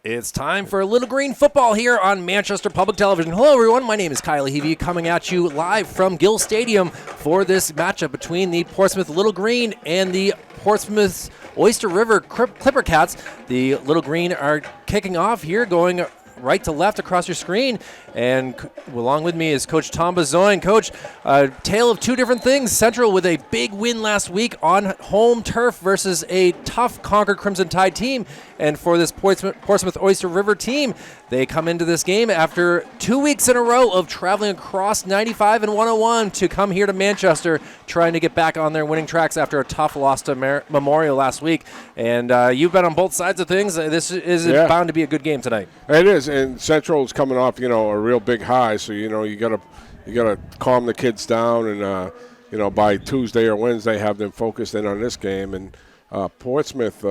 It's time for Little Green football here on Manchester Public Television. Hello, everyone. My name is Kyle Levy, coming at you live from Gill Stadium for this matchup between the Portsmouth Little Green and the Portsmouth-Oyster River Clipper-Cats. The Little Green are kicking off here, going right to left across your screen. And along with me is Coach Tom Bazoin. Coach, a tale of two different things. Central with a big win last week on home turf versus a tough Concord Crimson Tide team. And for this Portsmouth-Oyster River team, they come into this game after 2 weeks in a row of traveling across 95 and 101 to come here to Manchester, trying to get back on their winning tracks after a tough loss to Memorial last week. And you've been on both sides of things. This is bound to be a good game tonight. It is, and Central's coming off, a real big high, so you gotta calm the kids down, and by Tuesday or Wednesday have them focused in on this game. And Portsmouth,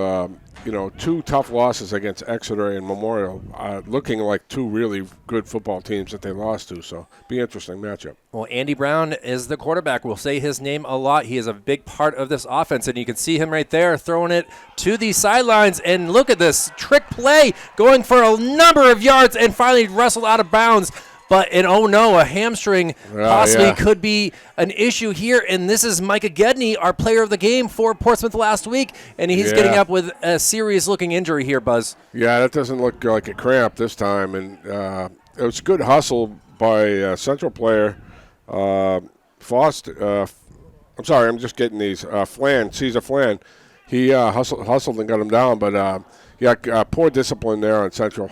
two tough losses against Exeter and Memorial, looking like two really good football teams that they lost to. So be an interesting matchup. Well, Andy Brown is the quarterback. We'll say his name a lot. He is a big part of this offense, and you can see him right there throwing it to the sidelines. And look at this trick play, going for a number of yards and finally wrestled out of bounds. But, a hamstring possibly could be an issue here. And this is Micah Gedney, our player of the game for Portsmouth last week. And he's getting up with a serious-looking injury here, Buzz. Yeah, that doesn't look like a cramp this time. And it was a good hustle by a Central player, Foster. I'm sorry, I'm just getting these. Caesar Flan. He hustled and got him down. But, poor discipline there on Central.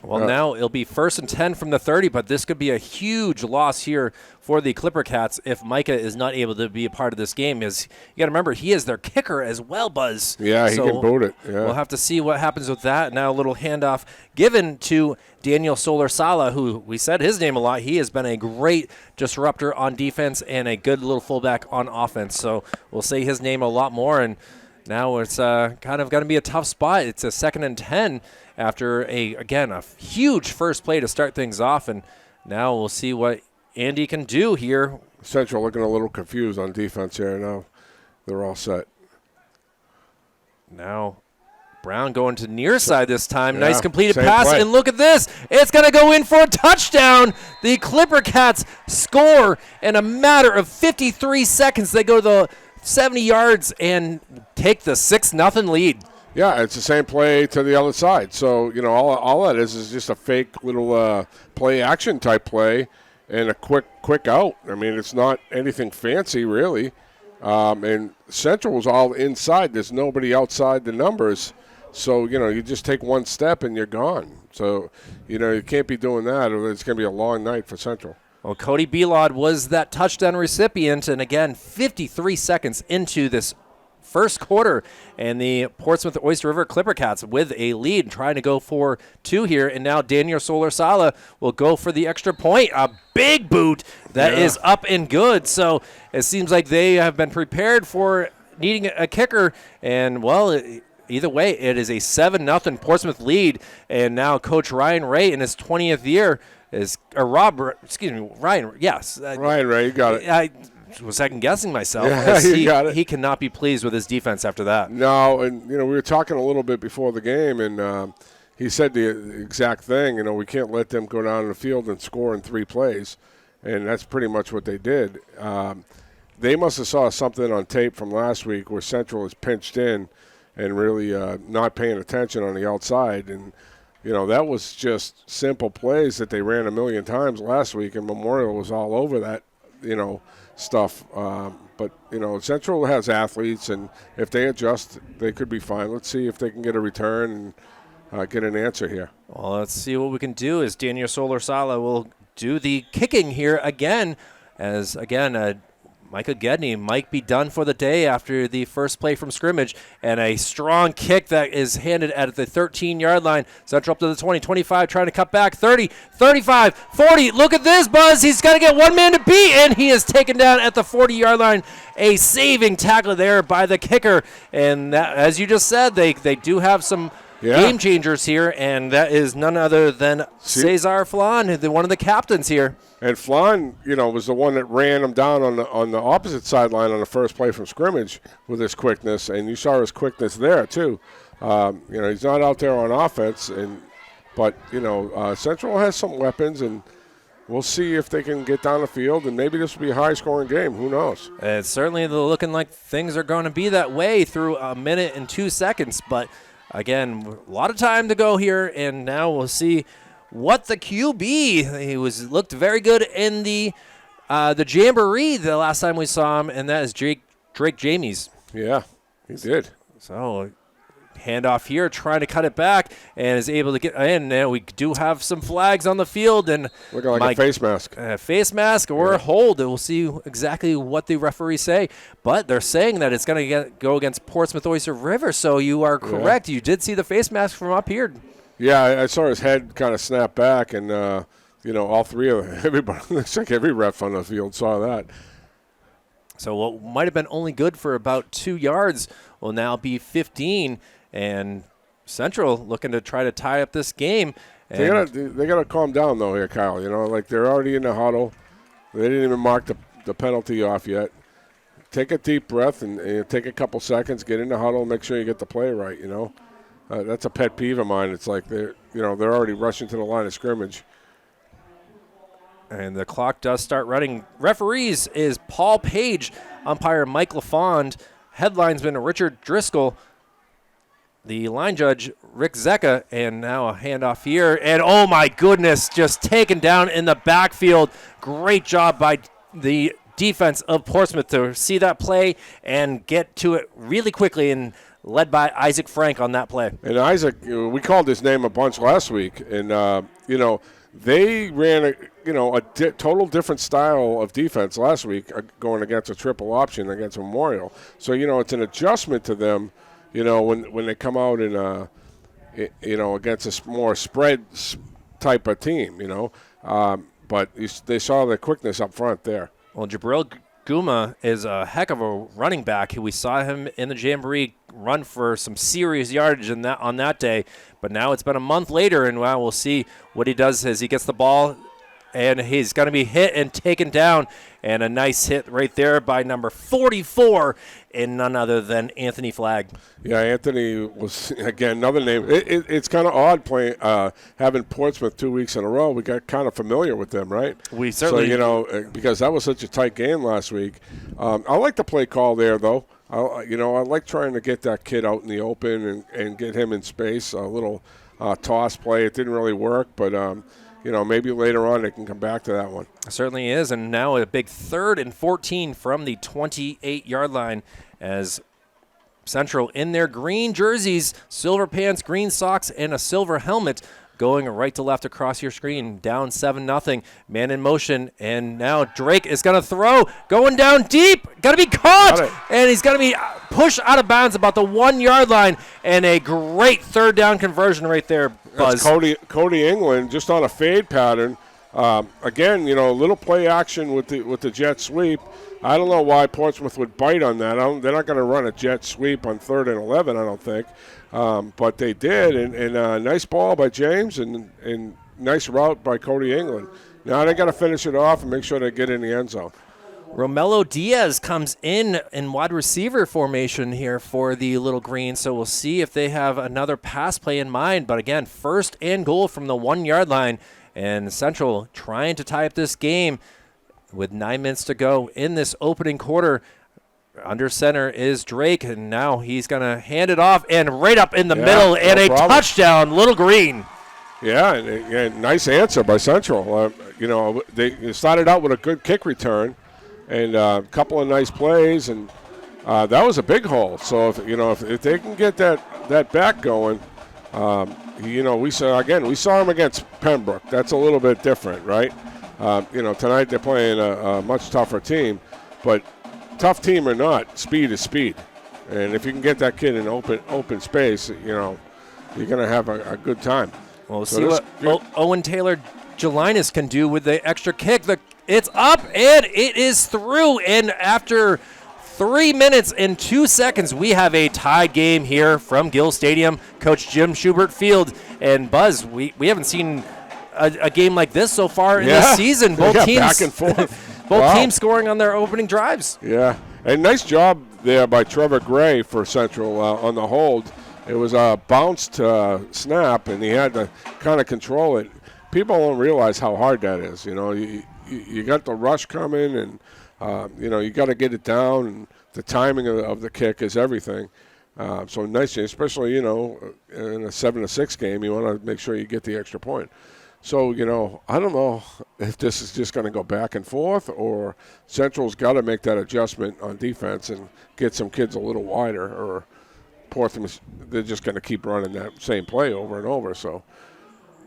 Well, now it'll be 1st and 10 from the 30, but this could be a huge loss here for the Clipper-Cats if Micah is not able to be a part of this game. You got to remember, he is their kicker as well, Buzz. Yeah, he can boot it. Yeah. We'll have to see what happens with that. Now a little handoff given to Daniel Solar-Sala, who we said his name a lot. He has been a great disruptor on defense and a good little fullback on offense. So we'll say his name a lot more. And now it's kind of going to be a tough spot. It's a 2nd and 10 after a huge first play to start things off. And now we'll see what Andy can do here. Central looking a little confused on defense here. Now they're all set. Now Brown going to near side this time. Nice completed pass. Play. And look at this. It's going to go in for a touchdown. The Clipper-Cats score in a matter of 53 seconds. They go to the 70 yards and take the 6-0 lead. Yeah, it's the same play to the other side. So, all that is just a fake little play action type play and a quick out. I mean, it's not anything fancy, really. And Central's all inside. There's nobody outside the numbers. So, you just take one step and you're gone. So, you can't be doing that or it's going to be a long night for Central. Well, Cody Belod was that touchdown recipient, and again, 53 seconds into this first quarter, and the Portsmouth-Oyster River Clipper-Cats with a lead, trying to go for 2 here, and now Daniel Solar-Sala will go for the extra point. A big boot that is up and good, so it seems like they have been prepared for needing a kicker, and, well, either way, it is a 7-0 Portsmouth lead, and now Coach Ryan Ray in his 20th year Ryan, yes. Ryan Ray, you got it. I was second-guessing myself. Yeah, you got it. He cannot be pleased with his defense after that. No, and, we were talking a little bit before the game, and he said the exact thing. We can't let them go down the field and score in 3 plays, and that's pretty much what they did. They must have saw something on tape from last week where Central is pinched in and really not paying attention on the outside, and that was just simple plays that they ran a million times last week, and Memorial was all over that, stuff. But Central has athletes, and if they adjust, they could be fine. Let's see if they can get a return and get an answer here. Well, let's see what we can do as Daniel Solar-Sala will do the kicking here again, as, again, Micah Gedney might be done for the day after the first play from scrimmage, and a strong kick that is handed at the 13-yard line. Central up to the 20, 25, trying to cut back, 30, 35, 40. Look at this, Buzz. He's got to get one man to beat, and he is taken down at the 40-yard line. A saving tackle there by the kicker, and that, as you just said, they do have some game changers here, and that is none other than Cesar Flan, one of the captains here. And Flan, was the one that ran him down on the opposite sideline on the first play from scrimmage with his quickness, and you saw his quickness there too. He's not out there on offense, but Central has some weapons, and we'll see if they can get down the field, and maybe this will be a high-scoring game. Who knows? It's certainly looking like things are going to be that way through a minute and 2 seconds, but again, a lot of time to go here, and now we'll see what the QB. He looked very good in the Jamboree the last time we saw him, and that is Drake Jamies. Yeah, he did. So handoff here, trying to cut it back, and is able to get in. Now we do have some flags on the field, and looking like a face mask. Face mask or a hold. We'll see exactly what the referees say, but they're saying that it's going to go against Portsmouth-Oyster River, so you are correct. You did see the face mask from up here. Yeah, I saw his head kind of snap back, and, all three of them, everybody, looks like every ref on the field saw that. So what might have been only good for about 2 yards will now be 15, and Central looking to try to tie up this game. They gotta calm down, though, here, Kyle. They're already in the huddle. They didn't even mark the penalty off yet. Take a deep breath and take a couple seconds, get in the huddle, and make sure you get the play right, That's a pet peeve of mine. It's like they're already rushing to the line of scrimmage. And the clock does start running. Referees is Paul Page, umpire Mike LaFond, headlinesman Richard Driscoll, the line judge Rick Zecca, and now a handoff here. And oh my goodness, just taken down in the backfield. Great job by the defense of Portsmouth to see that play and get to it really quickly, and led by Isaac Frank on that play. And Isaac, we called his name a bunch last week, and they ran a total different style of defense last week, going against a triple option against Memorial. So it's an adjustment to them, when they come out in against a more spread type of team, but they saw the quickness up front there. Well, Jabril Guma is a heck of a running back. We saw him in the Jamboree run for some serious yardage on that day, but now it's been a month later, and we'll see what he does as he gets the ball, and he's going to be hit and taken down, and a nice hit right there by number 44, and none other than Anthony Flagg. Yeah, Anthony was, again, another name. It's kind of odd playing, having Portsmouth 2 weeks in a row. We got kind of familiar with them, right? We certainly. So, because that was such a tight game last week. I like the play call there, though. I like trying to get that kid out in the open and get him in space. A little toss play. It didn't really work, but maybe later on they can come back to that one. It certainly is, and now a big 3rd and 14 from the 28-yard line as Central in their green jerseys, silver pants, green socks, and a silver helmet, going right to left across your screen, down 7-0, man in motion, and now Drake is going to throw, going down deep, going to be caught, and he's going to be pushed out of bounds about the 1-yard line, and a great 3rd down conversion right there, Buzz. That's Cody England just on a fade pattern. Again, a little play action with the jet sweep. I don't know why Portsmouth would bite on that. They're not going to run a jet sweep on 3rd and 11, I don't think. But they did, and nice ball by James and nice route by Cody England. Now they got to finish it off and make sure they get in the end zone. Romello Diaz comes in wide receiver formation here for the Little Green, so we'll see if they have another pass play in mind. But again, 1st and goal from the 1-yard line, and Central trying to tie up this game with 9 minutes to go in this opening quarter. Under center is Drake, and now he's going to hand it off, and right up in the middle, and a touchdown, Little Green. Yeah, and nice answer by Central. They started out with a good kick return and a couple of nice plays, and that was a big hole. So if they can get that back going, we saw him against Pembroke. That's a little bit different, right? Tonight they're playing a much tougher team, but tough team or not, speed is speed. And if you can get that kid in open space, you're going to have a good time. Well, we'll see what Owen Taylor Jelinas can do with the extra kick. It's up, and it is through. And after 3 minutes and 2 seconds, we have a tied game here from Gill Stadium, Coach Jim Schubert Field. And Buzz, we haven't seen a game like this so far in this season. Both teams back and forth. Both teams scoring on their opening drives. Yeah, and nice job there by Trevor Gray for Central on the hold. It was a bounced snap, and he had to kind of control it. People don't realize how hard that is. You got the rush coming, and you got to get it down, and the timing of the kick is everything. So nice, especially in a 7-6 game, you want to make sure you get the extra point. So, I don't know if this is just going to go back and forth, or Central's got to make that adjustment on defense and get some kids a little wider, or Portsmouth, they're just going to keep running that same play over and over. So,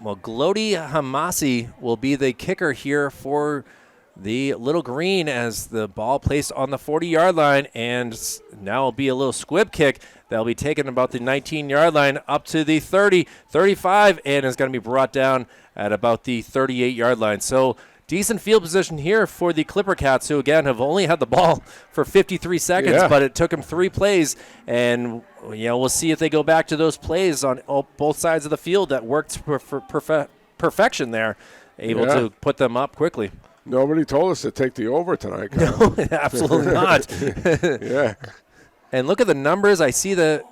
well, Glody Hamasi will be the kicker here for the Little Green as the ball placed on the 40-yard line, and now will be a little squib kick that'll be taken about the 19-yard line up to the 30, 35, and is going to be brought down at about the 38-yard line. So decent field position here for the Clipper-Cats, who, again, have only had the ball for 53 seconds, but it took them 3 plays. And, we'll see if they go back to those plays on both sides of the field that worked for perfection there, able to put them up quickly. Nobody told us to take the over tonight. No, absolutely not. Yeah. And look at the numbers. I see the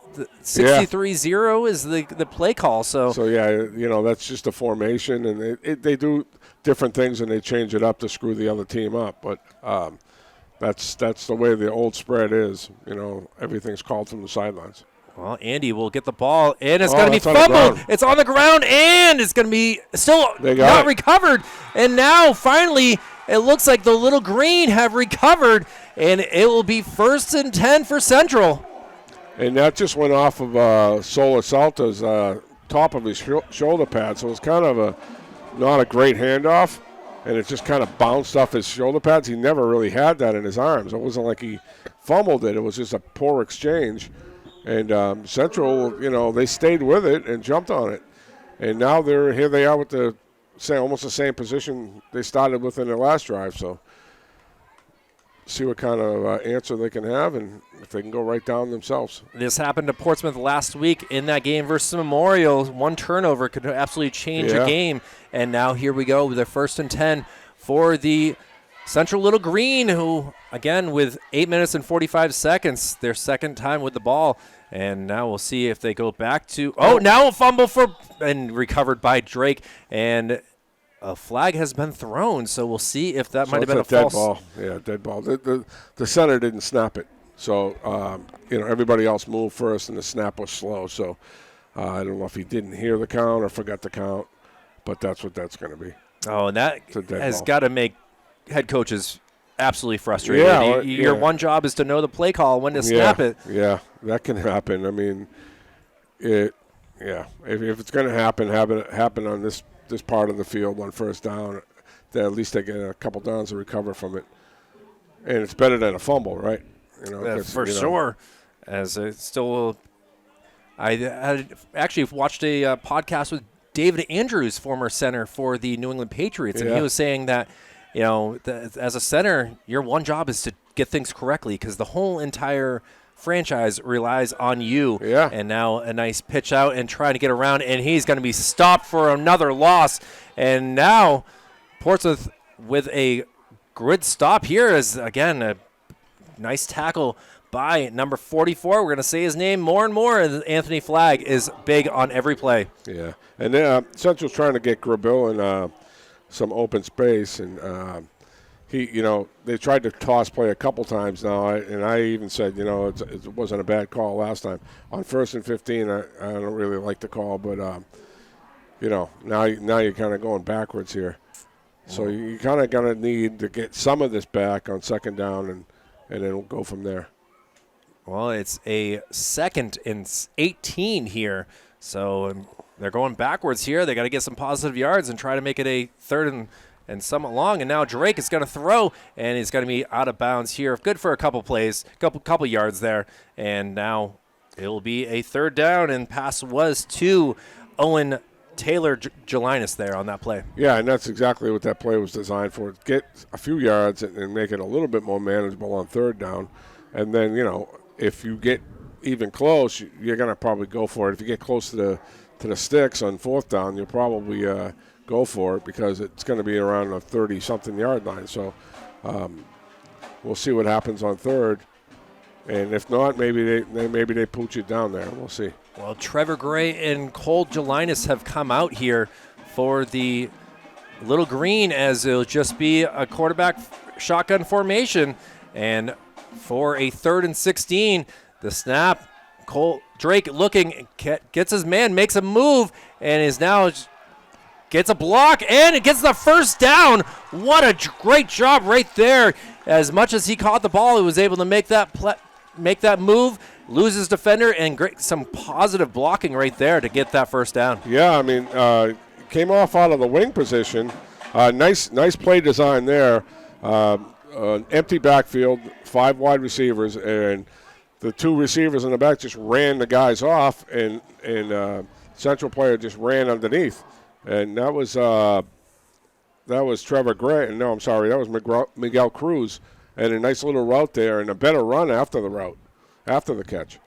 63-0 is the play call. So that's just a formation, and they do different things, and they change it up to screw the other team up. But that's the way the old spread is. Everything's called from the sidelines. Well, Andy will get the ball, and it's going to be fumbled. It's on the ground, and it's going to be still not recovered. And now, finally, it looks like the Little Green have recovered, and it will be 1st and 10 for Central. And that just went off of Sola Salta's top of his shoulder pad, so it was kind of not a great handoff, and it just kind of bounced off his shoulder pads. He never really had that in his arms. It wasn't like he fumbled it. It was just a poor exchange. And Central, they stayed with it and jumped on it. And now here they are with almost the same position they started with in their last drive. So see what kind of answer they can have and if they can go right down themselves. This happened to Portsmouth last week in that game versus Memorial. One turnover could absolutely change a game. And now here we go with their 1st and 10 for the Central Little Green, who, again, with 8 minutes and 45 seconds, their second time with the ball. And now we'll see if they go back to – now a fumble and recovered by Drake. And a flag has been thrown, so we'll see if that might have been a false – dead ball. Yeah, dead ball. The center didn't snap it. So, everybody else moved first, and the snap was slow. So I don't know if he didn't hear the count or forgot the count, but that's what that's going to be. Oh, and that has got to make head coaches absolutely frustrated. Yeah, Your one job is to know the play call, when to snap it. Yeah, that can happen. I mean, if it's going to happen, have it happen on this part of the field on first down, then at least they get a couple downs to recover from it. And it's better than a fumble, right? For sure. As it's still, I had actually watched a podcast with David Andrews, former center for the New England Patriots, and he was saying that, as a center, your one job is to get things correctly because the whole entire franchise relies on you. Yeah. And now a nice pitch out and trying to get around, and he's going to be stopped for another loss. And now Portsmouth with a good stop here is, again, a nice tackle by number 44. We're going to say his name more and more. Anthony Flagg is big on every play. Yeah. And then Central's trying to get Grabil in some open space, and they tried to toss play a couple times now, and I even said, it wasn't a bad call last time. On 1st and 15, I don't really like the call, but, now you're kind of going backwards here. So you kind of going to need to get some of this back on second down, and then we'll go from there. Well, it's a 2nd and 18 here, so they're going backwards here. They got to get some positive yards and try to make it a 3rd and somewhat long. And now Drake is going to throw, and he's going to be out of bounds here. Good for a couple plays, couple yards there. And now it will be a 3rd down, and pass was to Owen Taylor Jelinus there on that play. Yeah, and that's exactly what that play was designed for. Get a few yards and make it a little bit more manageable on 3rd down. And then, if you get even close, you're going to probably go for it. If you get close to the sticks on 4th down, you'll probably go for it because it's going to be around a 30-something yard line. So we'll see what happens on 3rd. And if not, maybe they pooch it down there. We'll see. Well, Trevor Gray and Cole Jelinus have come out here for the Little Green, as it'll just be a quarterback shotgun formation. And for a 3rd and 16, the snap, Drake looking, gets his man, makes a move, and is now gets a block, and it gets the 1st down. What a great job right there. As much as he caught the ball, he was able to make that move, lose his defender, and some positive blocking right there to get that 1st down. Yeah, I mean, came off out of the wing position. Nice play design there. An empty backfield, 5 wide receivers, and the 2 receivers in the back just ran the guys off, and Central player just ran underneath. And that was Trevor Gray. No, I'm sorry, that was Miguel Cruz. And a nice little route there, and a better run after the catch.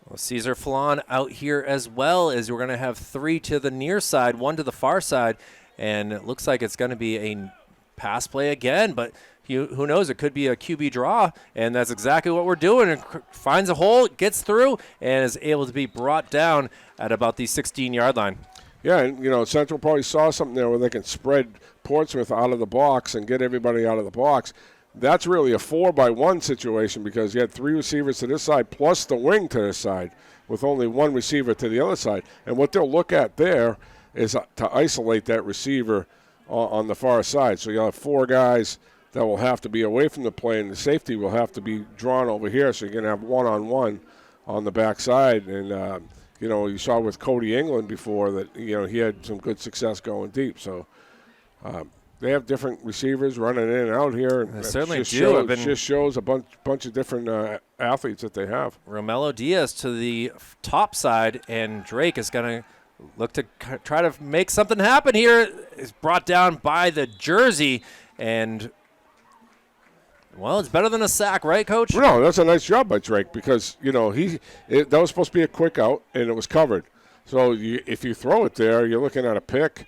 Well, Caesar Flan out here as well, as we're going to have 3 to the near side, 1 to the far side, and it looks like it's going to be a pass play again, but who knows, it could be a QB draw, and that's exactly what we're doing. It finds a hole, gets through, and is able to be brought down at about the 16-yard line. Yeah, and, Central probably saw something there where they can spread Portsmouth out of the box and get everybody out of the box. That's really a 4-by-1 situation because you had 3 receivers to this side plus the wing to this side with only 1 receiver to the other side. And what they'll look at there is to isolate that receiver on the far side. So you'll have 4 guys that will have to be away from the play, and the safety will have to be drawn over here. So you're going to have 1-on-1 on the backside. And, you saw with Cody England before that, he had some good success going deep. So they have different receivers running in and out here. They certainly do. It just shows a bunch of different athletes that they have. Romello Diaz to the top side, and Drake is going to look to try to make something happen here. Is brought down by the jersey, and well, it's better than a sack, right, Coach? No, that's a nice job by Drake because, that was supposed to be a quick out, and it was covered. So if you throw it there, you're looking at a pick,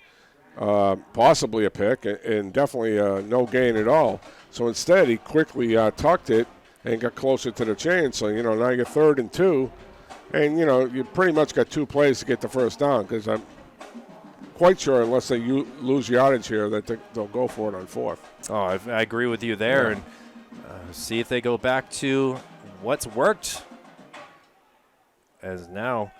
possibly a pick, and definitely no gain at all. So instead, he quickly tucked it and got closer to the chain. So, now you're 3rd and 2, and, you pretty much got 2 plays to get the 1st down because I'm quite sure unless they lose yardage here that they'll go for it on 4th. Oh, I agree with you there. Yeah. And see if they go back to what's worked. As now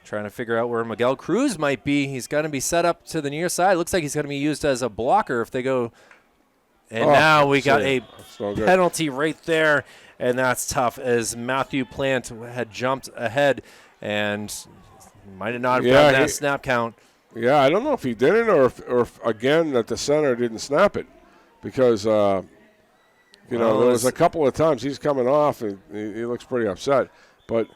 trying to figure out where Miguel Cruz might be. He's going to be set up to the near side. Looks like he's going to be used as a blocker if they go. And now we got a penalty right there, and that's tough as Matthew Plant had jumped ahead and might have not have gotten that snap count. Yeah, I don't know if he didn't or if again, that the center didn't snap it because, there was a couple of times he's coming off and he looks pretty upset. But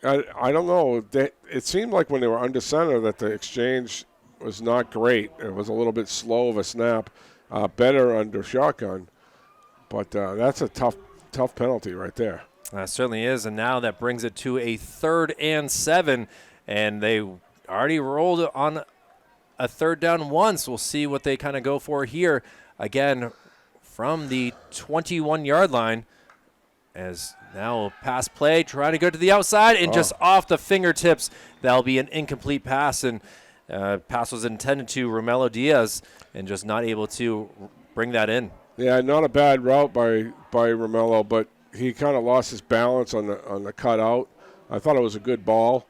I don't know. It seemed like when they were under center that the exchange was not great. It was a little bit slow of a snap, better under shotgun. But that's a tough penalty right there. That certainly is, and now that brings it to a 3rd and 7, and they already rolled on a 3rd down once. We'll see what they kind of go for here. Again, from the 21-yard line, as now pass play, trying to go to the outside, and just off the fingertips, that'll be an incomplete pass, and pass was intended to Romello Diaz, and just not able to bring that in. Yeah, not a bad route by Romello, but he kind of lost his balance on the cutout. I thought it was a good ball.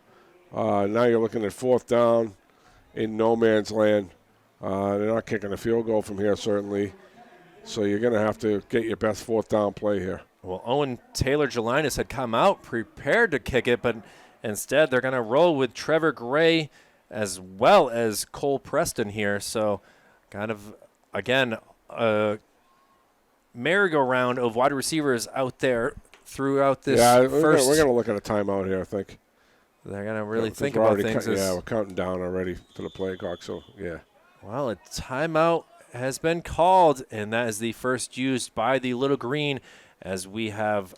Now you're looking at 4th down in no man's land. They're not kicking a field goal from here, certainly. So you're going to have to get your best 4th down play here. Well, Owen Taylor-Gelinas had come out prepared to kick it, but instead they're going to roll with Trevor Gray as well as Cole Preston here. So kind of, again, a merry-go-round of wide receivers out there throughout this first. We're going to look at a timeout here, I think. They're going to really think about things. We're counting down already to the play clock, so yeah. Well, a timeout has been called, and that is the first used by the Little Green, as we have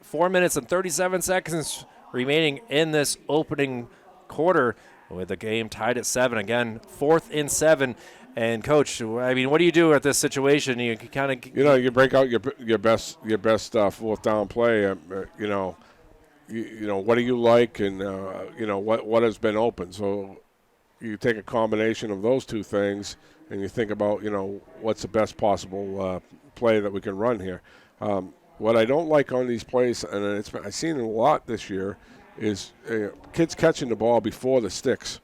4 minutes and 37 seconds remaining in this opening quarter with the game tied at 7. Again, 4th and 7. And, Coach, I mean, what do you do at this situation? You kind of you break out your best 4th down play. What do you like, and what has been open. So you take a combination of those two things, and you think about what's the best possible play that we can run here. What I don't like on these plays, and I've seen it a lot this year, is kids catching the ball before the sticks.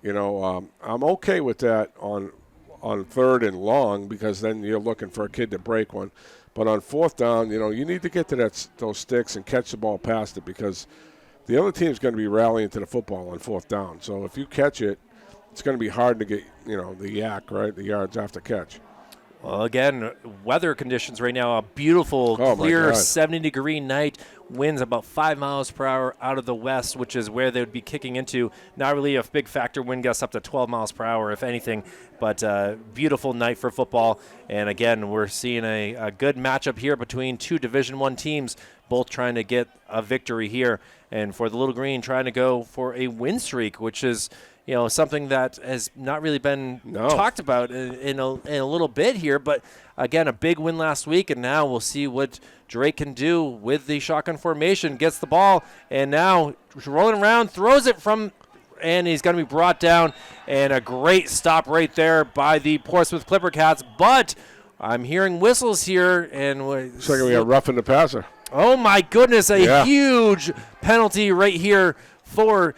I'm okay with that on 3rd and long, because then you're looking for a kid to break one. But on 4th down, you need to get to those sticks and catch the ball past it, because the other team's going to be rallying to the football on 4th down. So if you catch it, it's going to be hard to get, the yak, right, the yards after catch. Well, again, weather conditions right now, a beautiful, clear 70-degree night. Winds about 5 miles per hour out of the west, which is where they would be kicking into. Not really a big factor, wind gusts up to 12 miles per hour, if anything. But beautiful night for football. And, again, we're seeing a good matchup here between two Division I teams, both trying to get a victory here. And for the Little Green, trying to go for a win streak, which is – something that has not really been talked about in a little bit here. But, again, a big win last week, and now we'll see what Drake can do with the shotgun formation. Gets the ball, and now rolling around, throws it and he's going to be brought down. And a great stop right there by the Portsmouth Clipper-Cats. But I'm hearing whistles here. And it's like we are roughing the passer. Oh, my goodness, a huge penalty right here. For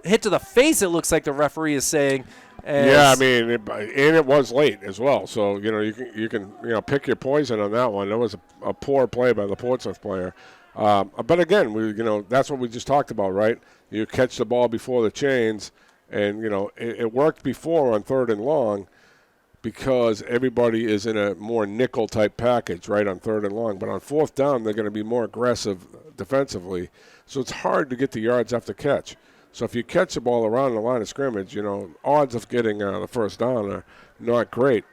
hit to the face, it looks like the referee is saying. Yeah, I mean, it was late as well. So you can pick your poison on that one. That was a poor play by the Portsmouth player. But again, that's what we just talked about, right? You catch the ball before the chains, and it worked before on 3rd and long, because everybody is in a more nickel type package, right, on 3rd and long. But on 4th down, they're going to be more aggressive defensively. So it's hard to get the yards after catch. So if you catch the ball around the line of scrimmage, odds of getting the 1st down are not great.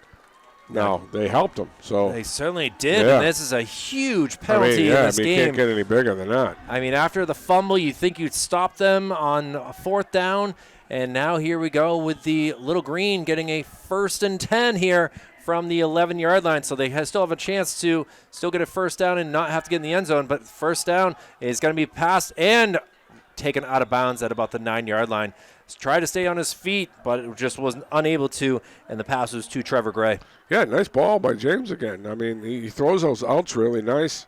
Now, they helped them. So they certainly did, and this is a huge penalty in this game. You can't get any bigger than that. I mean, after the fumble, you think you'd stop them on 4th down, and now here we go with the Little Green getting a 1st and 10 here from the 11-yard line, so they still have a chance to still get a 1st down and not have to get in the end zone. But 1st down is going to be passed and taken out of bounds at about the 9-yard line. Tried to stay on his feet, but it just was unable to, and the pass was to Trevor Gray. Yeah, nice ball by James again. I mean, he throws those outs really nice.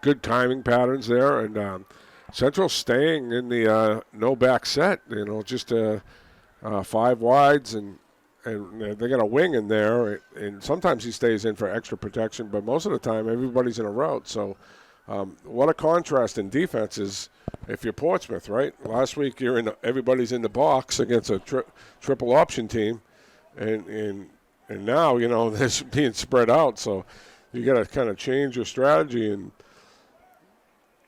good timing patterns there, and Central staying in the no back set. Just 5 wides, and they got a wing in there, and sometimes he stays in for extra protection, but most of the time everybody's in a route. So what a contrast in defenses if you're Portsmouth, right? Last week everybody's in the box against a triple option team, and now this being spread out. So you got to kind of change your strategy. And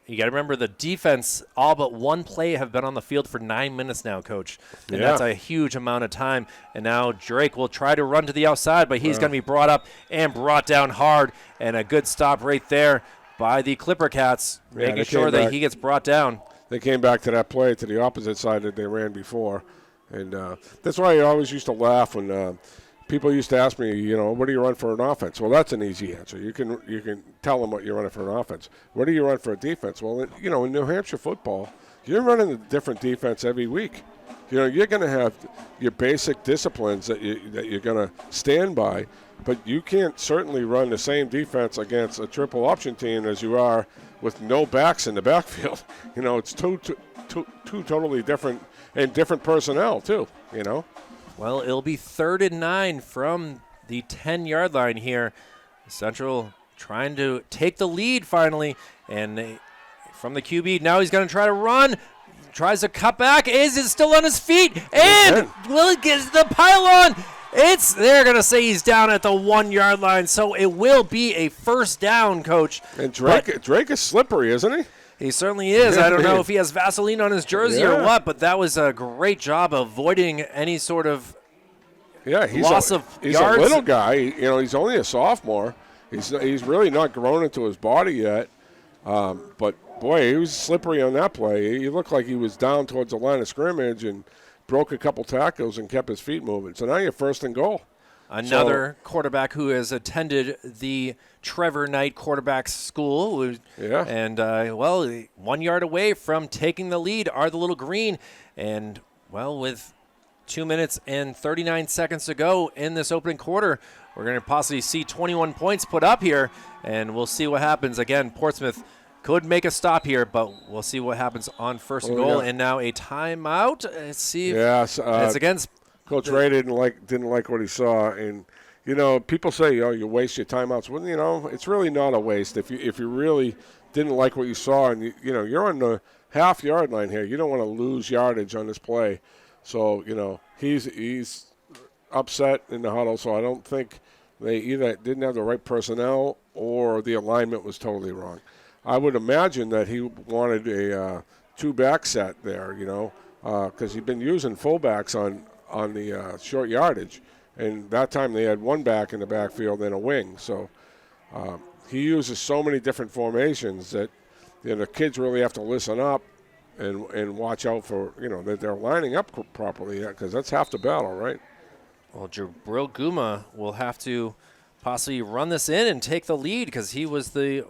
you got to remember the defense, all but one play have been on the field for 9 minutes now, Coach. And that's a huge amount of time. And now Drake will try to run to the outside, but he's going to be brought up and brought down hard. And a good stop right there by the Clipper-Cats, making sure that he gets brought down. They came back to that play to the opposite side that they ran before. And that's why I always used to laugh when people used to ask me, what do you run for an offense? Well, that's an easy answer. You can tell them what you're running for an offense. What do you run for a defense? Well, in New Hampshire football, you're running a different defense every week. You're going to have your basic disciplines that you're going to stand by, but you can't certainly run the same defense against a triple option team as you are with no backs in the backfield. It's two totally different and different personnel too. Well, it'll be 3rd and 9 from the 10-yard line here. Central trying to take the lead finally, and from the QB, now he's going to try to run. Tries to cut back. Is it still on his feet? And will it get the pylon? They're going to say he's down at the 1-yard line, so it will be a first down, Coach. And Drake is slippery, isn't he? He certainly is. I don't know if he has Vaseline on his jersey or what, but that was a great job avoiding any sort of loss of yards. He's a little guy. He's only a sophomore. He's really not grown into his body yet. But, boy, he was slippery on that play. He looked like he was down towards the line of scrimmage and broke a couple tackles and kept his feet moving. So now you're 1st and goal. Another quarterback who has attended the Trevor Knight quarterback school. And, 1 yard away from taking the lead are the Little Green. And, with 2 minutes and 39 seconds to go in this opening quarter, we're going to possibly see 21 points put up here, and we'll see what happens. Again, Portsmouth could make a stop here, but we'll see what happens on 1st and goal. And now a timeout. Let's see if it's against – Coach Ray didn't like what he saw, and people say, you waste your timeouts. Well, it's really not a waste if you really didn't like what you saw, and you're on the half-yard line here. You don't want to lose yardage on this play, so he's upset in the huddle. So I don't think they either didn't have the right personnel or the alignment was totally wrong. I would imagine that he wanted a 2-back set there, because he'd been using fullbacks on the short yardage, and that time they had 1 back in the backfield and a wing. So he uses so many different formations that the kids really have to listen up and watch out for that they're lining up properly, because that's half the battle, right? Well, Jabril Guma will have to possibly run this in and take the lead, because he was the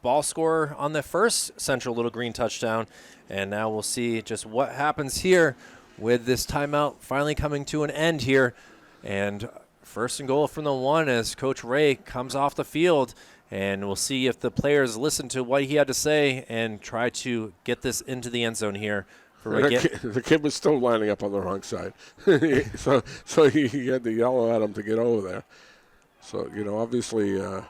ball scorer on the first Central Little Green touchdown, and now we'll see just what happens here with this timeout finally coming to an end here. And 1st and goal from the 1 as Coach Ray comes off the field, and we'll see if the players listen to what he had to say and try to get this into the end zone here. The kid was still lining up on the wrong side. so he had to yell at him to get over there. So, obviously there's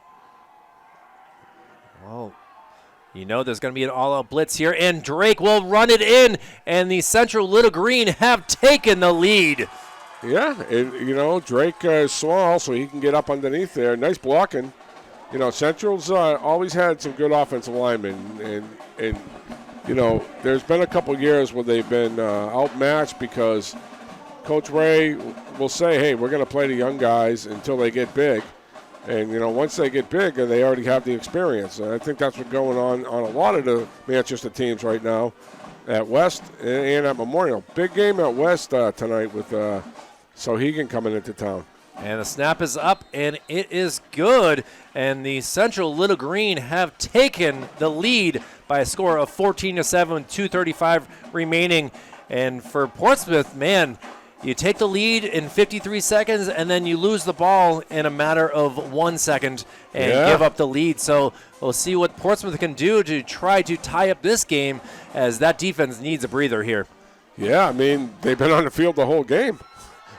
going to be an all-out blitz here, and Drake will run it in, and the Central Little Green have taken the lead. Yeah, and, Drake is small, so he can get up underneath there. Nice blocking. Central's always had some good offensive linemen, and there's been a couple years where they've been outmatched because Coach Ray will say, hey, we're going to play the young guys until they get big. And, once they get big, they already have the experience. And I think that's what's going on a lot of the Manchester teams right now at West and at Memorial. Big game at West tonight with Sohegan coming into town. And the snap is up, and it is good. And the Central Little Green have taken the lead by a score of 14-7, 2:35 remaining. And for Portsmouth, man, you take the lead in 53 seconds, and then you lose the ball in a matter of 1 second and give up the lead. So we'll see what Portsmouth can do to try to tie up this game, as that defense needs a breather here. Yeah, I mean, they've been on the field the whole game.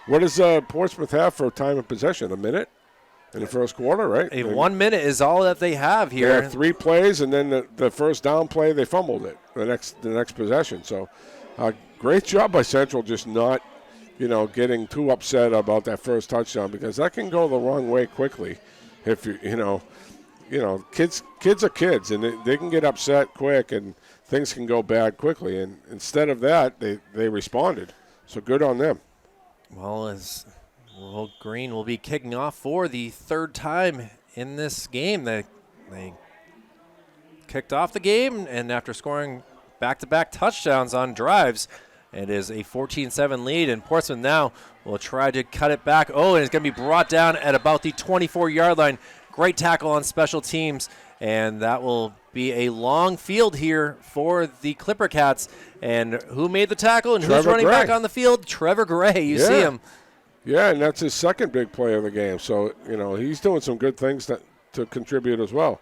What does Portsmouth have for time of possession? A minute in the first quarter, right? 1 minute is all that they have here. They had 3 plays, and then the first down play, they fumbled it the next possession. So great job by Central, just not getting too upset about that first touchdown, because that can go the wrong way quickly. If kids are kids, and they can get upset quick, and things can go bad quickly. And instead of that, they responded. So good on them. Well, Green will be kicking off for the third time in this game. They kicked off the game, and after scoring back-to-back touchdowns on drives, it is a 14-7 lead, and Portsmouth now will try to cut it back. Oh, and it's going to be brought down at about the 24-yard line. Great tackle on special teams, and that will be a long field here for the Clipper-Cats. And who made the tackle and who's running back on the field? Trevor Gray. You see him. Yeah, and that's his second big play of the game. So, he's doing some good things to contribute as well.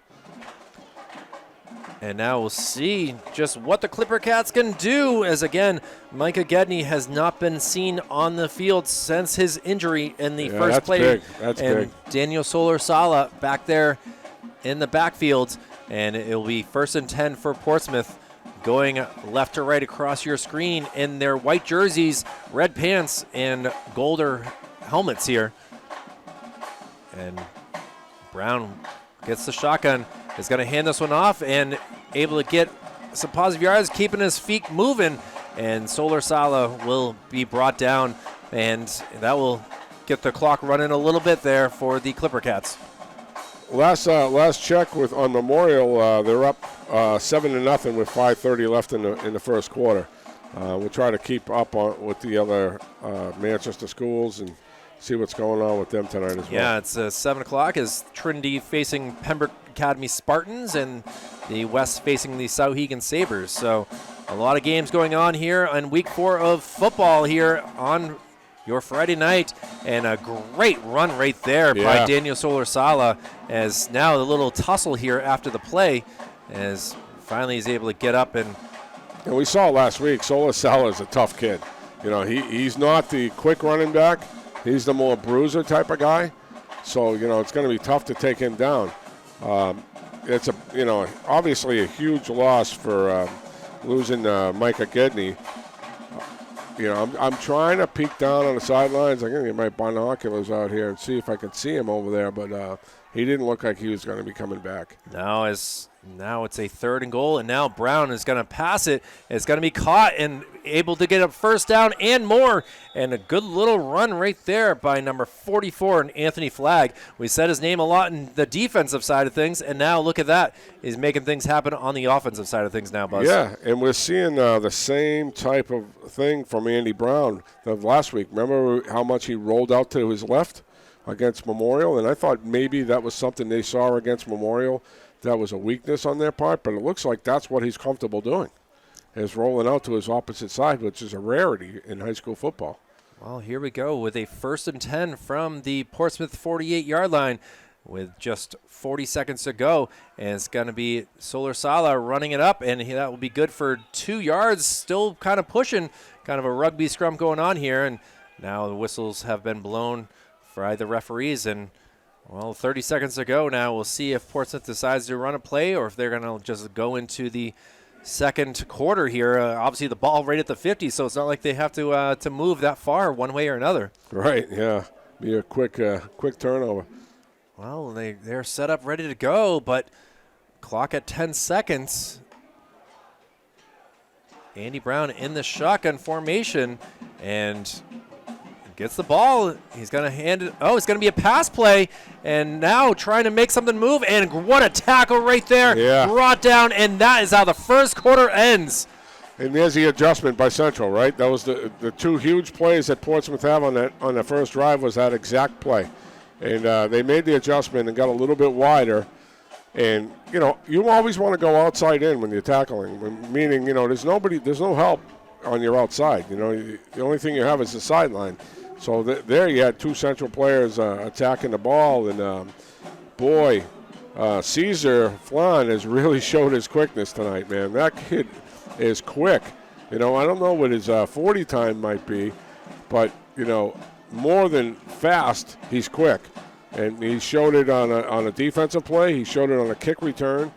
And now we'll see just what the Clipper-Cats can do, as, again, Micah Gedney has not been seen on the field since his injury in the first play. That's big. Daniel Solar-Sala back there in the backfield, and it will be 1st and 10 for Portsmouth, going left to right across your screen in their white jerseys, red pants, and golder helmets here. And Brown gets the shotgun, is going to hand this one off, and able to get some positive yards, keeping his feet moving, and Solar-Sala will be brought down, and that will get the clock running a little bit there for the Clipper-Cats. Last check on Memorial, they're up 7-0 with 5:30 left in the first quarter. We'll try to keep up with the other Manchester schools and see what's going on with them tonight as well. Yeah, it's 7 o'clock as Trinity facing Pembroke Academy Spartans, and the West facing the Souhegan Sabres. So a lot of games going on here on week 4 of football here on your Friday night, and a great run right there by Daniel Solar-Sala, as now the little tussle here after the play, as finally he's able to get up. And we saw last week, Solar-Sala is a tough kid. He's not the quick running back. He's the more bruiser type of guy. So, it's going to be tough to take him down. It's obviously a huge loss for losing Micah Gedney. I'm trying to peek down on the sidelines. I'm going to get my binoculars out here and see if I can see him over there, but he didn't look like he was going to be coming back. Now it's a 3rd and goal, and now Brown is going to pass it. It's going to be caught and able to get a first down and more, and a good little run right there by number 44, and Anthony Flagg. We said his name a lot in the defensive side of things, and now look at that. He's making things happen on the offensive side of things now, Buzz. Yeah, and we're seeing the same type of thing from Andy Brown of last week. Remember how much he rolled out to his left against Memorial? And I thought maybe that was something they saw against Memorial that was a weakness on their part, but it looks like that's what he's comfortable doing, is rolling out to his opposite side, which is a rarity in high school football. Well, here we go with a 1st and 10 from the Portsmouth 48-yard line with just 40 seconds to go, and it's going to be Solar-Sala running it up, and that will be good for 2 yards, still kind of pushing, kind of a rugby scrum going on here, and now the whistles have been blown by the referees, and 30 seconds to go now. We'll see if Portsmouth decides to run a play or if they're going to just go into the second quarter here. Obviously, the ball right at the 50, so it's not like they have to move that far one way or another. Right, yeah. Be a quick turnover. Well, they're set up ready to go, but clock at 10 seconds. Andy Brown in the shotgun formation and gets the ball. He's going to hand it. Oh, it's going to be a pass play. And now trying to make something move. And what a tackle right there. Yeah. Brought down. And that is how the first quarter ends. And there's the adjustment by Central, right? That was the 2 huge plays that Portsmouth have on the first drive was that exact play. And they made the adjustment and got a little bit wider. And, you always want to go outside in when you're tackling. Meaning, there's no help on your outside. You know, the only thing you have is the sideline. So there you had 2 Central players attacking the ball, and Caesar Flan has really showed his quickness tonight, man. That kid is quick. You know, I don't know what his 40 time might be, but, you know, more than fast, he's quick. And he showed it on a defensive play. He showed it on a kick return.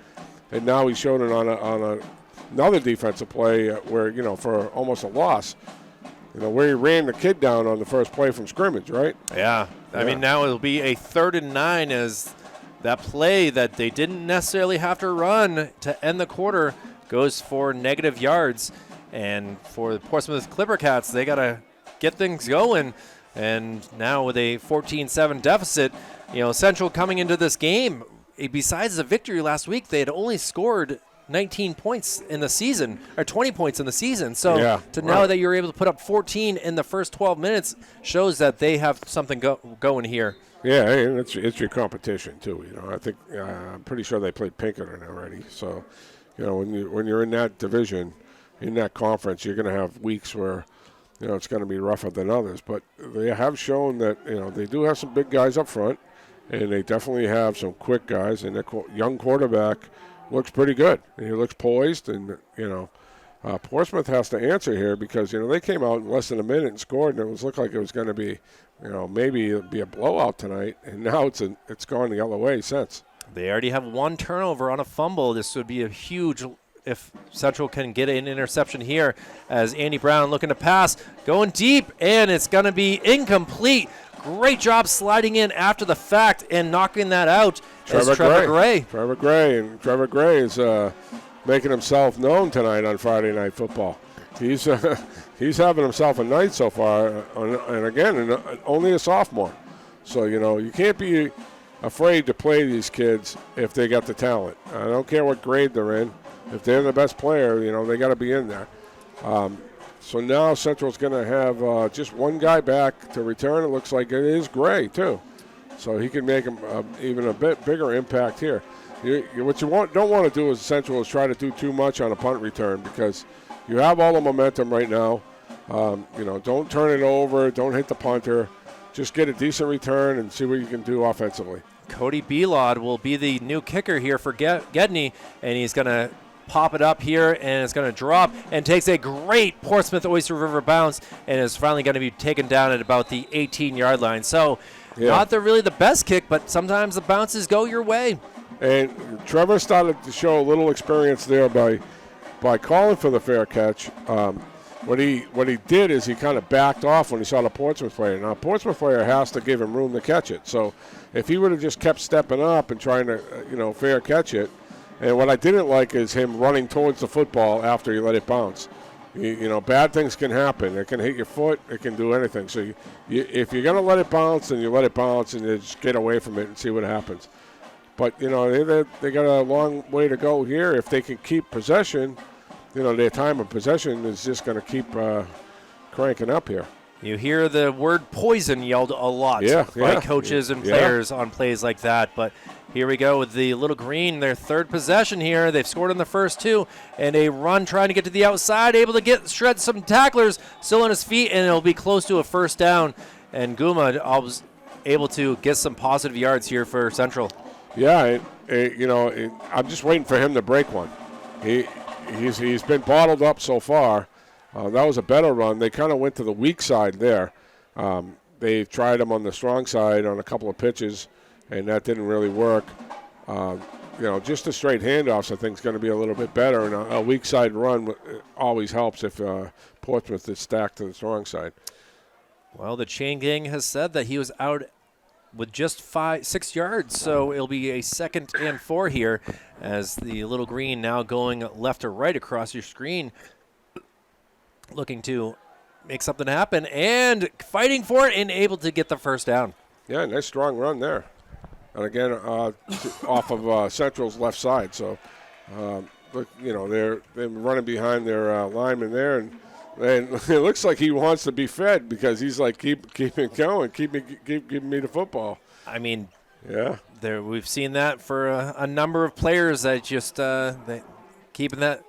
And now he showed it on another defensive play where, you know, for almost a loss. You know, where he ran the kid down on the first play from scrimmage, right? Yeah. I mean, now it'll be a 3rd and 9 as that play that they didn't necessarily have to run to end the quarter goes for negative yards. And for the Portsmouth Clipper-Cats, they got to get things going. And now with a 14-7 deficit, you know, Central coming into this game, besides the victory last week, they had only scored 19 points in the season, or 20 points in the season. So know that you're able to put up 14 in the first 12 minutes shows that they have something going here. Yeah, and it's your competition too. You know, I think I'm pretty sure they played Pinkerton already. So, you know, when you're in that division, in that conference, you're going to have weeks where, you know, it's going to be rougher than others. But they have shown that, you know, they do have some big guys up front, and they definitely have some quick guys. And their young quarterback looks pretty good. And he looks poised, and, you know, Portsmouth has to answer here because, you know, they came out in less than a minute and scored, and it looked like it was going to be, you know, maybe it'll be a blowout tonight. And now it's gone the other way since. They already have 1 turnover on a fumble. This would be a huge if Central can get an interception here as Andy Brown looking to pass, going deep, and it's going to be incomplete. Great job sliding in after the fact and knocking that out. Trevor Gray. Trevor Gray is making himself known tonight on Friday Night Football. He's having himself a night so far, and again, only a sophomore. So, you know, you can't be afraid to play these kids if they got the talent. I don't care what grade they're in. If they're the best player, you know, they got to be in there. So now Central's going to have just 1 guy back to return. It looks like it is Gray, too. So he can make him even a bit bigger impact here. What you don't want to do as Central is try to do too much on a punt return because you have all the momentum right now. You know, don't turn it over. Don't hit the punter. Just get a decent return and see what you can do offensively. Cody Belod will be the new kicker here for Gedney, and he's going to pop it up here, and it's going to drop and takes a great Portsmouth-Oyster River bounce and is finally going to be taken down at about the 18-yard line. So not really the best kick, but sometimes the bounces go your way. And Trevor started to show a little experience there by calling for the fair catch. What he did is he kind of backed off when he saw the Portsmouth player. Now, a Portsmouth player has to give him room to catch it. So if he would have just kept stepping up and trying to, you know, fair catch it, and what I didn't like is him running towards the football after he let it bounce. You know, bad things can happen. It can hit your foot. It can do anything. So if you're going to let it bounce, then you let it bounce and you just get away from it and see what happens. But, you know, they got a long way to go here. If they can keep possession, you know, their time of possession is just going to keep cranking up here. You hear the word poison yelled a lot by coaches and players on plays like that. But here we go with the Little Green, their 3rd possession here. They've scored in the first 2, and a run trying to get to the outside, able to shred some tacklers, still on his feet, and it'll be close to a first down. And Guma was able to get some positive yards here for Central. Yeah, I'm just waiting for him to break one. He's been bottled up so far. That was a better run. They kind of went to the weak side there. They tried him on the strong side on a couple of pitches, and that didn't really work. You know, just the straight handoffs I think is going to be a little bit better, and a weak side run always helps if Portsmouth is stacked to the strong side. Well, the chain gang has said that he was out with just 6 yards, so it'll be a 2nd and 4 here as the Little Green now going left to right across your screen, looking to make something happen and fighting for it and able to get the first down. Yeah, nice strong run there. And again, off of Central's left side. So, you know, they're running behind their lineman there, and it looks like he wants to be fed because he's like, keep it going, keep giving me the football. I mean, yeah, we've seen that for a number of players that just they keeping that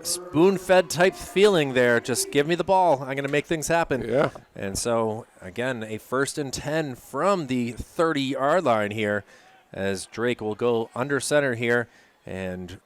spoon-fed type feeling there. Just give me the ball. I'm going to make things happen. Yeah. And so, again, a 1st and 10 from the 30-yard line here as Drake will go under center here and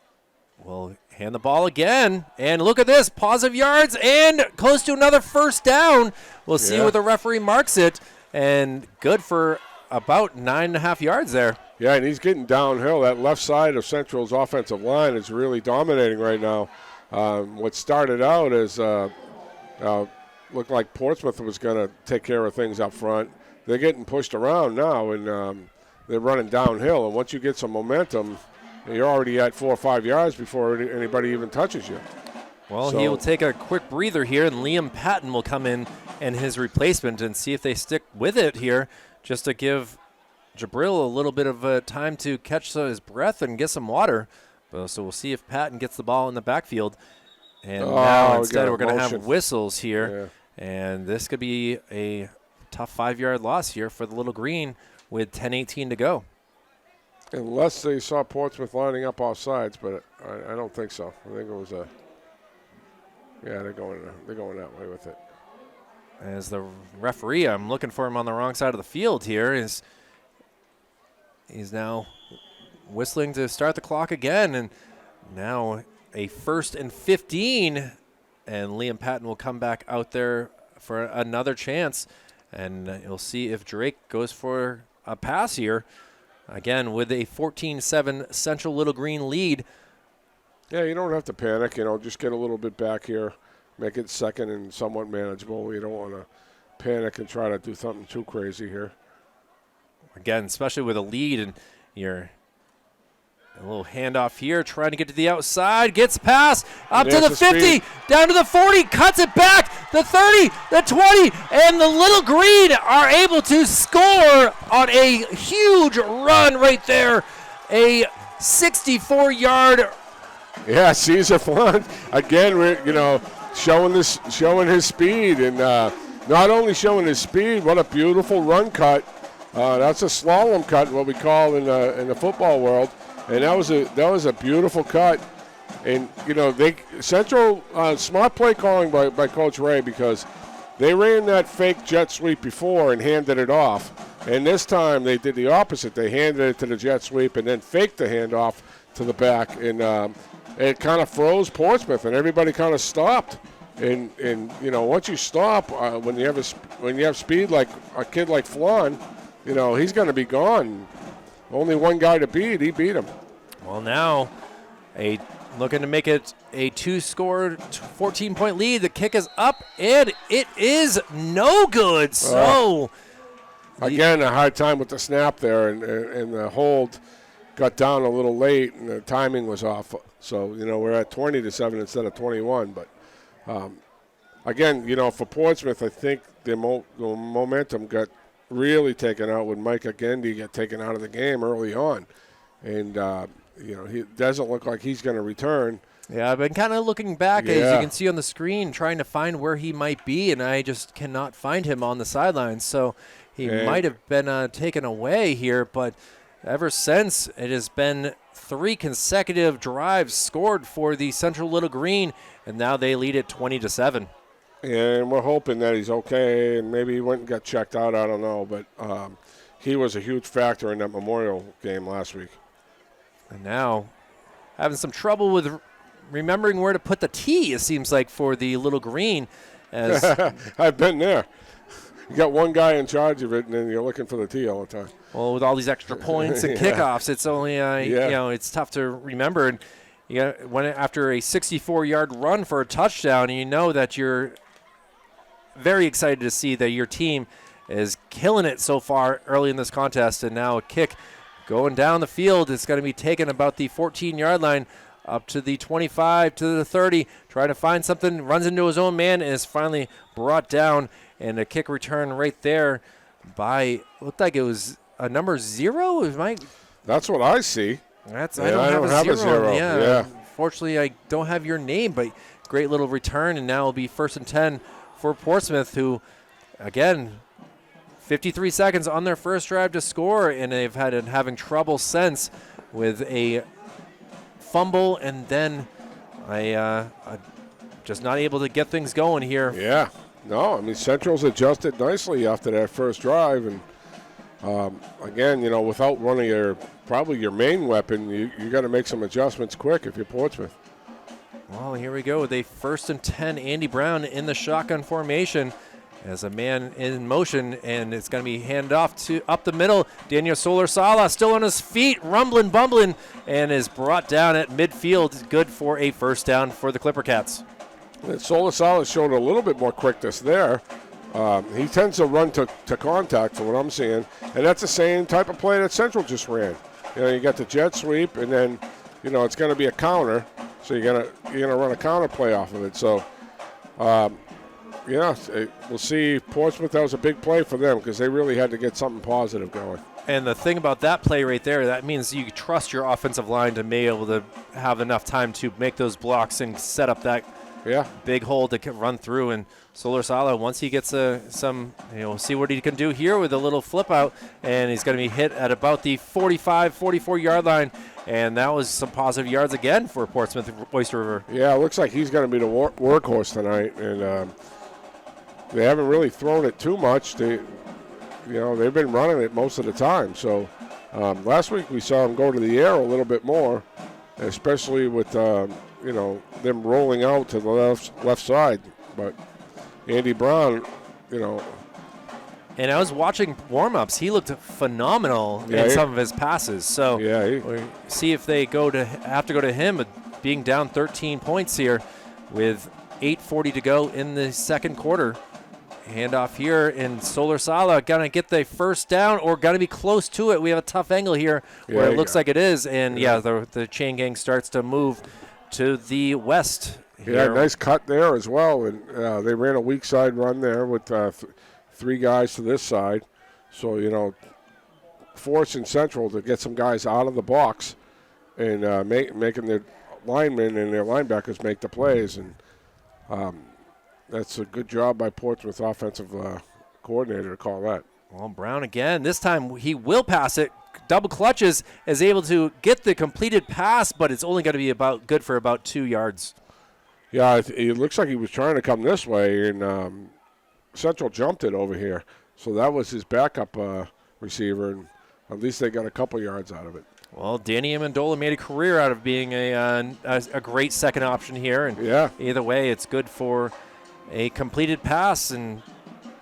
will hand the ball again. And look at this, positive yards and close to another first down. We'll see where the referee marks it. And good for about 9.5 yards there. Yeah, and he's getting downhill. That left side of Central's offensive line is really dominating right now. What started out as looked like Portsmouth was going to take care of things up front. They're getting pushed around now, and they're running downhill. And once you get some momentum, you're already at 4 or 5 yards before anybody even touches you. Well, he will take a quick breather here, and Liam Patton will come in and his replacement and see if they stick with it here just to give Jabril a little bit of time to catch his breath and get some water. So we'll see if Patton gets the ball in the backfield. And now instead we're going to have whistles here. Yeah. And this could be a tough 5-yard loss here for the Little Green with 10:18 to go. Unless they saw Portsmouth lining up off sides, but I don't think so. I think it was they're going that way with it. As the referee, I'm looking for him on the wrong side of the field here, he's now whistling to start the clock again, and now a 1st and 15, and Liam Patton will come back out there for another chance, and you'll see if Drake goes for a pass here, again with a 14-7 Central Little Green lead. Yeah, you don't have to panic, just get a little bit back here, make it second and somewhat manageable. You don't want to panic and try to do something too crazy here. Again, especially with a lead, and you're a little handoff here, trying to get to the outside, gets past, up to the 50, speed. Down to the 40, cuts it back, the 30, the 20, and the Little Green are able to score on a huge run right there, a 64-yard. Yeah, Caesar Flan, again, showing his speed, and not only showing his speed, what a beautiful run cut. That's a slalom cut, what we call in the football world. And that was a beautiful cut, and Central smart play calling by Coach Ray, because they ran that fake jet sweep before and handed it off, and this time they did the opposite. They handed it to the jet sweep and then faked the handoff to the back, and it kind of froze Portsmouth, and everybody kind of stopped. And once you stop when you have speed like a kid like Flan, he's going to be gone. Only one guy to beat. He beat him. Well, now looking to make it a 2-score, 14-point lead. The kick is up, and it is no good. So again, a hard time with the snap there, and the hold got down a little late, and the timing was off. So we're at 20-7 instead of 21. But again, for Portsmouth, I think the momentum got really taken out when Micah Gendy got taken out of the game early on. And, he doesn't look like he's going to return. Yeah, I've been kind of looking back, as you can see on the screen, trying to find where he might be, and I just cannot find him on the sidelines. So he might have been taken away here, but ever since, it has been 3 consecutive drives scored for the Central Little Green, and now they lead it 20-7. And we're hoping that he's okay, and maybe he went and got checked out. I don't know, but he was a huge factor in that Memorial game last week. And now having some trouble with remembering where to put the T, it seems like, for the Little Green. As I've been there. You got one guy in charge of it, and then you're looking for the T all the time. Well, with all these extra points and kickoffs, it's only it's tough to remember. And after a 64-yard run for a touchdown, you know that you're very excited to see that your team is killing it so far early in this contest, and now a kick going down the field. It's going to be taken about the 14-yard line up to the 25 to the 30, trying to find something, runs into his own man, and is finally brought down, and a kick return right there by, looked like it was a number 0. That's what I see. I don't have a zero. Yeah. Fortunately, I don't have your name, but great little return, and now it'll be 1st and 10 for Portsmouth, who, again, 53 seconds on their first drive to score, and they've had having trouble since with a fumble and then I'm just not able to get things going here. Yeah. No, I mean, Central's adjusted nicely after that first drive. And, again, without running probably your main weapon, you got to make some adjustments quick if you're Portsmouth. Well, here we go with a 1st and 10. Andy Brown in the shotgun formation as a man in motion, and it's going to be handed off to up the middle. Daniel Solar-Sala still on his feet, rumbling, bumbling, and is brought down at midfield. Good for a first down for the Clipper-Cats. Solar-Sala showed a little bit more quickness there. He tends to run to contact, from what I'm seeing, and that's the same type of play that Central just ran. You got the jet sweep, and then it's going to be a counter, so you're gonna run a counter play off of it. So, we'll see. Portsmouth, that was a big play for them because they really had to get something positive going. And the thing about that play right there, that means you trust your offensive line to be able to have enough time to make those blocks and set up that big hole to run through. And Solar-Sala, once he gets see what he can do here with a little flip out, and he's going to be hit at about the 45, 44-yard line. And that was some positive yards again for Portsmouth-Oyster River. Yeah, it looks like he's going to be the workhorse tonight. And they haven't really thrown it too much. They've been running it most of the time. So last week we saw him go to the air a little bit more, especially with them rolling out to the left side. But Andy Brown, And I was watching warm-ups. He looked phenomenal in some of his passes. So we'll see if they have to go to him, being down 13 points here with 8:40 to go in the second quarter. Handoff here, and Solar-Sala going to get the first down or going to be close to it. We have a tough angle here where it looks like it is. And, the chain gang starts to move to the west. Yeah, nice cut there as well. And they ran a weak side run there with 3 guys to this side. So, forcing Central to get some guys out of the box and making their linemen and their linebackers make the plays. And that's a good job by Portsmouth offensive coordinator to call that. Well, Brown again. This time he will pass it. Double clutches, is able to get the completed pass, but it's only going to be good for about 2 yards. Yeah, it looks like he was trying to come this way, and Central jumped it over here. So that was his backup receiver, and at least they got a couple yards out of it. Well, Danny Amendola made a career out of being a great second option here. And either way, it's good for a completed pass, and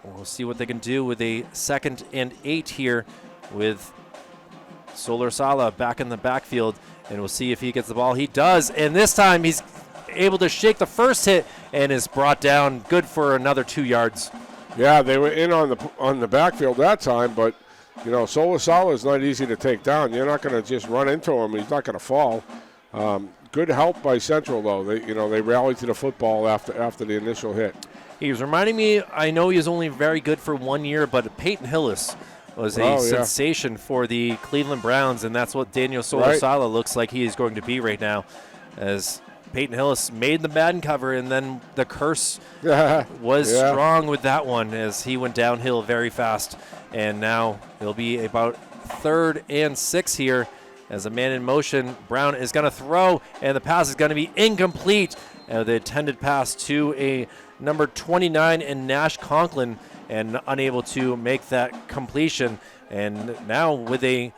we'll see what they can do with a 2nd and 8 here with Solar-Sala back in the backfield, and we'll see if he gets the ball. He does, and this time he's able to shake the first hit and is brought down. Good for another 2 yards. Yeah, they were in on the backfield that time, but Solar-Sala is not easy to take down. You're not going to just run into him. He's not going to fall. Good help by Central, though. They rallied to the football after the initial hit. He was reminding me, I know he was only very good for 1 year, but Peyton Hillis was a sensation for the Cleveland Browns, and that's what Daniel Solar-Sala looks like he is going to be right now, as Peyton Hillis made the Madden cover, and then the curse was strong with that one as he went downhill very fast. And now it'll be about 3rd and 6 here as a man in motion. Brown is going to throw, and the pass is going to be incomplete. The intended pass to a number 29 in Nash Conklin, and unable to make that completion. And now with a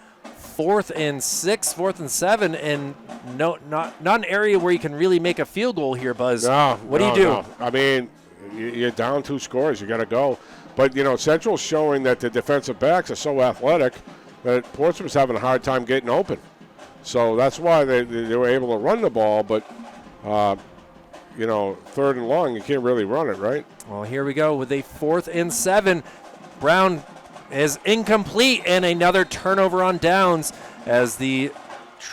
4th and 6, 4th and 7, and not an area where you can really make a field goal here, Buzz. What do you do? No. I mean, you're down 2 scores. You got to go. But, Central's showing that the defensive backs are so athletic that Portsmouth's having a hard time getting open. So that's why they were able to run the ball. But, 3rd and long, you can't really run it, right? Well, here we go with a 4th and 7. Brown is incomplete, and another turnover on downs as the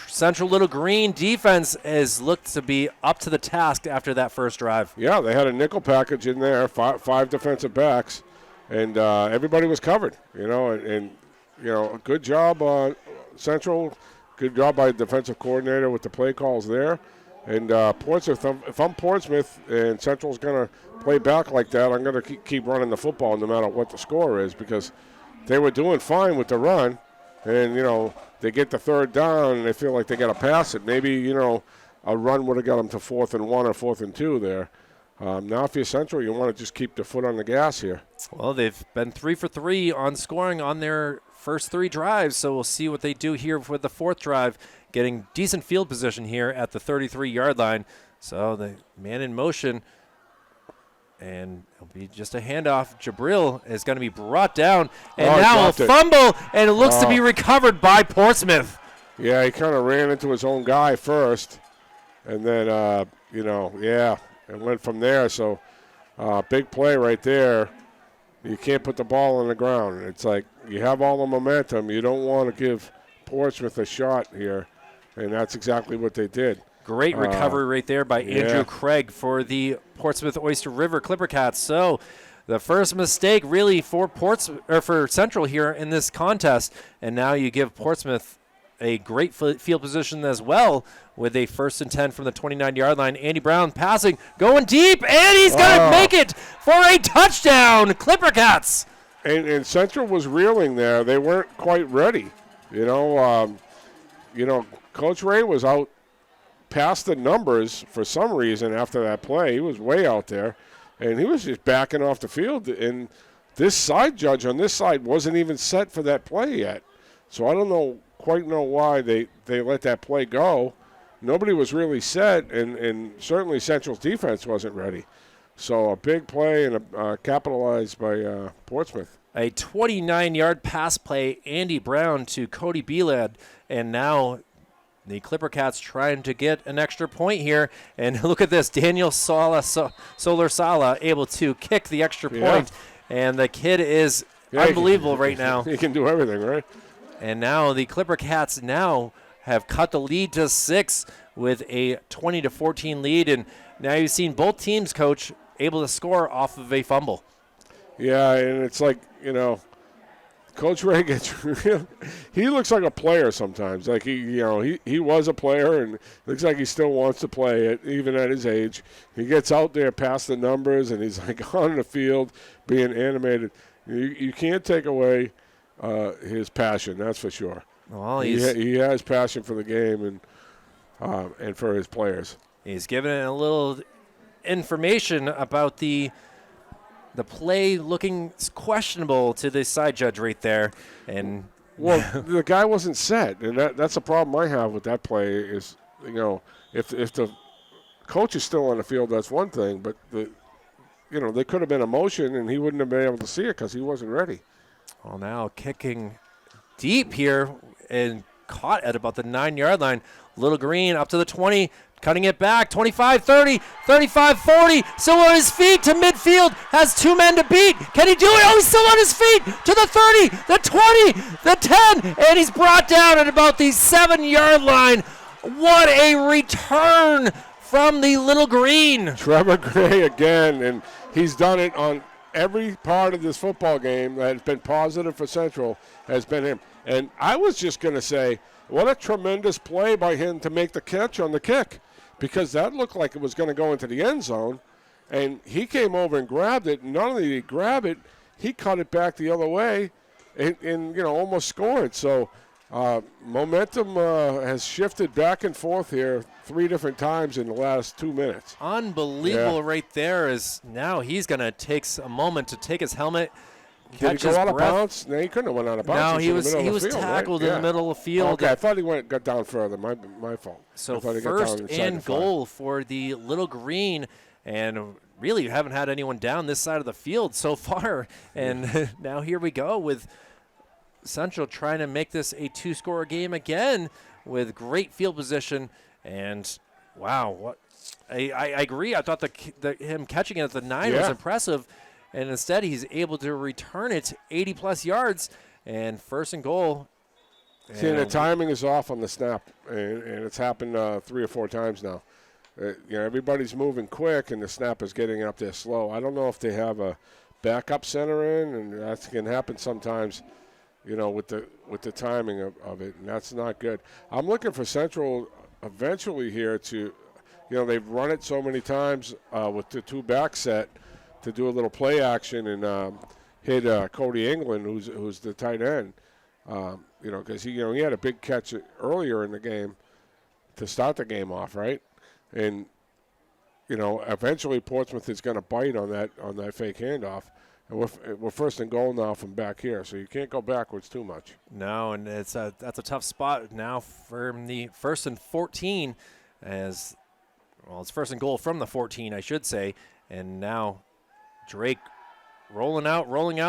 Central Little Green defense has looked to be up to the task after that first drive. Yeah, they had a nickel package in there, five defensive backs, and everybody was covered, and good job, Central. Good job by the defensive coordinator with the play calls there. And Portsmouth, if I'm Portsmouth and Central's going to play back like that, I'm going to keep running the football no matter what the score is, because they were doing fine with the run. And, they get the 3rd down and they feel like they got to pass it. Maybe, a run would have got them to 4th and 1 or 4th and 2 there. Now if you're Central, you want to just keep the foot on the gas here. Well, they've been 3 for 3 on scoring on their first 3 drives, so we'll see what they do here with the 4th drive, getting decent field position here at the 33-yard line. So the man in motion, and it'll be just a handoff. Jabril is going to be brought down, and now a fumble, and it looks to be recovered by Portsmouth. Yeah, he kind of ran into his own guy first, and then, and went from there. So big play right there. You can't put the ball on the ground. It's like you have all the momentum. You don't want to give Portsmouth a shot here, and that's exactly what they did. Great recovery right there by Andrew Craig for the Portsmouth-Oyster River Clipper-Cats. So the first mistake really for for Central here in this contest, and now you give Portsmouth a great field position as well with a 1st and 10 from the 29-yard line. Andy Brown passing, going deep, and he's going to make it for a touchdown, Clipper-Cats. And Central was reeling there. They weren't quite ready. Coach Ray was out past the numbers for some reason after that play. He was way out there, and he was just backing off the field. And this side judge on this side wasn't even set for that play yet. So I don't quite know why they let that play go. Nobody was really set, and certainly Central's defense wasn't ready. So a big play and capitalized by Portsmouth. A 29-yard pass play, Andy Brown to Cody Belad, and now the Clipper-Cats trying to get an extra point here. And look at this, Daniel Solar Sala able to kick the extra point, and the kid is unbelievable right now. He can do everything, right? And now the Clipper-Cats now have cut the lead to 6 with a 20-14 lead. And now you've seen both teams, Coach, able to score off of a fumble. Yeah, and it's like, Coach Ray gets real. He looks like a player sometimes. Like he was a player, and looks like he still wants to play it, even at his age. He gets out there past the numbers, and he's like on the field being animated. You can't take away his passion, that's for sure. Well, he has passion for the game and for his players. He's given a little information about the play looking questionable to the side judge right there. And well, the guy wasn't set, and that's a problem I have with that play is, if the coach is still on the field, that's one thing, but there could have been a motion, and he wouldn't have been able to see it because he wasn't ready. Well, now kicking deep here and caught at about the 9-yard line. Little Green up to the 20, cutting it back, 25, 30, 35, 40. Still on his feet to midfield, has 2 men to beat. Can he do it? Oh, he's still on his feet to the 30, the 20, the 10, and he's brought down at about the 7-yard line. What a return from the Little Green. Trevor Gray again, and he's done it on every part of this football game that has been positive for Central has been him. And I was just going to say, what a tremendous play by him to make the catch on the kick, because that looked like it was going to go into the end zone, and he came over and grabbed it. And not only did he grab it, he cut it back the other way and almost scored. So momentum has shifted back and forth here 3 different times in the last 2 minutes. Unbelievable right there. Is now he's going to take a moment to take his helmet, Did he go out of bounds? No, he couldn't have went out of bounds. No, he was tackled in the middle of the field. Okay, I thought he got down further. My fault. So first and goal for the Little Green, and really you haven't had anyone down this side of the field so far. And now here we go with Central trying to make this a 2-score game again with great field position. And wow, what I agree. I thought him catching it at the 9 was impressive. And instead, he's able to return it 80-plus yards, and 1st and goal. See, the timing is off on the snap, and it's happened 3 or 4 times now. Everybody's moving quick, and the snap is getting up there slow. I don't know if they have a backup center in, and that can happen sometimes, with the timing of it, and that's not good. I'm looking for Central eventually here to, they've run it so many times with the 2-back set, to do a little play action and hit Cody England, who's the tight end, because he had a big catch earlier in the game to start the game off, right? And, eventually Portsmouth is going to bite on that fake handoff. And we're first and goal now from back here, so you can't go backwards too much. No, and that's a tough spot now from the 1st and 14 it's first and goal from the 14, I should say. And now Drake rolling out,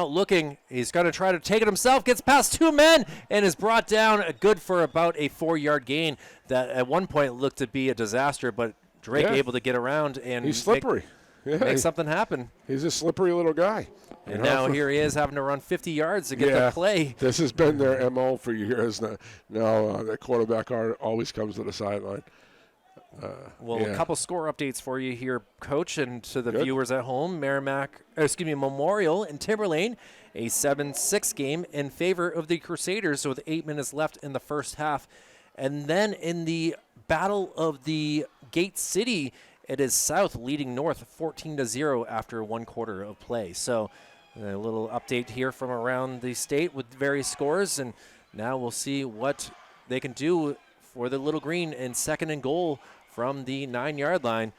looking. He's going to try to take it himself, gets past 2 men, and is brought down, good for about a 4-yard gain that at one point looked to be a disaster, but Drake able to get around and he's slippery. Make something happen. He's a slippery little guy. And now here he is having to run 50 yards to get the play. This has been their MO for years now. The quarterback always comes to the sideline. A couple score updates for you here, Coach, and to the viewers at home. Memorial and Timberlane, a 7-6 game in favor of the Crusaders, so with 8 minutes left in the first half. And then in the Battle of the Gate City, it is South leading North 14-0 after 1 quarter of play. So a little update here from around the state with various scores, and now we'll see what they can do for the Little Green in 2nd and goal from the 9-yard line.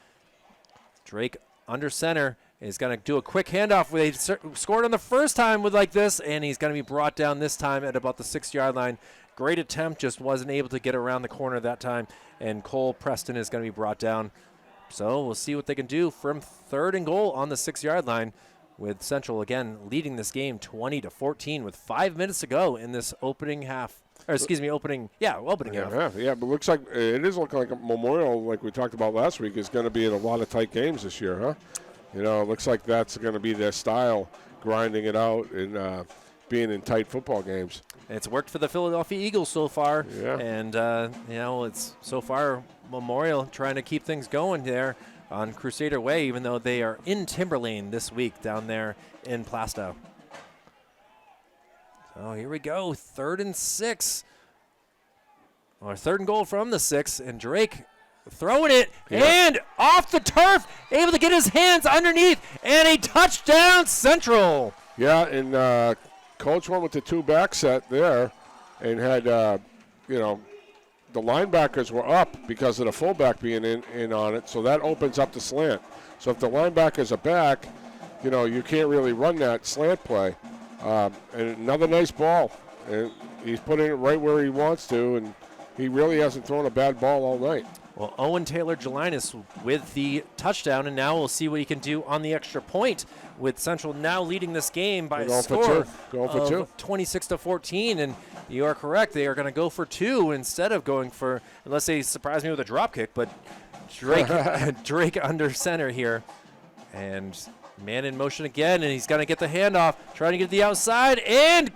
Drake under center is going to do a quick handoff. They scored on the first time with like this, and he's going to be brought down this time at about the 6-yard line. Great attempt, just wasn't able to get around the corner that time, and Cole Preston is going to be brought down. So we'll see what they can do from 3rd and goal on the 6-yard line, with Central again leading this game 20-14 with 5 minutes to go in this opening half. Opening half. Yeah, but looks like it is looking like a Memorial, like we talked about last week, is going to be in a lot of tight games this year, huh? It looks like that's going to be their style, grinding it out and being in tight football games. It's worked for the Philadelphia Eagles so far, and it's so far Memorial trying to keep things going there on Crusader Way, even though they are in Timberlane this week down there in Plastow. So here we go, 3rd and 6. Or 3rd and goal from the 6, and Drake throwing it, and off the turf, able to get his hands underneath, and a touchdown Central. Yeah, and Coach went with the 2-back set there and had, the linebackers were up because of the fullback being in on it, so that opens up the slant. So if the linebackers are back, you can't really run that slant play. And another nice ball. And he's putting it right where he wants to, and he really hasn't thrown a bad ball all night. Well, Owen Taylor-Gelinas with the touchdown, and now we'll see what he can do on the extra point, with Central now leading this game by a score of 26-14. And you are correct, they are going to go for 2 instead of going for, unless they surprise me with a drop kick, but Drake under center here. And man in motion again, and he's going to get the handoff, trying to get the outside, and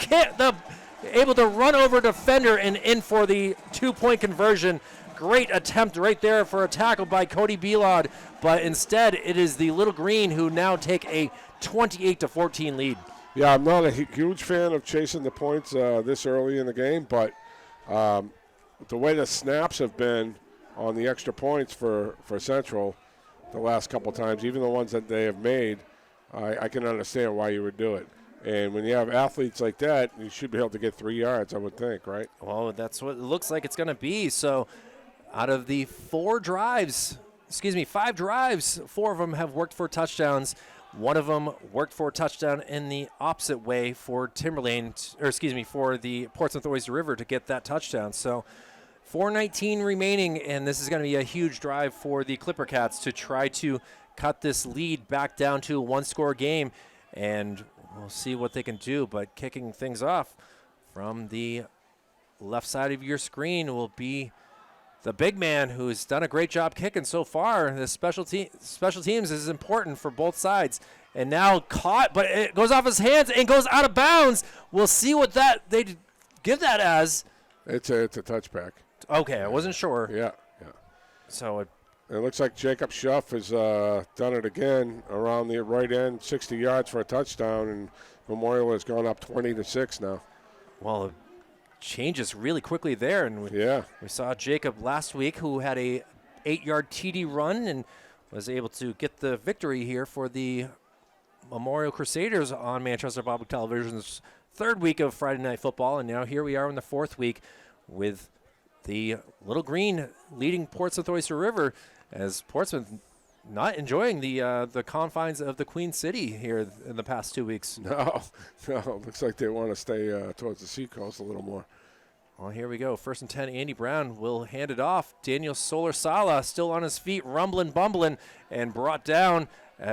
able to run over defender and in for the 2-point conversion. Great attempt right there for a tackle by Cody Belod, but instead it is the Little Green who now take a 28-14 lead. Yeah, I'm not a huge fan of chasing the points this early in the game, but the way the snaps have been on the extra points for Central the last couple times, even the ones that they have made, I can understand why you would do it. And when you have athletes like that, you should be able to get 3 yards, I would think, right? Well, that's what it looks like it's going to be. So out of the 5 drives, 4 of them have worked for touchdowns. 1 of them worked for a touchdown in the opposite way for for the Portsmouth-Oyster River to get that touchdown. So 4:19 remaining, and this is going to be a huge drive for the Clipper-Cats to try to cut this lead back down to a 1-score game, and we'll see what they can do. But kicking things off from the left side of your screen will be the big man, who's done a great job kicking so far. The special teams is important for both sides. And now caught, but it goes off his hands and goes out of bounds. We'll see what they give that as. It's a touchback. Okay, I wasn't sure. Yeah. So it looks like Jacob Schuff has done it again around the right end, 60 yards for a touchdown, and Memorial has gone up 20-6 now. Well, it changes really quickly there, and we saw Jacob last week, who had a 8-yard TD run and was able to get the victory here for the Memorial Crusaders on Manchester Public Television's 3rd week of Friday Night Football, and now here we are in the 4th week with the Little Green leading Portsmouth-Oyster River as Portsmouth not enjoying the confines of the Queen City here in the past 2 weeks. No. Looks like they want to stay towards the seacoast a little more. Well, here we go. 1st and 10, Andy Brown will hand it off. Daniel Solar-Sala still on his feet, rumbling, bumbling, and brought down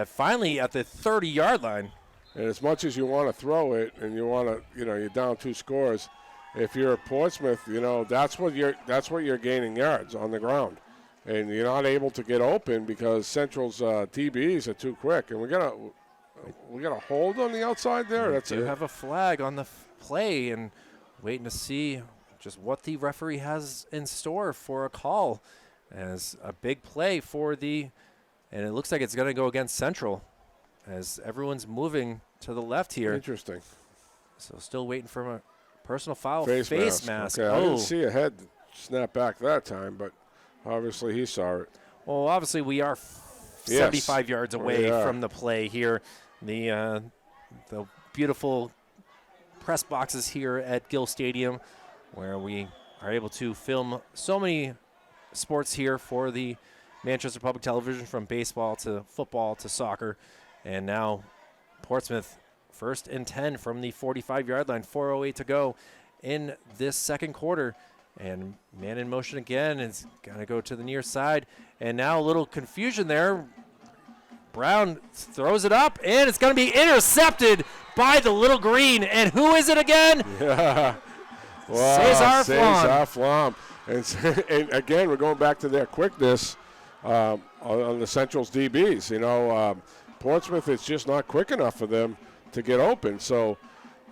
finally at the 30-yard line. And as much as you want to throw it and you want to, you're down 2 scores, if you're at Portsmouth, that's what you're gaining yards on the ground. And you're not able to get open because Central's DBs are too quick. And we got a hold on the outside there. We do have a flag on the play and waiting to see just what the referee has in store for a call as a big play and it looks like it's going to go against Central as everyone's moving to the left here. Interesting. So still waiting for a personal foul. Face mask. Okay, I didn't see a head snap back that time, but obviously he saw it. Well, obviously we are 75 yards away from the play here. The beautiful press boxes here at Gill Stadium, where we are able to film so many sports here for the Manchester Public Television, from baseball to football to soccer. And now Portsmouth 1st and 10 from the 45-yard line, 4:08 to go in this second quarter. And man in motion again is going to go to the near side. And now a little confusion there. Brown throws it up, and it's going to be intercepted by the Little Green. And who is it again? Yeah. Wow, Cesar Flom. And again, we're going back to their quickness on the Central's DBs. Portsmouth is just not quick enough for them to get open. So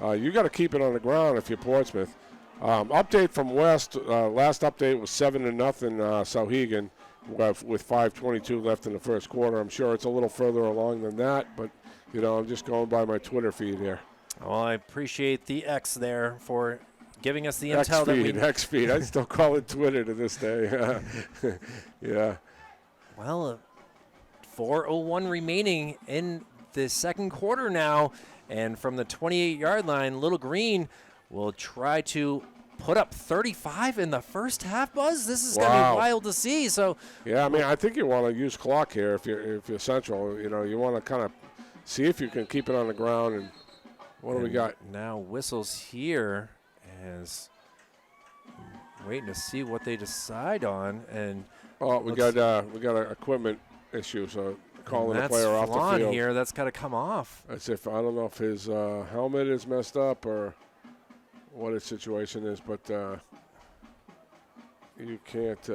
you got to keep it on the ground if you're Portsmouth. Update from West. Last update was 7-0 Sauhegan with 5:22 left in the first quarter. I'm sure it's a little further along than that, but I'm just going by my Twitter feed here. Well, I appreciate the X there for giving us the intel. X-feed. I still call it Twitter to this day. Yeah. Well, 4:01 remaining in the second quarter now, and from the 28-yard line, Little Green will try to put up 35 in the first half, Buzz. This is going to be wild to see. So yeah, I think you want to use clock here if you're Central. You want to kind of see if you can keep it on the ground. And what do we got now? Whistles here as waiting to see what they decide on. And we got an equipment issue, so calling the player off the field here. That's got to come off. As if I don't know if his helmet is messed up or what his situation is, but you can't.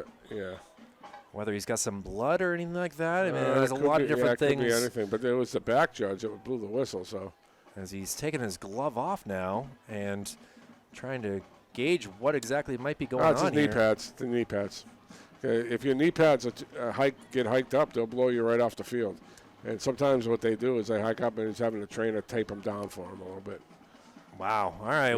Whether he's got some blood or anything like that. I mean, there's a lot of different things. Could be anything, but it was the back judge that blew the whistle. So as he's taking his glove off now and trying to gauge what exactly might be going on here. It's the knee pads. Okay, if your knee pads get hiked up, they'll blow you right off the field. And sometimes what they do is they hike up and he's having the trainer tape them down for him a little bit. Wow. All right.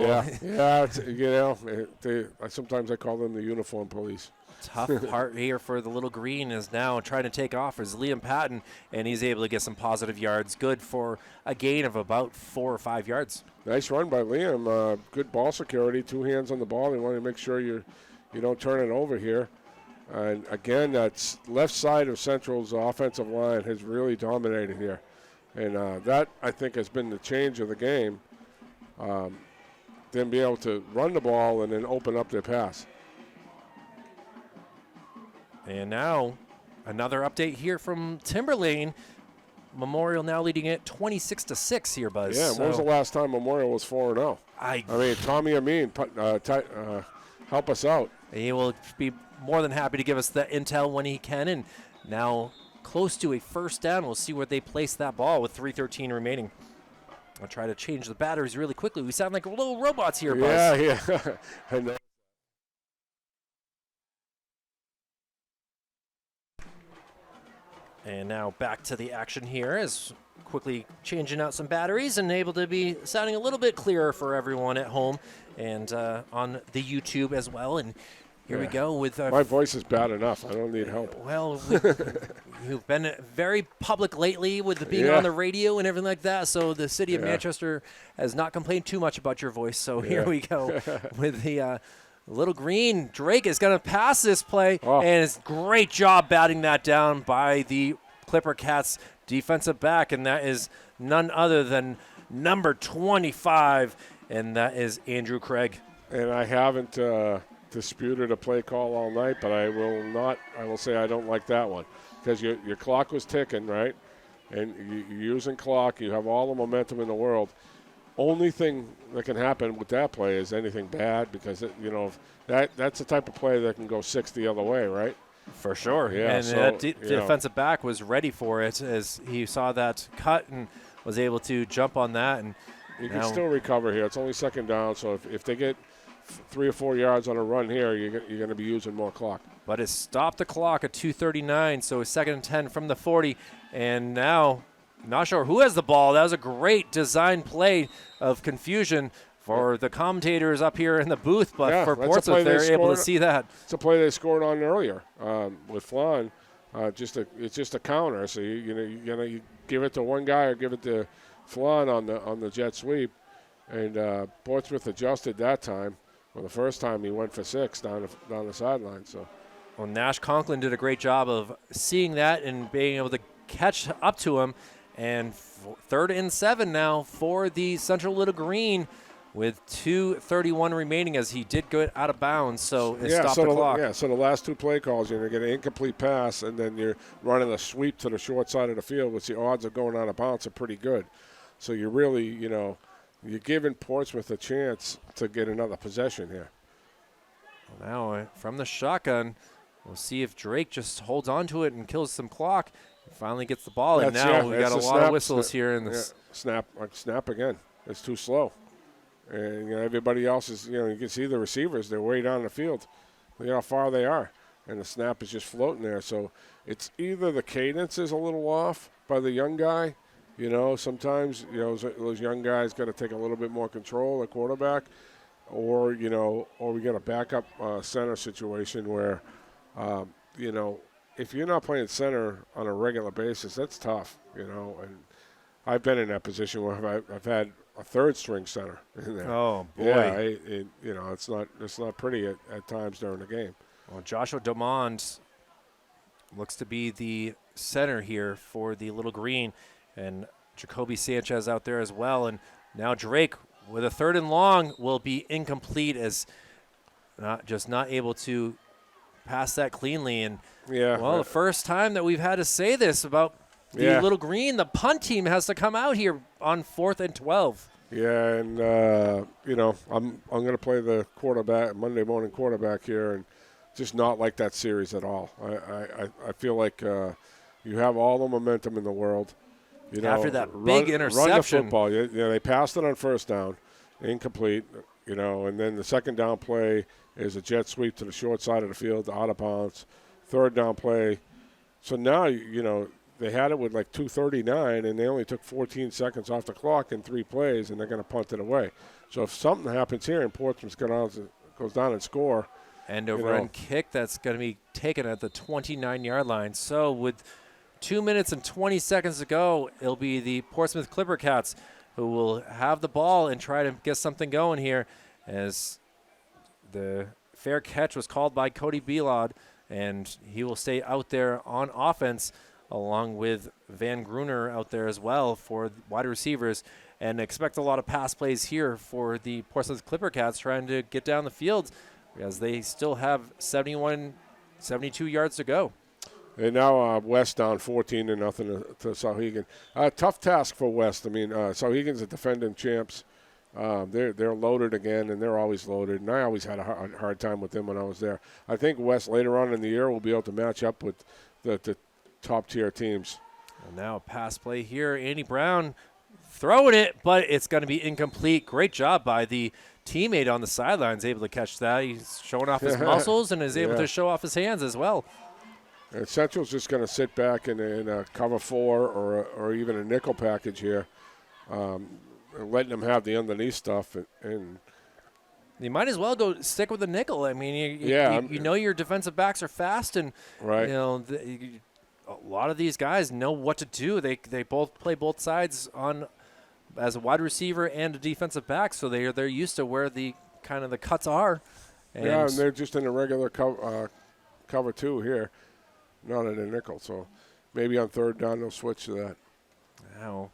Sometimes I call them the uniform police. Tough part here for the Little Green is now trying to take off is Liam Patton, and he's able to get some positive yards. Good for a gain of about 4 or 5 yards. Nice run by Liam. Good ball security. 2 hands on the ball. They want to make sure you don't turn it over here. And again, that left side of Central's offensive line has really dominated here. And that, I think, has been the change of the game. Then be able to run the ball and then open up their pass. And now another update here from Timberlane. Memorial now leading it 26-6 here, Buzz. Yeah, when was the last time Memorial was 4-0? I mean, Tommy Amin, help us out. He will be more than happy to give us the intel when he can. And now close to a first down. We'll see where they place that ball with 3:13 remaining. I'll try to change the batteries really quickly. We sound like little robots here, Buzz. Yeah. I know. And now back to the action here as quickly changing out some batteries and able to be sounding a little bit clearer for everyone at home and on the YouTube as well. And here we go with my voice is bad enough. I don't need help. Well, you've been very public lately with being on the radio and everything like that. So the city of Manchester has not complained too much about your voice. So here we go with the Little Green, Drake is going to pass this play, and it's great job batting that down by the Clipper-Cats defensive back, and that is none other than number 25, and that is Andrew Craig. And I haven't disputed a play call all night, but I will say I don't like that one because your clock was ticking, right? And you're using clock. You have all the momentum in the world. Only thing that can happen with that play is anything bad because, that's the type of play that can go 6 the other way, right? For sure. Yeah, and that defensive back was ready for it as he saw that cut and was able to jump on that. And you can still recover here. It's only second down, so if they get 3 or 4 yards on a run here, you're going to be using more clock. But it stopped the clock at 2:39, so it's 2nd and 10 from the 40. And now, not sure who has the ball. That was a great design play of confusion for the commentators up here in the booth, but for Portsmouth, they're able to see that. It's a play they scored on earlier with Flan. It's just a counter, so you give it to one guy or give it to Flan on the jet sweep, and Portsmouth adjusted that time. Well, the first time he went for 6 down the sideline. So, well, Nash Conklin did a great job of seeing that and being able to catch up to him. And 3rd and 7 now for the Central Little Green with 2:31 remaining as he did go out of bounds, so it stopped the clock. So the last 2 play calls, you're going to get an incomplete pass, and then you're running a sweep to the short side of the field, which the odds of going out of bounds are pretty good. So you're really, you're giving Portsmouth a chance to get another possession here. Well, now from the shotgun, we'll see if Drake just holds on to it and kills some clock. Finally gets the ball, and now we got a lot of whistles here in this. Snap again. It's too slow. And everybody else is, you can see the receivers, they're way down the field. Look how far they are. And the snap is just floating there. So it's either the cadence is a little off by the young guy. Sometimes, those young guys got to take a little bit more control at quarterback. Or we got a backup center situation where, if you're not playing center on a regular basis, that's tough, And I've been in that position where I've had a 3rd string center in there. Oh boy! Yeah, it's not pretty at times during the game. Well, Joshua Demond looks to be the center here for the Little Green, and Jacoby Sanchez out there as well. And now Drake with a 3rd and long will be incomplete as not able to pass that cleanly. And the first time that we've had to say this about the Little Green, the punt team has to come out here on 4th and 12. Yeah, and I'm going to play the Monday morning quarterback here, and just not like that series at all. I feel like you have all the momentum in the world. After that big interception, run the football. They passed it on 1st down, incomplete. And then the 2nd down play is a jet sweep to the short side of the field, out of bounds. 3rd down play. So now they had it with like 2:39, and they only took 14 seconds off the clock in 3 plays, and they're going to punt it away. So if something happens here and Portsmouth goes down and score. And a run kick that's going to be taken at the 29-yard line. So with 2 minutes and 20 seconds to go, it'll be the Portsmouth Clipper-Cats who will have the ball and try to get something going here as the fair catch was called by Cody Belod, and he will stay out there on offense along with Van Gruner out there as well for wide receivers, and expect a lot of pass plays here for the Portsmouth Clipper-Cats trying to get down the field as they still have 72 yards to go. And now West down 14-0 to Sauhegan. Tough task for West. I mean, Sauhegan's the defending champs. They're loaded again, and they're always loaded. And I always had a hard time with them when I was there. I think West later on in the year will be able to match up with the top-tier teams. And now a pass play here. Andy Brown throwing it, but it's going to be incomplete. Great job by the teammate on the sidelines, able to catch that. He's showing off his muscles and is able to show off his hands as well. And Central's just going to sit back in a cover 4 or even a nickel package here, letting them have the underneath stuff. And you might as well go stick with the nickel. I mean, you know your defensive backs are fast, and right. A lot of these guys know what to do. They both play both sides on as a wide receiver and a defensive back, so they're used to where the kind of the cuts are. And they're just in a regular cover 2 here, not in a nickel. So maybe on third down they'll switch to that. Now,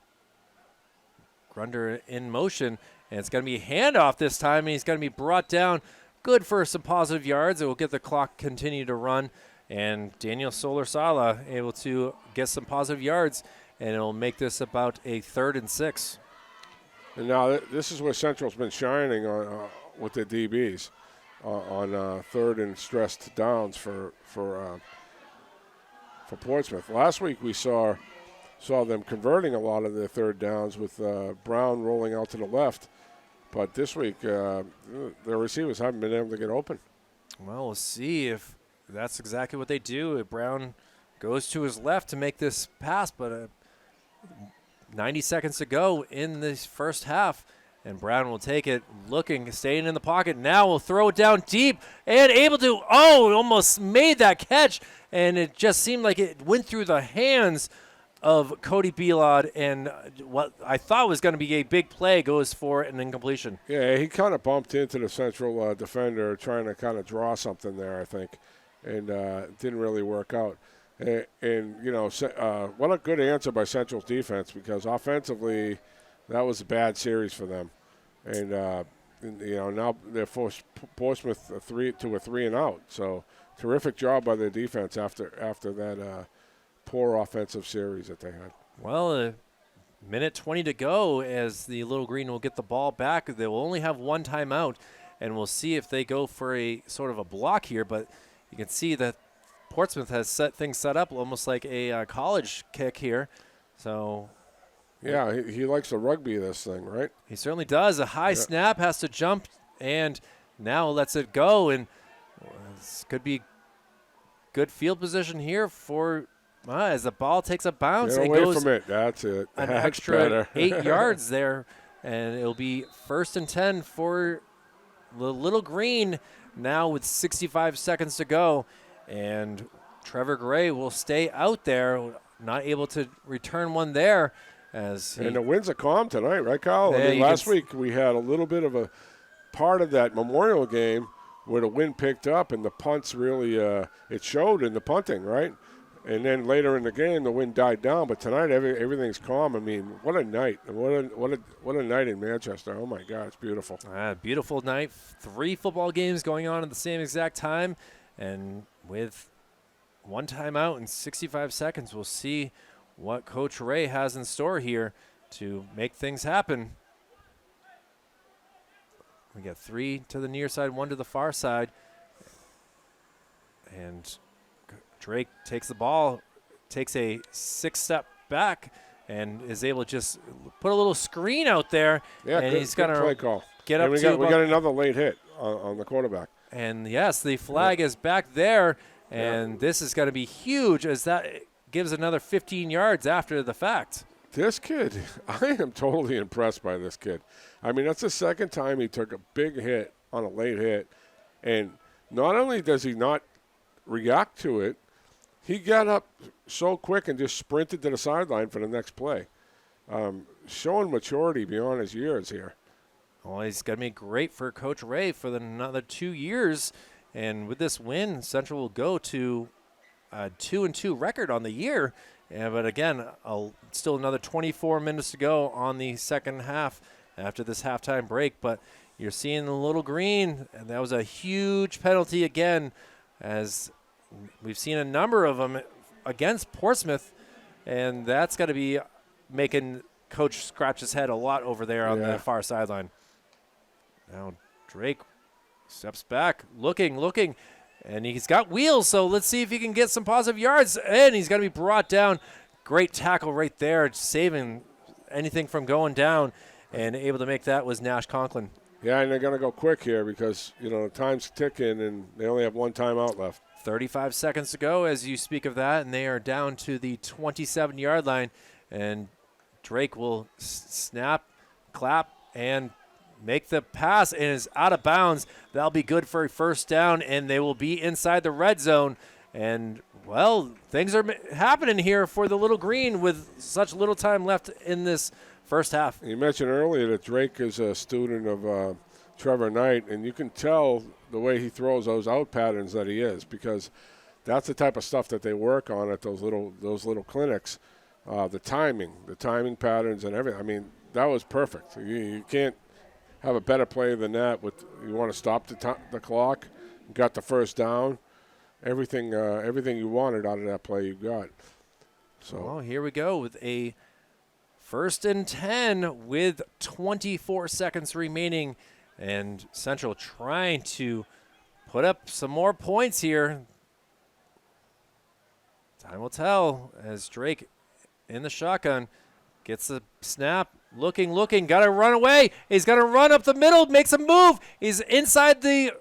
Grunder in motion, and it's going to be a handoff this time, and he's going to be brought down. Good for some positive yards. It will get the clock continue to run, and Daniel Solar-Sala able to get some positive yards, and it'll make this about a 3rd and 6. And now this is where Central's been shining on with the DBs on third and stressed downs for Portsmouth. Last week we saw them converting a lot of their third downs with Brown rolling out to the left. But this week, their receivers haven't been able to get open. Well, we'll see if that's exactly what they do. If Brown goes to his left to make this pass, but 90 seconds to go in this first half, and Brown will take it, staying in the pocket. Now will throw it down deep and able to, almost made that catch, and it just seemed like it went through the hands of Cody Belod, and what I thought was going to be a big play goes for an incompletion. Yeah, he kind of bumped into the Central defender trying to kind of draw something there, I think, and it didn't really work out. And what a good answer by Central's defense, because offensively that was a bad series for them. And, now they're forced Portsmouth to a 3-and-out. So terrific job by their defense after that poor offensive series that they had. Well, a minute 20 to go as the Little Green will get the ball back. They will only have one timeout, and we'll see if they go for a sort of a block here. But you can see that Portsmouth has things set up almost like a college kick here. So, yeah, he likes the rugby of this thing, right? He certainly does. A high snap, has to jump, and now lets it go. And this could be good field position here for as the ball takes a bounce. Get away from it. That's it. An That's extra better. 8 yards there, and it'll be 1st and 10 for the Little Green now with 65 seconds to go. And Trevor Gray will stay out there, not able to return one there. And the winds are calm tonight, right, Kyle? Last week we had a little bit of a part of that Memorial game where the wind picked up and the punts really it showed in the punting, right? And then later in the game the wind died down. But tonight everything's calm. I mean, what a night! What a night in Manchester! Oh my God, it's beautiful. Beautiful night. 3 football games going on at the same exact time, and with one timeout in 65 seconds, we'll see what Coach Ray has in store here to make things happen. We got 3 to the near side, 1 to the far side. And Drake takes the ball, takes a 6-step back, and is able to just put a little screen out there. Yeah, and he's going to get up we got another late hit on the quarterback. And, yes, the flag is back there, and this is going to be huge as that gives another 15 yards after the fact. This kid, I am totally impressed by this kid. I mean, that's the second time he took a big hit on a late hit, and not only does he not react to it, he got up so quick and just sprinted to the sideline for the next play. Showing maturity beyond his years here. Well, he's going to be great for Coach Ray for another 2 years. And with this win, Central will go to a 2-2 record on the year. But again, still another 24 minutes to go on the second half after this halftime break. But you're seeing the Little Green, and that was a huge penalty again, as we've seen a number of them against Portsmouth. And that's got to be making Coach scratch his head a lot over there on the far sideline. Now Drake steps back, looking, and he's got wheels, so let's see if he can get some positive yards, and he's going to be brought down. Great tackle right there, saving anything from going down, and able to make that was Nash Conklin. Yeah, and they're going to go quick here because, the time's ticking, and they only have one timeout left. 35 seconds to go as you speak of that, and they are down to the 27-yard line, and Drake will snap, clap, and make the pass, and is out of bounds. That'll be good for a first down, and they will be inside the red zone. And, well, things are happening here for the Little Green with such little time left in this first half. You mentioned earlier that Drake is a student of Trevor Knight, and you can tell the way he throws those out patterns that he is, because that's the type of stuff that they work on at those little clinics. The timing patterns and everything. I mean, that was perfect. You can't have a better play than that. You want to stop the clock, got the first down, everything you wanted out of that play you got. So well, here we go with a 1st and 10 with 24 seconds remaining, and Central trying to put up some more points here. Time will tell as Drake in the shotgun gets the snap, looking, got to run away. He's going to run up the middle, makes a move. He's inside the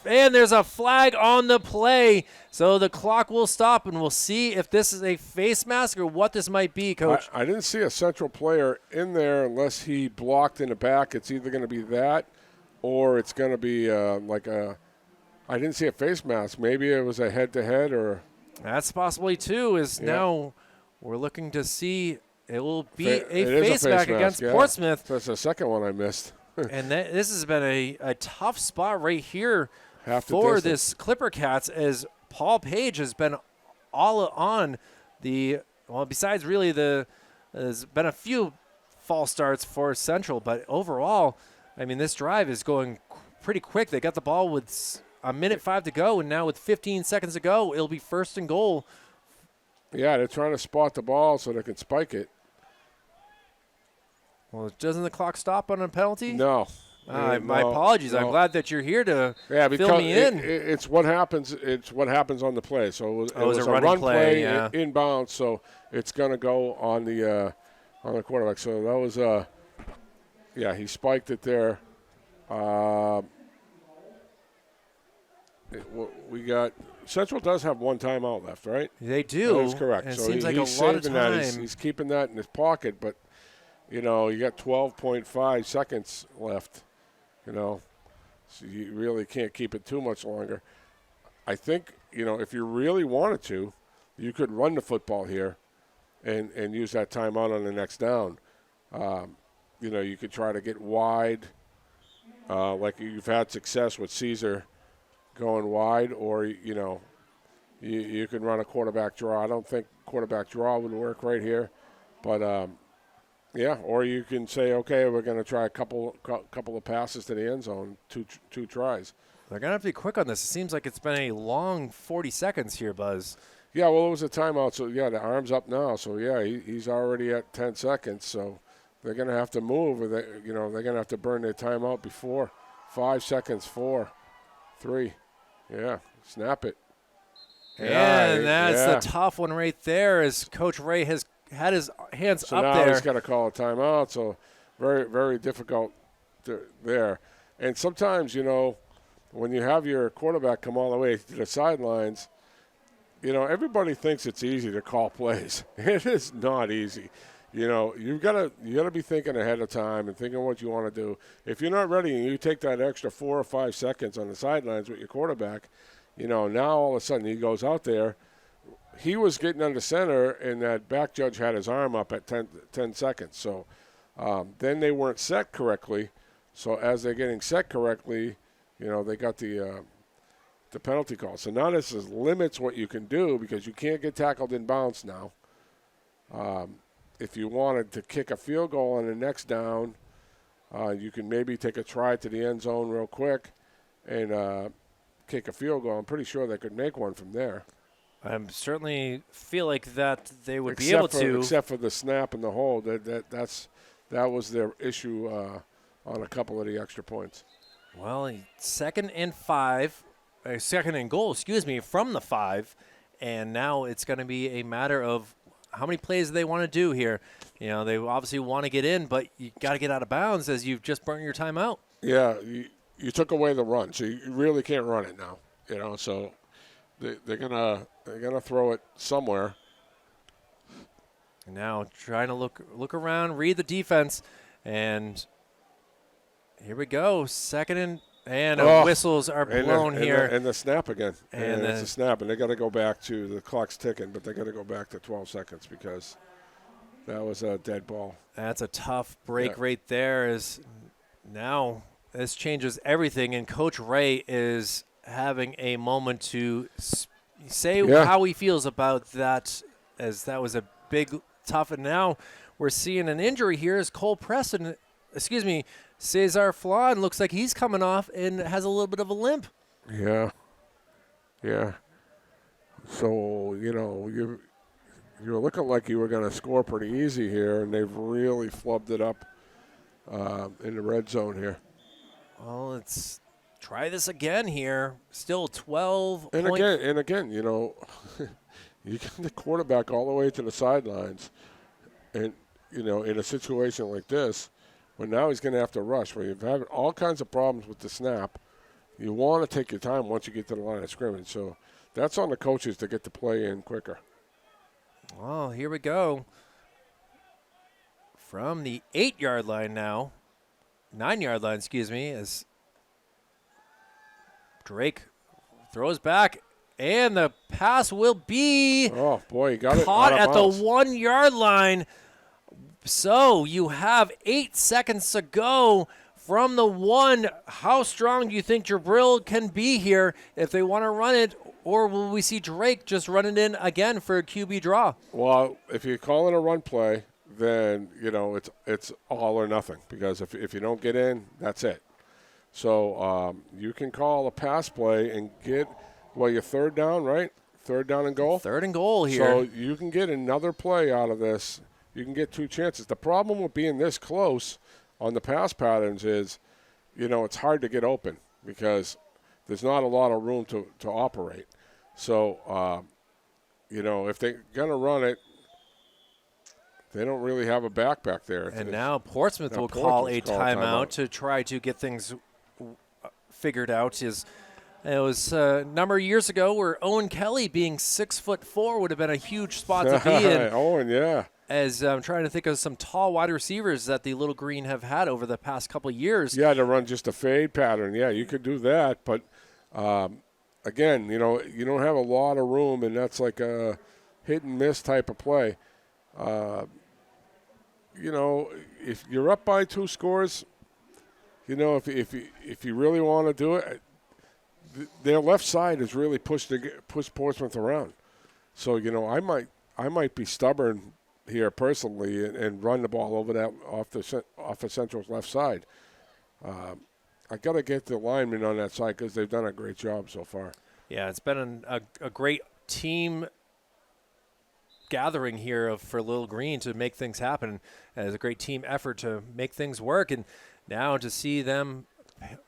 and there's a flag on the play. So the clock will stop, and we'll see if this is a face mask or what this might be, Coach. I didn't see a Central player in there unless he blocked in the back. It's either going to be that or it's going to be I didn't see a face mask. Maybe it was a head-to-head or. That's possibly too, now we're looking to see it will be a face mask against Portsmouth. That's the second one I missed. And this has been a tough spot right here for this Clipper-Cats, as Paul Page has been all on besides really there's been a few false starts for Central, but overall, I mean, this drive is going pretty quick. They got the ball with a minute 5 to go, and now with 15 seconds to go, it'll be 1st and goal. Yeah, they're trying to spot the ball so they can spike it. Well, doesn't the clock stop on a penalty? No. My apologies. No. I'm glad that you're here to fill me in. It's what happens. It's what happens on the play. So it was a run play inbounds. So it's going to go on the quarterback. So that was he spiked it there. We got Central does have one timeout left, right? They do. That is correct. And so it seems like a lot of time. He's keeping that in his pocket, but you got 12.5 seconds left. So you really can't keep it too much longer. I think if you really wanted to, you could run the football here, and use that timeout on the next down. You could try to get wide, like you've had success with Caesar. Going wide, or you can run a quarterback draw. I don't think quarterback draw would work right here, but or you can say, okay, we're going to try a couple of passes to the end zone, two tries. They're going to have to be quick on this. It seems like it's been a long 40 seconds here, Buzz. Yeah, well, it was a timeout, so the arm's up now, so he's already at 10 seconds, so they're going to have to move, or they're going to have to burn their timeout before 5 seconds, 4, 3. Yeah, snap it. And that's the tough one right there, as Coach Ray has had his hands up now there. So now he's got to call a timeout, so very, very difficult there. And sometimes, when you have your quarterback come all the way to the sidelines, everybody thinks it's easy to call plays. It is not easy. You gotta be thinking ahead of time and thinking what you want to do. If you're not ready and you take that extra 4 or 5 seconds on the sidelines with your quarterback, now all of a sudden he goes out there. He was getting under center, and that back judge had his arm up at 10 seconds. So then they weren't set correctly. So as they're getting set correctly, they got the penalty call. So now this limits what you can do, because you can't get tackled in bounds now. If you wanted to kick a field goal on the next down, you can maybe take a try to the end zone real quick and kick a field goal. I'm pretty sure they could make one from there. I certainly feel like that they would be able to. Except for the snap and the hold. That was their issue on a couple of the extra points. Well, 2nd and goal, from the 5. And now it's going to be a matter of how many plays do they want to do here. They obviously want to get in, but you got to get out of bounds as you've just burnt your timeout. Yeah, you took away the run, so you really can't run it now. So they're gonna throw it somewhere. Now trying to look around, read the defense, and here we go. 2nd and whistles are blown here. And the snap again. And it's a snap, and they got to go back to the clock's ticking, but they got to go back to 12 seconds because that was a dead ball. That's a tough break right there. Is now This changes everything, and Coach Ray is having a moment to say how he feels about that, as that was a big, tough, and now we're seeing an injury here as Cesar Flan looks like he's coming off and has a little bit of a limp. Yeah. So, you're looking like you were going to score pretty easy here, and they've really flubbed it up in the red zone here. Well, let's try this again here. Still 12. And again, you get the quarterback all the way to the sidelines, and in a situation like this, when now he's going to have to rush, where you've had all kinds of problems with the snap. You want to take your time once you get to the line of scrimmage. So that's on the coaches to get the play in quicker. Well, here we go. From the 8-yard line now. 9-yard line, as Drake throws back, and the pass will be he got caught it at the 1-yard line. So you have 8 seconds to go from the 1. How strong do you think Jabril can be here if they want to run it, or will we see Drake just run it in again for a QB draw? Well, if you call it a run play, then it's all or nothing, because if you don't get in, that's it. So you can call a pass play and get your third down, right? Third down and goal. Third and goal here. So you can get another play out of this. You can get 2 chances. The problem with being this close on the pass patterns is, it's hard to get open because there's not a lot of room to operate. So, if they're going to run it, they don't really have a back there. And now Portsmouth will call a timeout to try to get things figured out. It was a number of years ago where Owen Kelly being 6'4" would have been a huge spot to be in. Owen, yeah. As I'm trying to think of some tall wide receivers that the Little Green have had over the past couple of years. Yeah, to run just a fade pattern. Yeah, you could do that. But, again, you don't have a lot of room, and that's like a hit-and-miss type of play. If you're up by 2 scores, if you really want to do it, their left side has really pushed Portsmouth around. So, I might be stubborn here personally and run the ball over that off the Central's left side. I got to get the linemen on that side because they've done a great job so far. Yeah, it's been a great team gathering here for Little Green to make things happen. As a great team effort to make things work, and now to see them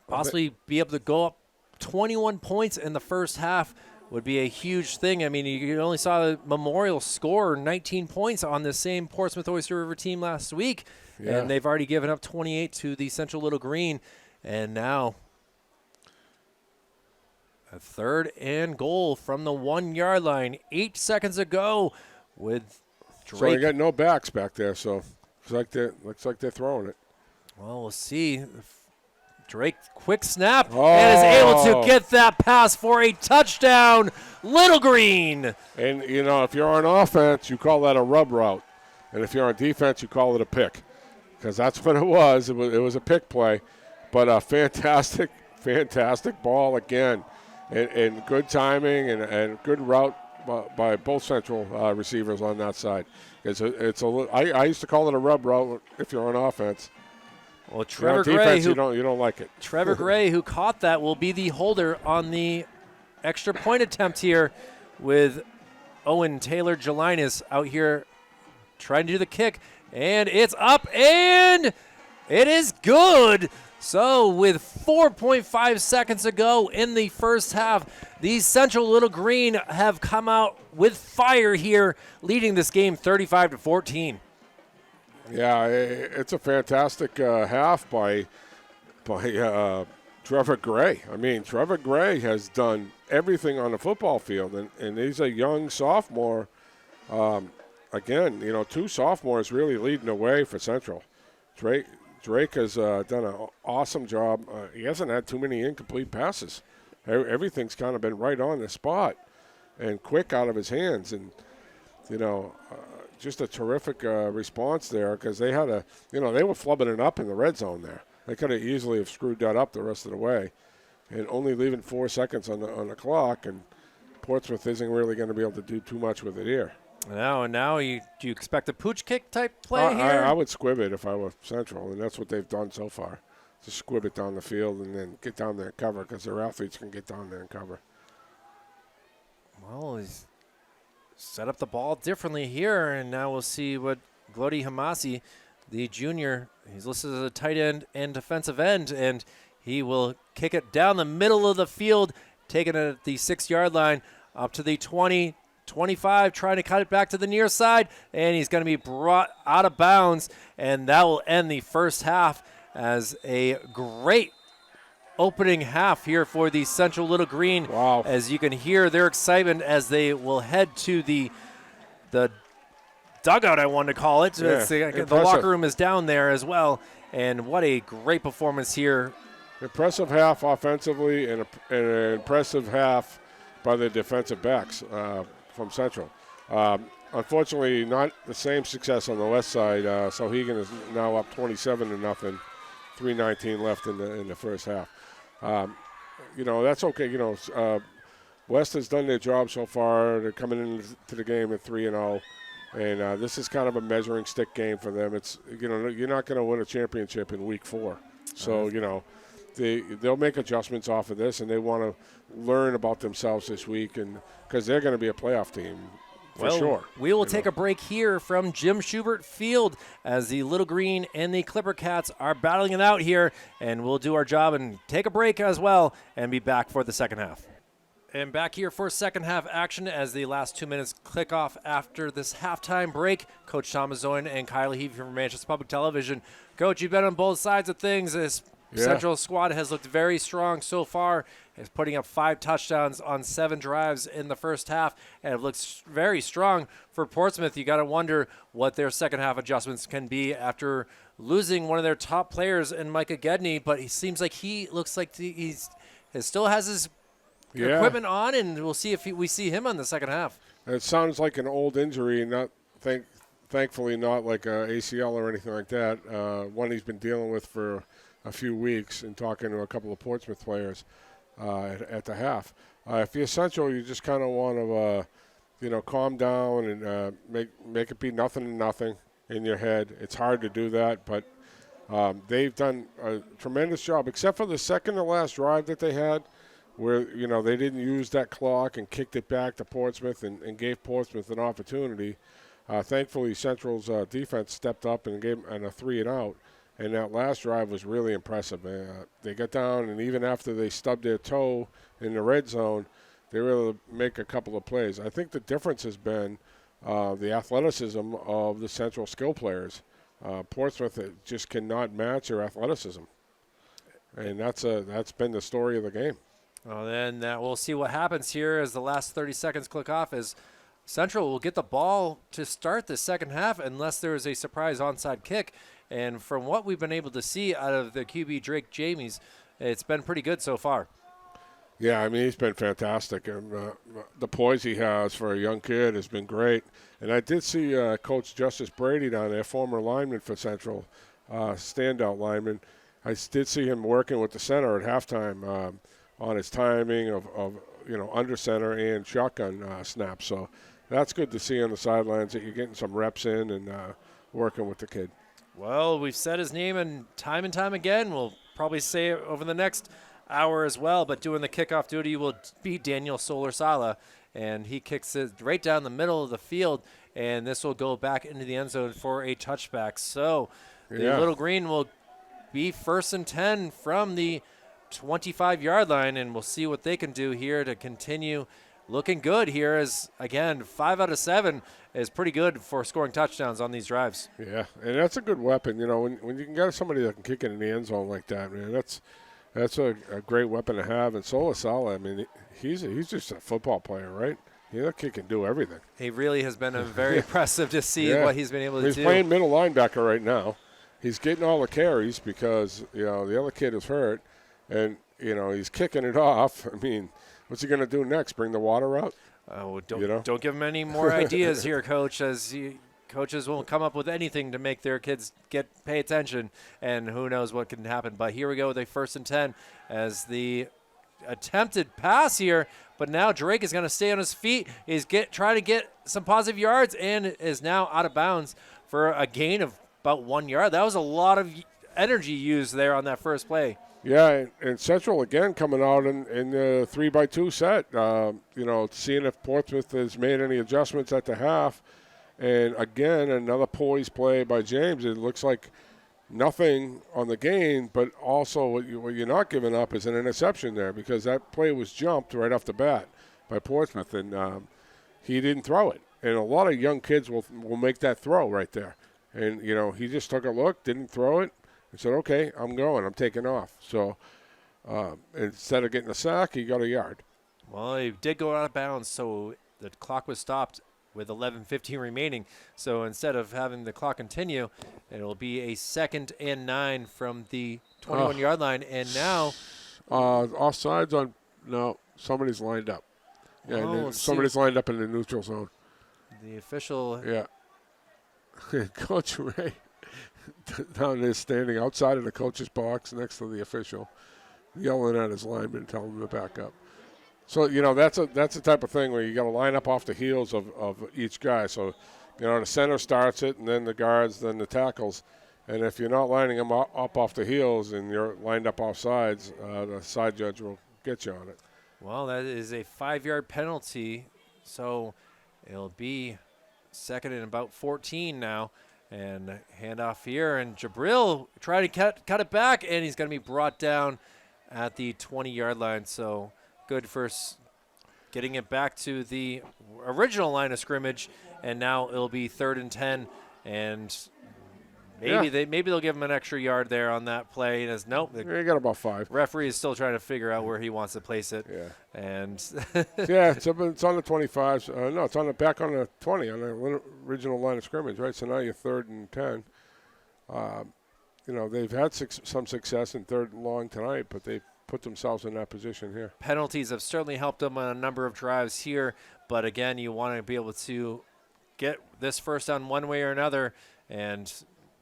possibly be able to go up 21 points in the first half would be a huge thing. I mean, you only saw the Memorial score 19 points on the same Portsmouth-Oyster River team last week, and they've already given up 28 to the Central Little Green. And now a 3rd and goal from the 1-yard line. 8 seconds to go with Drake. So you got no backs back there, so looks like they're throwing it. Well, we'll see. Drake, quick snap, and is able to get that pass for a touchdown. Little Green. And, if you're on offense, you call that a rub route. And if you're on defense, you call it a pick. Because that's what it was. It was a pick play. But a fantastic ball again. And good timing and good route by both Central receivers on that side. I used to call it a rub route if you're on offense. Well, Trevor Gray, you don't like it. Trevor Gray, who caught that, will be the holder on the extra point attempt here, with Owen Taylor Gelinas out here trying to do the kick, and it's up, and it is good. So with 4.5 seconds to go in the first half, the Central Little Green have come out with fire here, leading this game 35-14. Yeah, it's a fantastic half by Trevor Gray. I mean, Trevor Gray has done everything on the football field, and he's a young sophomore. Again, 2 sophomores really leading the way for Central. Drake has done an awesome job. He hasn't had too many incomplete passes. Everything's kind of been right on the spot and quick out of his hands, and just a terrific response there, because they had they were flubbing it up in the red zone there. They could have easily have screwed that up the rest of the way, and only leaving 4 seconds on the clock, and Portsmouth isn't really going to be able to do too much with it here. Now, do you expect a pooch kick type play here? I would squib it if I were Central, and that's what they've done so far. Just squib it down the field and then get down there and cover, because their athletes can get down there and cover. Well, he's set up the ball differently here, and now we'll see what Glody Hamasi, the junior, he's listed as a tight end and defensive end, and he will kick it down the middle of the field, taking it at the 6-yard line up to the 20, 25, trying to cut it back to the near side, and he's going to be brought out of bounds, and that will end the first half as a great opening half here for the Central Little Green. Wow. As you can hear their excitement as they will head to the dugout, I wanted to call it. Yeah, The locker room is down there as well, and what a great performance here. Impressive half offensively and an impressive half by the defensive backs from Central. Unfortunately, not the same success on the west side. Sohegan is now up 27-0, 3:19 left in the first half. That's okay. West has done their job so far. They're coming into the game at 3-0, and this is kind of a measuring stick game for them. It's you're not going to win a championship in week 4, so they'll make adjustments off of this, and they want to learn about themselves this week, and because they're going to be a playoff team. For sure. We will take a break here from Jim Schubert Field as the Little Green and the Clipper-Cats are battling it out here, and we'll do our job and take a break as well and be back for the second half. And back here for second half action as the last 2 minutes click off after this halftime break. Coach Thomas Zoin and Kyle Heavey from Manchester Public Television. Coach, you've been on both sides of things. This Central squad has looked very strong so far. Is putting up 5 touchdowns on 7 drives in the first half, and it looks very strong for Portsmouth. You got to wonder what their second half adjustments can be after losing one of their top players in Micah Gedney, but he seems like he still has his equipment on, and we'll see if we see him on the second half. It sounds like an old injury, thankfully not like a ACL or anything like that. One he's been dealing with for a few weeks, and talking to a couple of Portsmouth players at the half. If you're Central, you just kind of want to, calm down and make it be 0-0 in your head. It's hard to do that, but they've done a tremendous job, except for the second to last drive that they had, where they didn't use that clock and kicked it back to Portsmouth and gave Portsmouth an opportunity. Thankfully, Central's defense stepped up and gave them a 3-and-out. And that last drive was really impressive. They got down, and even after they stubbed their toe in the red zone, they were able to make a couple of plays. I think the difference has been the athleticism of the Central skill players. Portsmouth just cannot match their athleticism, and that's been the story of the game. Well, then we'll see what happens here as the last 30 seconds click off, as Central will get the ball to start the second half unless there is a surprise onside kick. And from what we've been able to see out of the QB Drake Jamies, it's been pretty good so far. Yeah, I mean, he's been fantastic. And the poise he has for a young kid has been great. And I did see Coach Justice Brady down there, former lineman for Central, standout lineman. I did see him working with the center at halftime on his timing of under center and shotgun snaps. So that's good to see on the sidelines that you're getting some reps in and working with the kid. Well, we've said his name and time again. We'll probably say it over the next hour as well, but doing the kickoff duty will be Daniel Solar-Sala, and he kicks it right down the middle of the field, and this will go back into the end zone for a touchback. So the Little Green will be 1st and 10 from the 25-yard line, and we'll see what they can do here to continue looking good here, as, again, 5 out of 7 is pretty good for scoring touchdowns on these drives. Yeah, and that's a good weapon. When you can get somebody that can kick it in the end zone like that, man, that's a great weapon to have. And Sola-Sala, I mean, he's just a football player, right? That kid can do everything. He really has been very impressive to see what he's been able to do. He's playing middle linebacker right now. He's getting all the carries because, the other kid is hurt, and, he's kicking it off. I mean, what's he going to do next? Bring the water out? Don't give him any more ideas here, Coach, as coaches won't come up with anything to make their kids pay attention, and who knows what can happen. But here we go with a 1st and 10 as the attempted pass here, but now Drake is going to stay on his feet. He's trying to get some positive yards and is now out of bounds for a gain of about 1 yard. That was a lot of energy used there on that first play. Yeah, and Central again coming out in the 3-by-2 set. Seeing if Portsmouth has made any adjustments at the half. And again, another poised play by James. It looks like nothing on the gain, but also what you're not giving up is an interception there, because that play was jumped right off the bat by Portsmouth, and he didn't throw it. And a lot of young kids will make that throw right there. And, he just took a look, didn't throw it, and said, okay, I'm going. I'm taking off. So instead of getting a sack, he got a yard. Well, he did go out of bounds, so the clock was stopped with 11:15 remaining. So instead of having the clock continue, it'll be a 2nd and 9 from the 21-yard line. And now offsides on – no, somebody's lined up. Yeah, somebody's lined up in the neutral zone. The official – yeah. Coach Ray down there standing outside of the coach's box next to the official, yelling at his lineman, telling him to back up. So, that's the type of thing where you got to line up off the heels of each guy. So, the center starts it, and then the guards, then the tackles. And if you're not lining them up off the heels and you're lined up off sides, the side judge will get you on it. Well, that is a 5-yard penalty. So it'll be 2nd and about 14 now. And handoff here, and Jabril trying to cut it back, and he's going to be brought down at the 20-yard line. So good for getting it back to the original line of scrimmage, and now it'll be 3rd and 10, and maybe they'll give him an extra yard there on that play. And nope, you got about 5. Referee is still trying to figure out where he wants to place it. Yeah, and it's on the 25. No, it's back on the 20 on the original line of scrimmage, right? So now you're 3rd and 10. They've had some success in 3rd and long tonight, but they put themselves in that position here. Penalties have certainly helped them on a number of drives here, but again, you want to be able to get this first down one way or another, and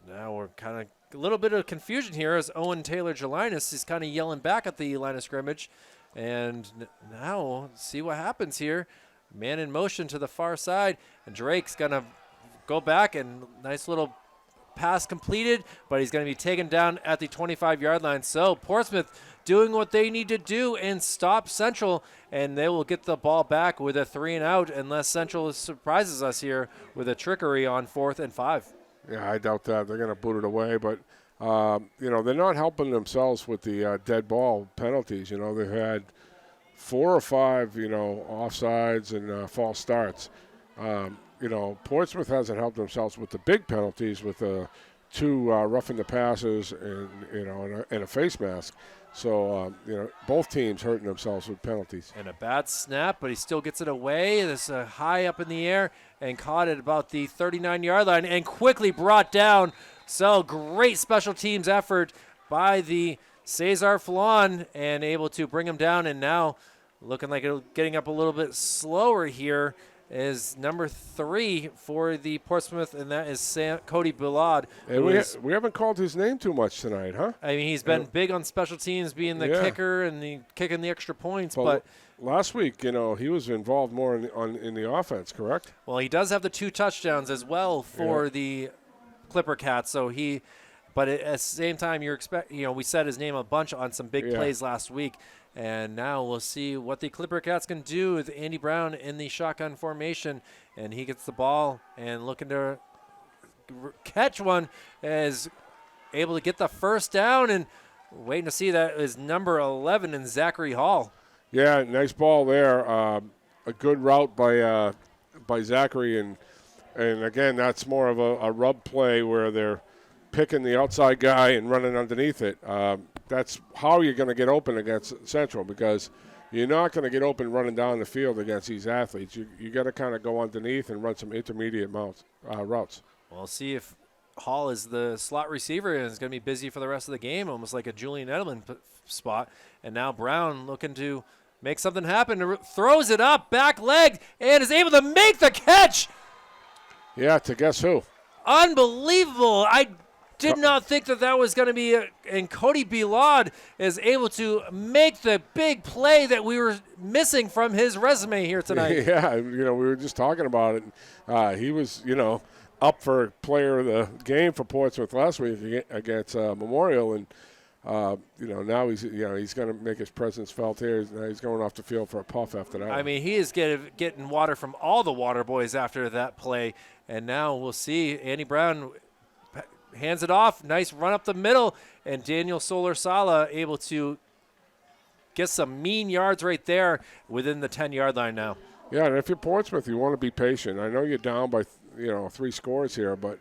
now we're kind of a little bit of confusion here as Owen Taylor-Gelinas is kind of yelling back at the line of scrimmage, and now we'll see what happens here. Man in motion to the far side, and Drake's going to go back, and nice little pass completed, but he's going to be taken down at the 25-yard line. So Portsmouth doing what they need to do and stop Central, and they will get the ball back with a 3-and-out unless Central surprises us here with a trickery on 4th and 5. Yeah, I doubt that. They're going to boot it away, but they're not helping themselves with the dead ball penalties. They've had 4 or 5, offsides and false starts. Portsmouth hasn't helped themselves with the big penalties with 2 roughing the passers and a face mask. So, both teams hurting themselves with penalties. And a bad snap, but he still gets it away. It's high up in the air and caught at about the 39-yard line and quickly brought down. So great special teams effort by the Cesar Flan and able to bring him down. And now looking like it'll getting up a little bit slower here is number 3 for the Portsmouth, and that is Cody Billard. And we haven't called his name too much tonight, huh? I mean, he's been big on special teams, being the kicker and kicking the extra points. But last week, he was involved more in the offense, correct? Well, he does have the 2 touchdowns as well for the Clipper-Cats. So but at the same time, we said his name a bunch on some big plays last week. And now we'll see what the Clipper-Cats can do with Andy Brown in the shotgun formation. And he gets the ball and looking to catch one, is able to get the first down, and waiting to see that is number 11 in Zachary Hall. Yeah, nice ball there. A good route by Zachary. And again, that's more of a rub play where they're picking the outside guy and running underneath it. That's how you're going to get open against Central, because you're not going to get open running down the field against these athletes. You got to kind of go underneath and run some intermediate routes. We'll see if Hall is the slot receiver and is going to be busy for the rest of the game, almost like a Julian Edelman spot. And now Brown looking to make something happen, throws it up, back leg, and is able to make the catch. Yeah, to guess who? Unbelievable. I did not think that was going to be and Cody Bilad is able to make the big play that we were missing from his resume here tonight. Yeah, we were just talking about it. He was, up for player of the game for Portsmouth last week against Memorial, and now he's going to make his presence felt here. He's going off the field for a puff after that. I mean, he is getting water from all the water boys after that play, and now we'll see Andy Brown hands it off. Nice run up the middle, and Daniel Solar-Sala able to get some mean yards right there within the 10-yard line now. Yeah, and if you're Portsmouth, you want to be patient. I know you're down by 3 scores here, but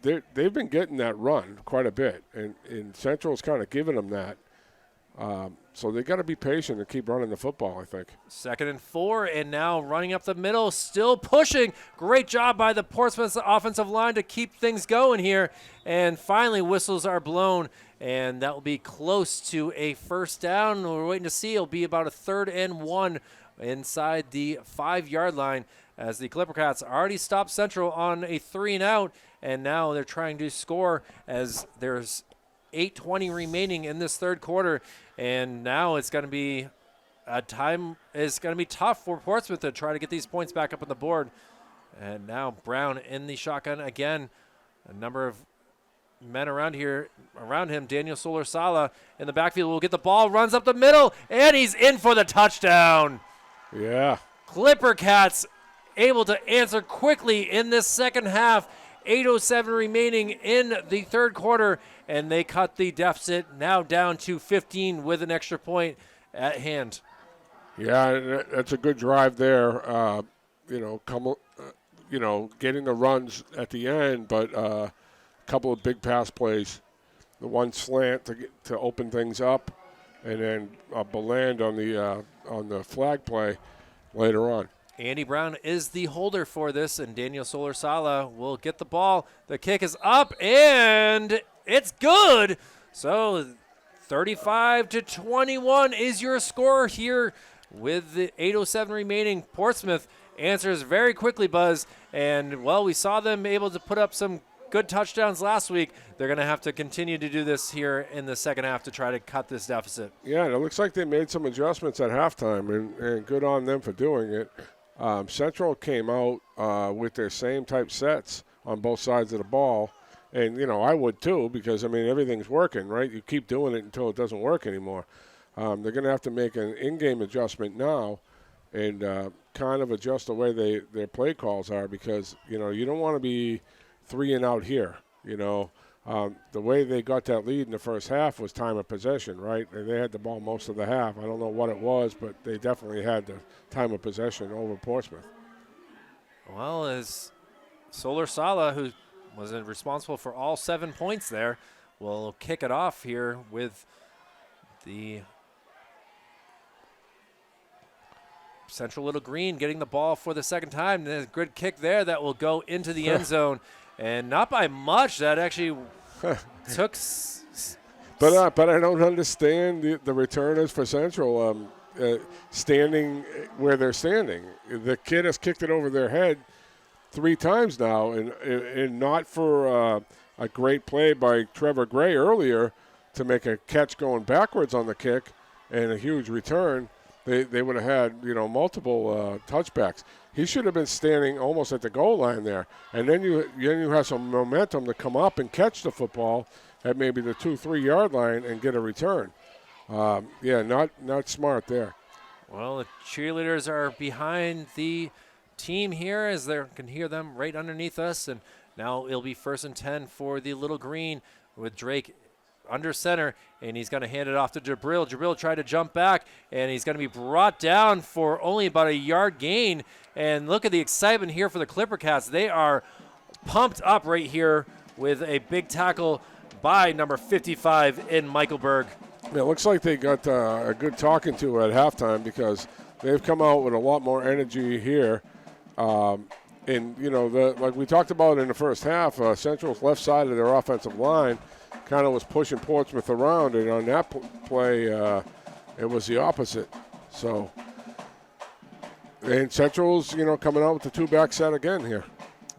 they've been getting that run quite a bit, and Central's kind of giving them that. So they got to be patient and keep running the football, I think. 2nd and 4, and now running up the middle, still pushing. Great job by the Portsmouth offensive line to keep things going here. And finally, whistles are blown, and that will be close to a first down. We're waiting to see. It'll be about a 3rd and 1 inside the 5-yard line, as the Clipper-Cats already stopped Central on a 3-and-out, and now they're trying to score as there's 8:20 remaining in this third quarter, and now it's going to be tough for Portsmouth to try to get these points back up on the board. And now Brown in the shotgun again. A number of men around him. Daniel Solar-Sala in the backfield will get the ball, runs up the middle, and he's in for the touchdown. Yeah. Clipper-Cats able to answer quickly in this second half. 8:07 remaining in the third quarter, and they cut the deficit now down to 15 with an extra point at hand. Yeah, that's a good drive there. Getting the runs at the end, but a couple of big pass plays. The one slant to open things up, and then a Beland on the flag play later on. Andy Brown is the holder for this, and Daniel Solar-Sala will get the ball. The kick is up, and it's good. So 35-21 is your score here with the 8:07 remaining. Portsmouth answers very quickly, Buzz, and, we saw them able to put up some good touchdowns last week. They're going to have to continue to do this here in the second half to try to cut this deficit. Yeah, and it looks like they made some adjustments at halftime, and good on them for doing it. Central came out with their same type sets on both sides of the ball. And, I would too, because, everything's working, right? You keep doing it until it doesn't work anymore. They're going to have to make an in-game adjustment now and kind of adjust the way their play calls are, because, you don't want to be 3 and out here, The way they got that lead in the first half was time of possession, right? They had the ball most of the half. I don't know what it was, but they definitely had the time of possession over Portsmouth. Well, as Solar-Sala, who was responsible for all 7 points there, will kick it off here with the Central Little Green getting the ball for the second time. And a good kick there that will go into the end zone. And not by much. That actually took. But I don't understand the returners for Central standing where they're standing. The kid has kicked it over their head 3 times now, and not for a great play by Trevor Gray earlier to make a catch going backwards on the kick and a huge return. They would have had multiple touchbacks. He should have been standing almost at the goal line there, and then you have some momentum to come up and catch the football at maybe the 2-3 yard line and get a return. Not smart there. Well, the cheerleaders are behind the team here, as they can hear them right underneath us, and now it'll be 1st and 10 for the Little Green with Drake under center, and he's going to hand it off to Jabril. Jabril tried to jump back, and he's going to be brought down for only about a yard gain. And look at the excitement here for the Clipper-Cats. They are pumped up right here with a big tackle by number 55 in Michael Berg. Yeah, it looks like they got a good talking to at halftime, because they've come out with a lot more energy here. Like we talked about in the first half, Central's left side of their offensive line kind of was pushing Portsmouth around, and on that play, it was the opposite. So And Central's, coming out with the two-back set again here.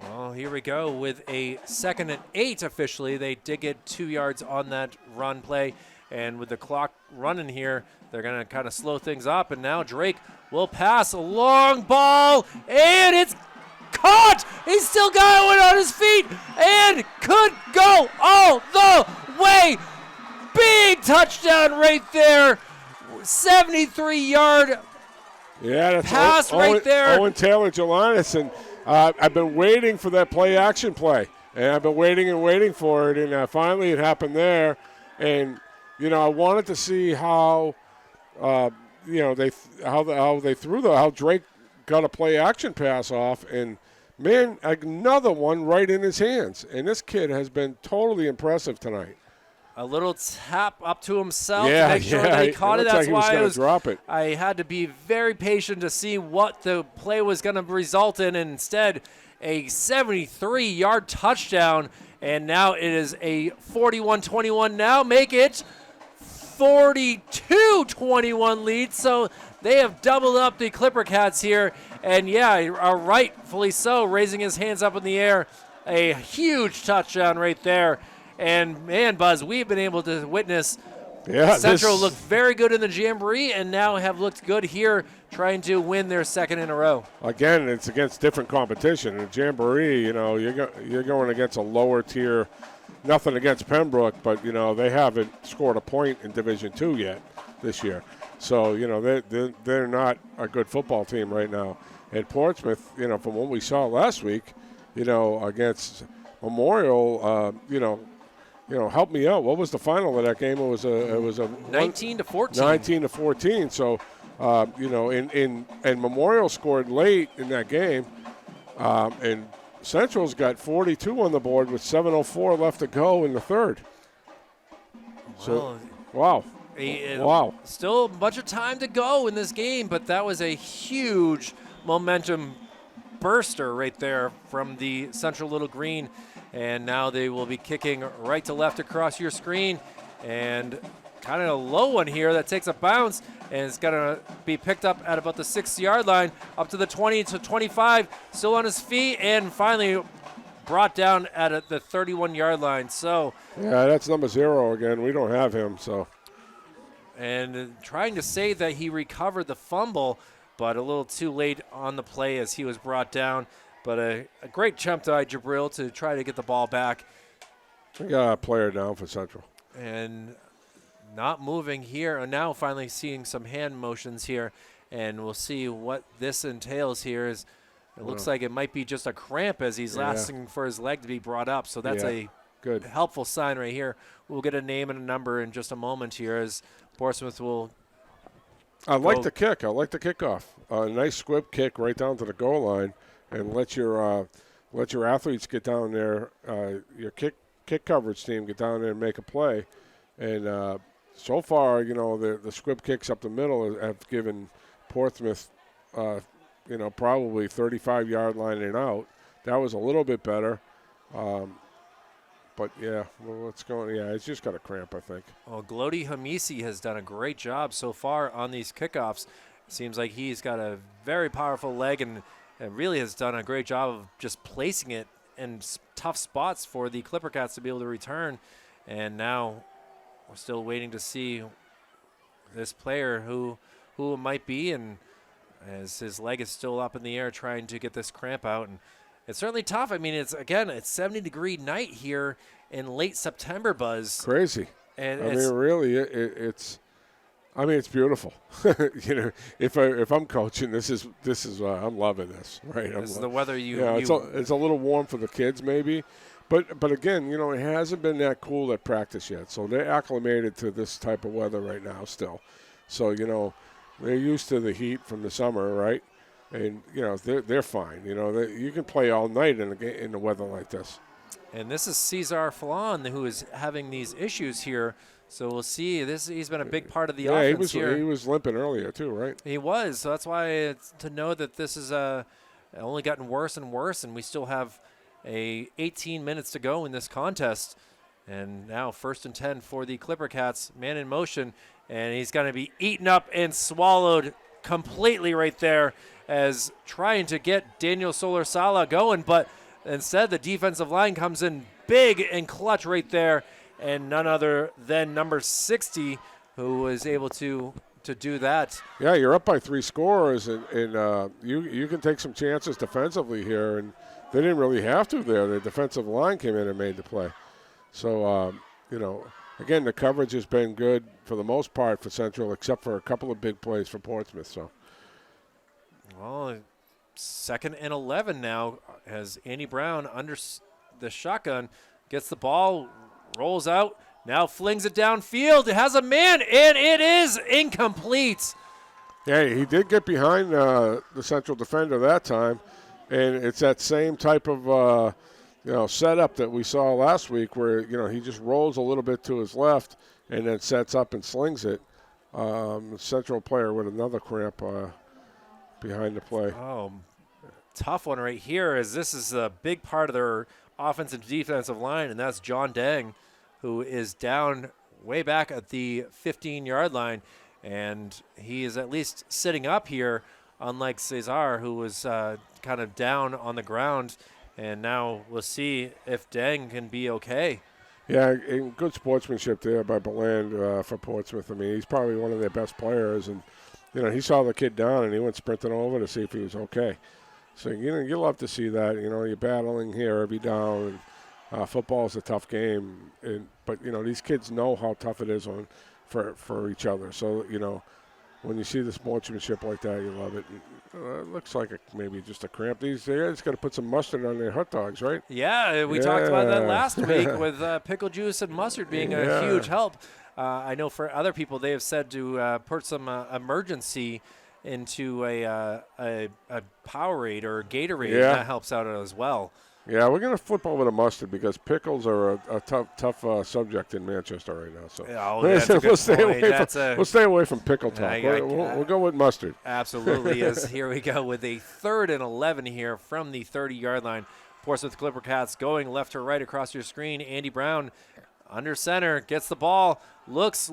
Well, here we go with a 2nd and 8 officially. They did get 2 yards on that run play. And with the clock running here, they're going to kind of slow things up. And now Drake will pass a long ball, and it's caught. He's still got it on his feet and could go all the way. Big touchdown right there. 73-yard pass right there. Owen Taylor Jelinas, and I've been waiting for that play-action play, and I've been waiting and waiting for it, and finally it happened there. And I wanted to see how how Drake got a play-action pass off, and man, another one right in his hands. And this kid has been totally impressive tonight. A little tap up to himself to make sure that he caught it. That's why I had to be very patient to see what the play was going to result in. And instead, a 73-yard touchdown. And now it is a 41-21. Now make it 42-21 lead. So they have doubled up the Clipper-Cats here. And, rightfully so, raising his hands up in the air. A huge touchdown right there. And, man, Buzz, we've been able to witness Central look very good in the Jamboree and now have looked good here trying to win their 2nd in a row. Again, it's against different competition. In the Jamboree, you're going against a lower tier. Nothing against Pembroke, but, they haven't scored a point in Division II yet this year. So, they're not a good football team right now. And Portsmouth, from what we saw last week, against Memorial, help me out. What was the final of that game? It was a 19-14. 19-14. So, and Memorial scored late in that game, and Central's got 42 on the board with 7:04 left to go in the third. So, wow. Still a bunch of time to go in this game, but that was a huge momentum burster right there from the Central Little Green. And now they will be kicking right to left across your screen. And kind of a low one here that takes a bounce. And it's going to be picked up at about the 6-yard line, up to the 20 to 25. Still on his feet and finally brought down at the 31-yard line. So yeah, that's number 0 again. We don't have him. So. And trying to say that he recovered the fumble, but a little too late on the play as he was brought down. But a great jump by Jabril to try to get the ball back. We got a player down for Central. And not moving here. And now finally seeing some hand motions here. And we'll see what this entails here. It looks like it might be just a cramp as he's asking for his leg to be brought up. So that's a good helpful sign right here. We'll get a name and a number in just a moment here as Portsmouth will I like the kick. I like the kickoff. A nice squib kick right down to the goal line. And let your athletes get down there, your kick coverage team get down there and make a play. And so far, the squib kicks up the middle have given Portsmouth, probably 35-yard line and out. That was a little bit better. But, what's going on? Yeah, it's just got a cramp, I think. Well, Glody Hamisi has done a great job so far on these kickoffs. Seems like he's got a very powerful leg and really has done a great job of just placing it in tough spots for the Clipper-Cats to be able to return. And now we're still waiting to see this player who it might be, and as his leg is still up in the air trying to get this cramp out. And it's certainly tough. I mean, it's 70-degree night here in late September, Buzz. Crazy. And really, it's beautiful. If I'm coaching, this is I'm loving this. Right. This is the weather it's a little warm for the kids maybe, but again, it hasn't been that cool at practice yet, so they're acclimated to this type of weather right now still. So they're used to the heat from the summer, right? And they're fine. You can play all night in the weather like this. And this is Cesar Fallon who is having these issues here. So we'll see. He's been a big part of the offense here. He was limping earlier too, right? He was. So that's why it's to know that this is only gotten worse and worse, and we still have 18 minutes to go in this contest. And now 1st and 10 for the Clipper-Cats, man in motion, and he's going to be eaten up and swallowed completely right there as trying to get Daniel Solar-Sala going, but instead the defensive line comes in big and clutch right there, and none other than number 60 who was able to do that. Yeah, you're up by 3 scores, and you can take some chances defensively here, and they didn't really have to there. The defensive line came in and made the play. So, again, the coverage has been good for the most part for Central, except for a couple of big plays for Portsmouth. So, well, 2nd and 11 now as Andy Brown under the shotgun gets the ball, rolls out, now flings it downfield. It has a man, and it is incomplete. Yeah, he did get behind the Central defender that time, and it's that same type of setup that we saw last week where, he just rolls a little bit to his left and then sets up and slings it. Central player with another cramp behind the play. Oh, tough one right here, as this is a big part of their offensive and defensive line, and that's John Dang, who is down way back at the 15-yard line, and he is at least sitting up here, unlike Cesar, who was kind of down on the ground. And now we'll see if Dang can be okay. Yeah, and good sportsmanship there by Beland for Portsmouth. I mean, he's probably one of their best players, and he saw the kid down and he went sprinting over to see if he was okay. So you love to see that. You're battling here every down. And, football is a tough game, but these kids know how tough it is for each other. So when you see the sportsmanship like that, you love it. It looks like maybe just a cramp. These guys got to put some mustard on their hot dogs, right? Yeah, we talked about that last week with pickle juice and mustard being a huge help. I know for other people, they have said to put some emergency into a Powerade or a Gatorade. Yeah. That helps out as well. Yeah, we're going to flip over to mustard because pickles are a tough subject in Manchester right now. So that's a good point. We'll stay away from pickle talk. We'll go with mustard. Absolutely. As here we go with a 3rd and 11 here from the 30-yard line. Portsmouth Clipper-Cats going left to right across your screen. Andy Brown under center, gets the ball, looks,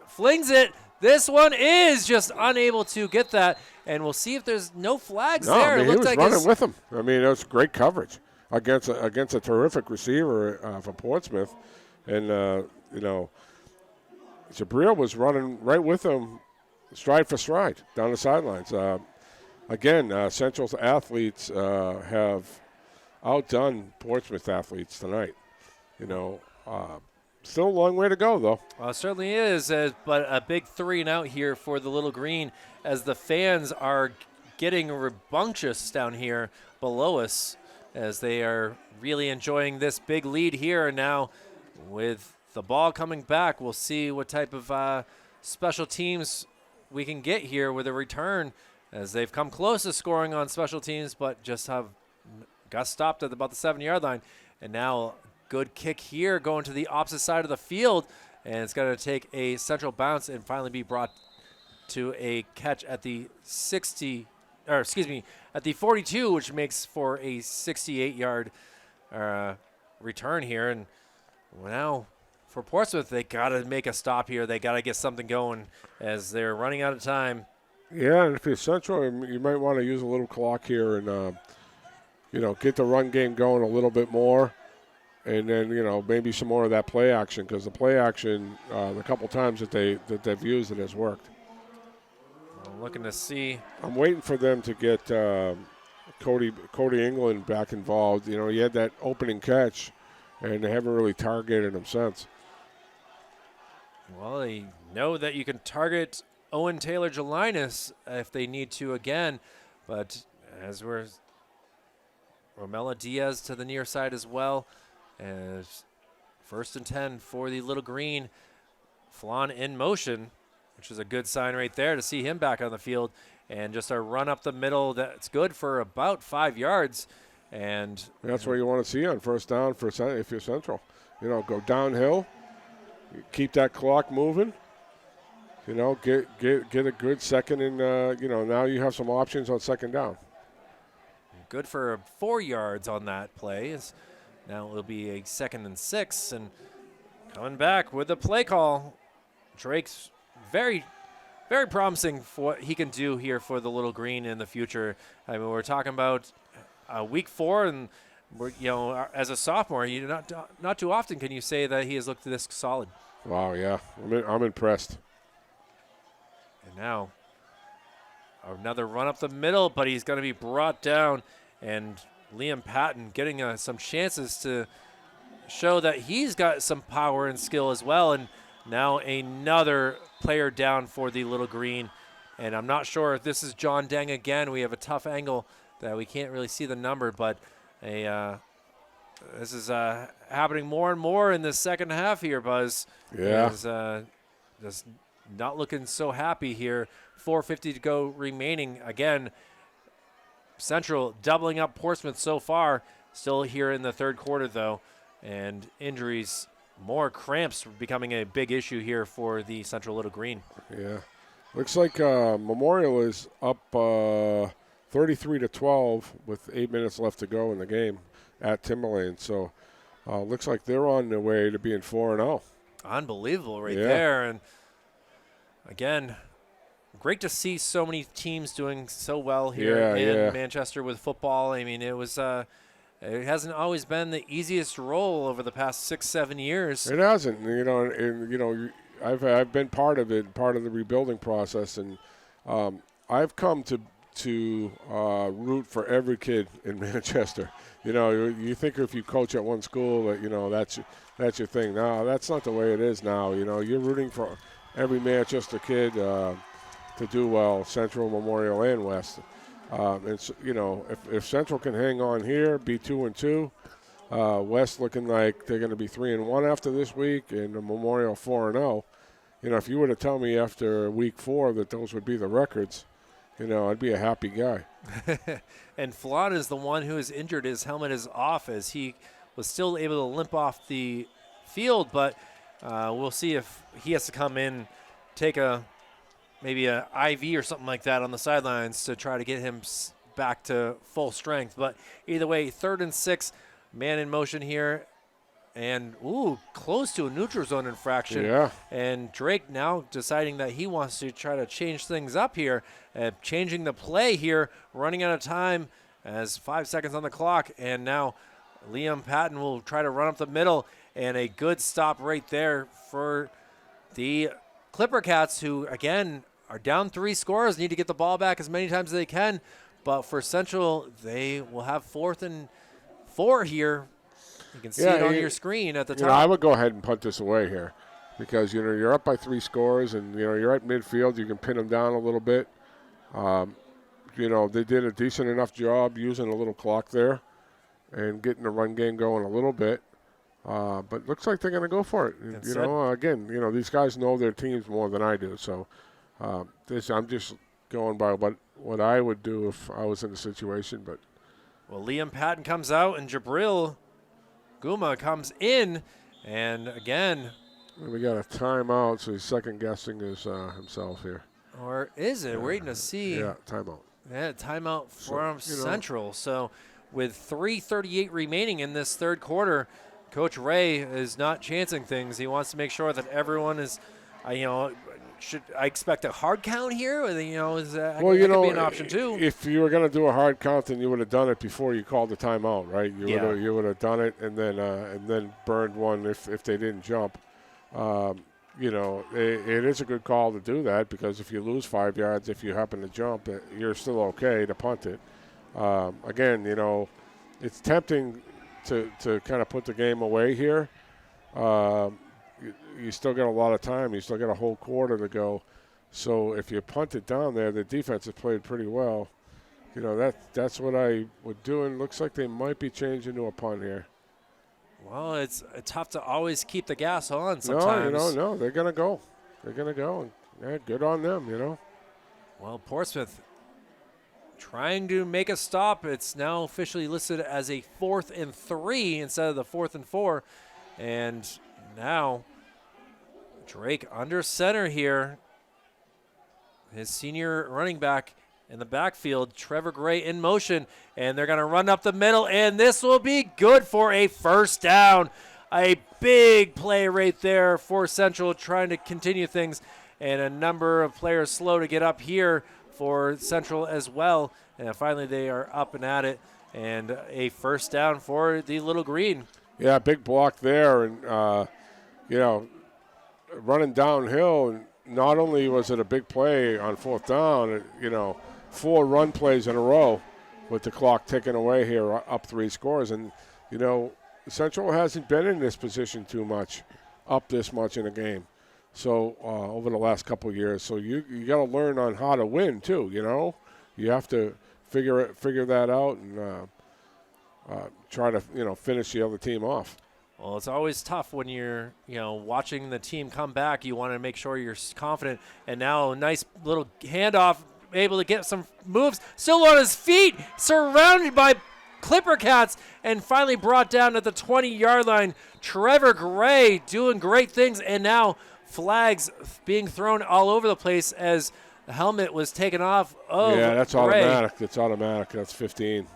flings it. This one is just unable to get that, and we'll see if there's no flags there. I mean, he was running with him. I mean, it was great coverage against a terrific receiver for Portsmouth. And, Jabril was running right with him, stride for stride, down the sidelines. Central's athletes have outdone Portsmouth athletes tonight. Still a long way to go, though. Well, it certainly is, but a big 3 and out here for the Little Green as the fans are getting rambunctious down here below us as they are really enjoying this big lead here. And now with the ball coming back, we'll see what type of special teams we can get here with a return, as they've come close to scoring on special teams, but just got stopped at about the 7-yard line. And now good kick here going to the opposite side of the field, and it's going to take a central bounce and finally be brought to a catch at the at the 42, which makes for a 68-yard return here. And now for Portsmouth, they got to make a stop here. They got to get something going as they're running out of time. Yeah, and if you're Central, you might want to use a little clock here and get the run game going a little bit more. And then, maybe some more of that play action, because the play action, the couple times that they've used it has worked. I'm looking to see. I'm waiting for them to get Cody England back involved. He had that opening catch, and they haven't really targeted him since. Well, they know that you can target Owen Taylor-Gelinas if they need to again, but as we're Romella Diaz to the near side as well. As 1st and 10 for the Little Green. Flan in motion, which is a good sign right there to see him back on the field. And just a run up the middle that's good for about 5 yards. And that's what you want to see on 1st down if you're Central. Go downhill, keep that clock moving. Get a good second and now you have some options on 2nd down. Good for 4 yards on that play. Now it'll be a 2nd and 6, and coming back with the play call. Drake's very very promising for what he can do here for the Little Green in the future. I mean, we're talking about week 4, and as a sophomore, not too often can you say that he has looked this solid. Wow, yeah, I'm impressed. And now another run up the middle, but he's going to be brought down, and Liam Patton getting some chances to show that he's got some power and skill as well. And now another player down for the Little Green. And I'm not sure if this is John Deng again. We have a tough angle that we can't really see the number, but this is happening more and more in the second half here, Buzz. Yeah. Just not looking so happy here. 4:50 to go remaining. Again, Central doubling up Portsmouth so far. Still here in the third quarter, though. And injuries, more cramps becoming a big issue here for the Central Little Green. Yeah. Looks like Memorial is up 33-12 with 8 minutes left to go in the game at Timberlane. So looks like they're on their way to being 4-0. Unbelievable right there. And again, great to see so many teams doing so well here in Manchester with football. I mean, it was it hasn't always been the easiest role over the past 6-7 years. It hasn't, I've been part of it, part of the rebuilding process, and I've come to root for every kid in Manchester. You think if you coach at one school that that's your thing. No, that's not the way it is now. You're rooting for every Manchester kid to do well, Central, Memorial, and West. If Central can hang on here, be 2-2, West looking like they're going to be 3-1 after this week, and the Memorial 4-0. If you were to tell me after week 4 that those would be the records, I'd be a happy guy. And Flott is the one who is injured. His helmet is off as he was still able to limp off the field, but we'll see if he has to come in, take maybe a IV or something like that on the sidelines to try to get him back to full strength. But either way, 3rd and 6, man in motion here. And, close to a neutral zone infraction. Yeah. And Drake now deciding that he wants to try to change things up here, changing the play here, running out of time as 5 seconds on the clock. And now Liam Patton will try to run up the middle, and a good stop right there for the Clipper-Cats, who, again, are down 3 scores, need to get the ball back as many times as they can. But for Central, they will have 4th and 4 here. You can see it on your screen at the top. I would go ahead and punt this away here because, you're up by 3 scores and, you're at midfield. You can pin them down a little bit. They did a decent enough job using a little clock there and getting the run game going a little bit. But looks like they're going to go for it. Again, these guys know their teams more than I do. So I'm just going by what I would do if I was in the situation. But Liam Patton comes out and Jabril Guma comes in, and again, we got a timeout, so he's second-guessing himself here. Or is it? We're waiting to see. Yeah, timeout. Yeah, timeout from Central. So with 3:38 remaining in this third quarter, Coach Ray is not chancing things. He wants to make sure that everyone is, should I expect a hard count here? Or, is that could be an option too. If you were going to do a hard count, then you would have done it before you called the timeout, right? You would have done it and then burned one if they didn't jump. It is a good call to do that because if you lose 5 yards, if you happen to jump, you're still okay to punt it. Again, it's tempting to kind of put the game away here. You still got a lot of time. You still got a whole quarter to go. So if you punt it down there, the defense has played pretty well. That's what I would do, and looks like they might be changing to a punt here. Well, it's tough to always keep the gas on sometimes. No, they're going to go. They're going to go. And good on them, Well, Portsmouth trying to make a stop. It's now officially listed as a 4th and 3 instead of the 4th and 4. And now Drake under center here. His senior running back in the backfield, Trevor Gray in motion, and they're going to run up the middle, and this will be good for a first down. A big play right there for Central trying to continue things, and a number of players slow to get up here for Central as well. And finally they are up and at it, and a first down for the Little Green. Yeah, big block there, and, running downhill. And not only was it a big play on fourth down, 4 run plays in a row with the clock ticking away here, up 3 scores. And, Central hasn't been in this position too much, up this much in a game. So over the last couple of years. So you got to learn on how to win, too, You have to figure that out and try to, finish the other team off. Well, it's always tough when you're, watching the team come back. You want to make sure you're confident. And now a nice little handoff, able to get some moves. Still on his feet, surrounded by Clipper-Cats, and finally brought down at the 20-yard line. Trevor Gray doing great things, and now flags being thrown all over the place as the helmet was taken off. Oh, yeah, that's Gray. automatic. It's automatic. That's 15.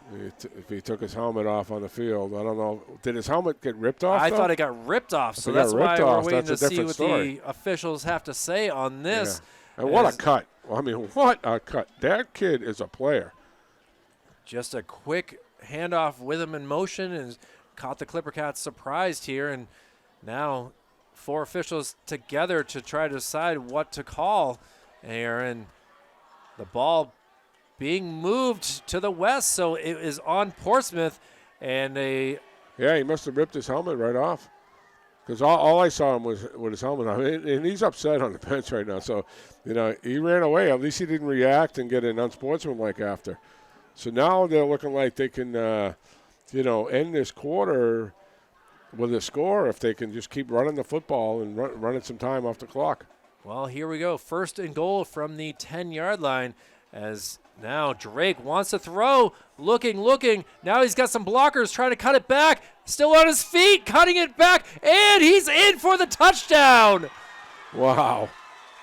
If he took his helmet off on the field, I don't know. Did his helmet get ripped off? I though? thought it got ripped off, so that's why we're waiting to see what the officials have to say on this. Yeah. And what a cut. I mean, what a cut. That kid is a player. Just a quick handoff with him in motion and caught the Clipper-Cats surprised here. And now 4 officials together to try to decide what to call. And the ball being moved to the west, so it is on Portsmouth. And yeah, he must have ripped his helmet right off, because all I saw him was with his helmet on, and he's upset on the bench right now. So, he ran away. At least he didn't react and get an unsportsmanlike after. So now they're looking like they can, end this quarter with a score if they can just keep running the football and running some time off the clock. Well, here we go. 1st and goal from the 10-yard line, as now Drake wants to throw. Looking. Now he's got some blockers trying to cut it back. Still on his feet, cutting it back, and he's in for the touchdown. Wow.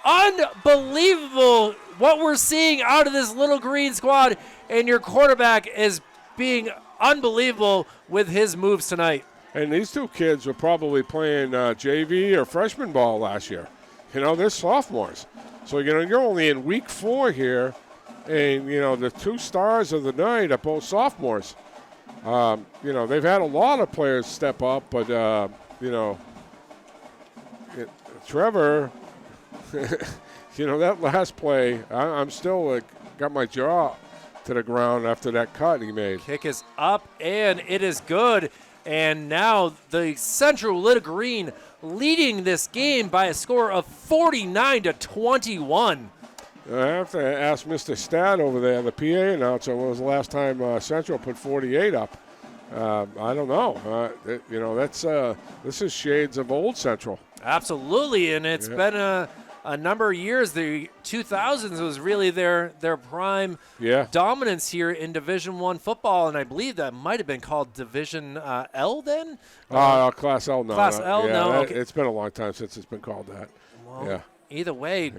Unbelievable what we're seeing out of this Little Green squad, and your quarterback is being unbelievable with his moves tonight. And these 2 kids were probably playing JV or freshman ball last year. They're sophomores. So, you're only in week 4 here, and, the 2 stars of the night are both sophomores. They've had a lot of players step up, but, Trevor, that last play, I'm still got my jaw to the ground after that cut he made. Kick is up, and it is good. And now the Central Little Green leading this game by a score of 49-21. I have to ask Mr. Stat over there, the PA announcer, when was the last time Central put 48 up? I don't know. This is shades of old Central. Absolutely, and it's been a number of years. The 2000s was really their prime dominance here in Division I football, and I believe that might have been called Division L then? Class L, no. Class L, no. Okay. It's been a long time since it's been called that. Well, either way,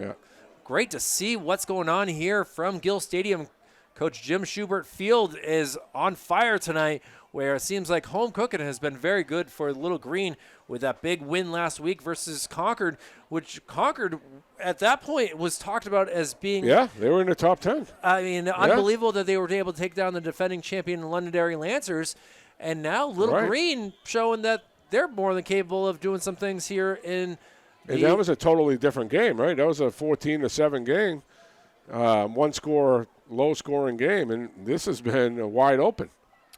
great to see what's going on here from Gill Stadium. Coach Jim Schubert Field is on fire tonight, where it seems like home cooking has been very good for Little Green with that big win last week versus Concord, which Concord at that point was talked about as being... Yeah, they were in the top 10. I mean, unbelievable that they were able to take down the defending champion Londonderry Lancers. And now Little Green showing that they're more than capable of doing some things here in... And that was a totally different game, right? That was a 14-7 game, one-score, low-scoring game, and this has been wide open.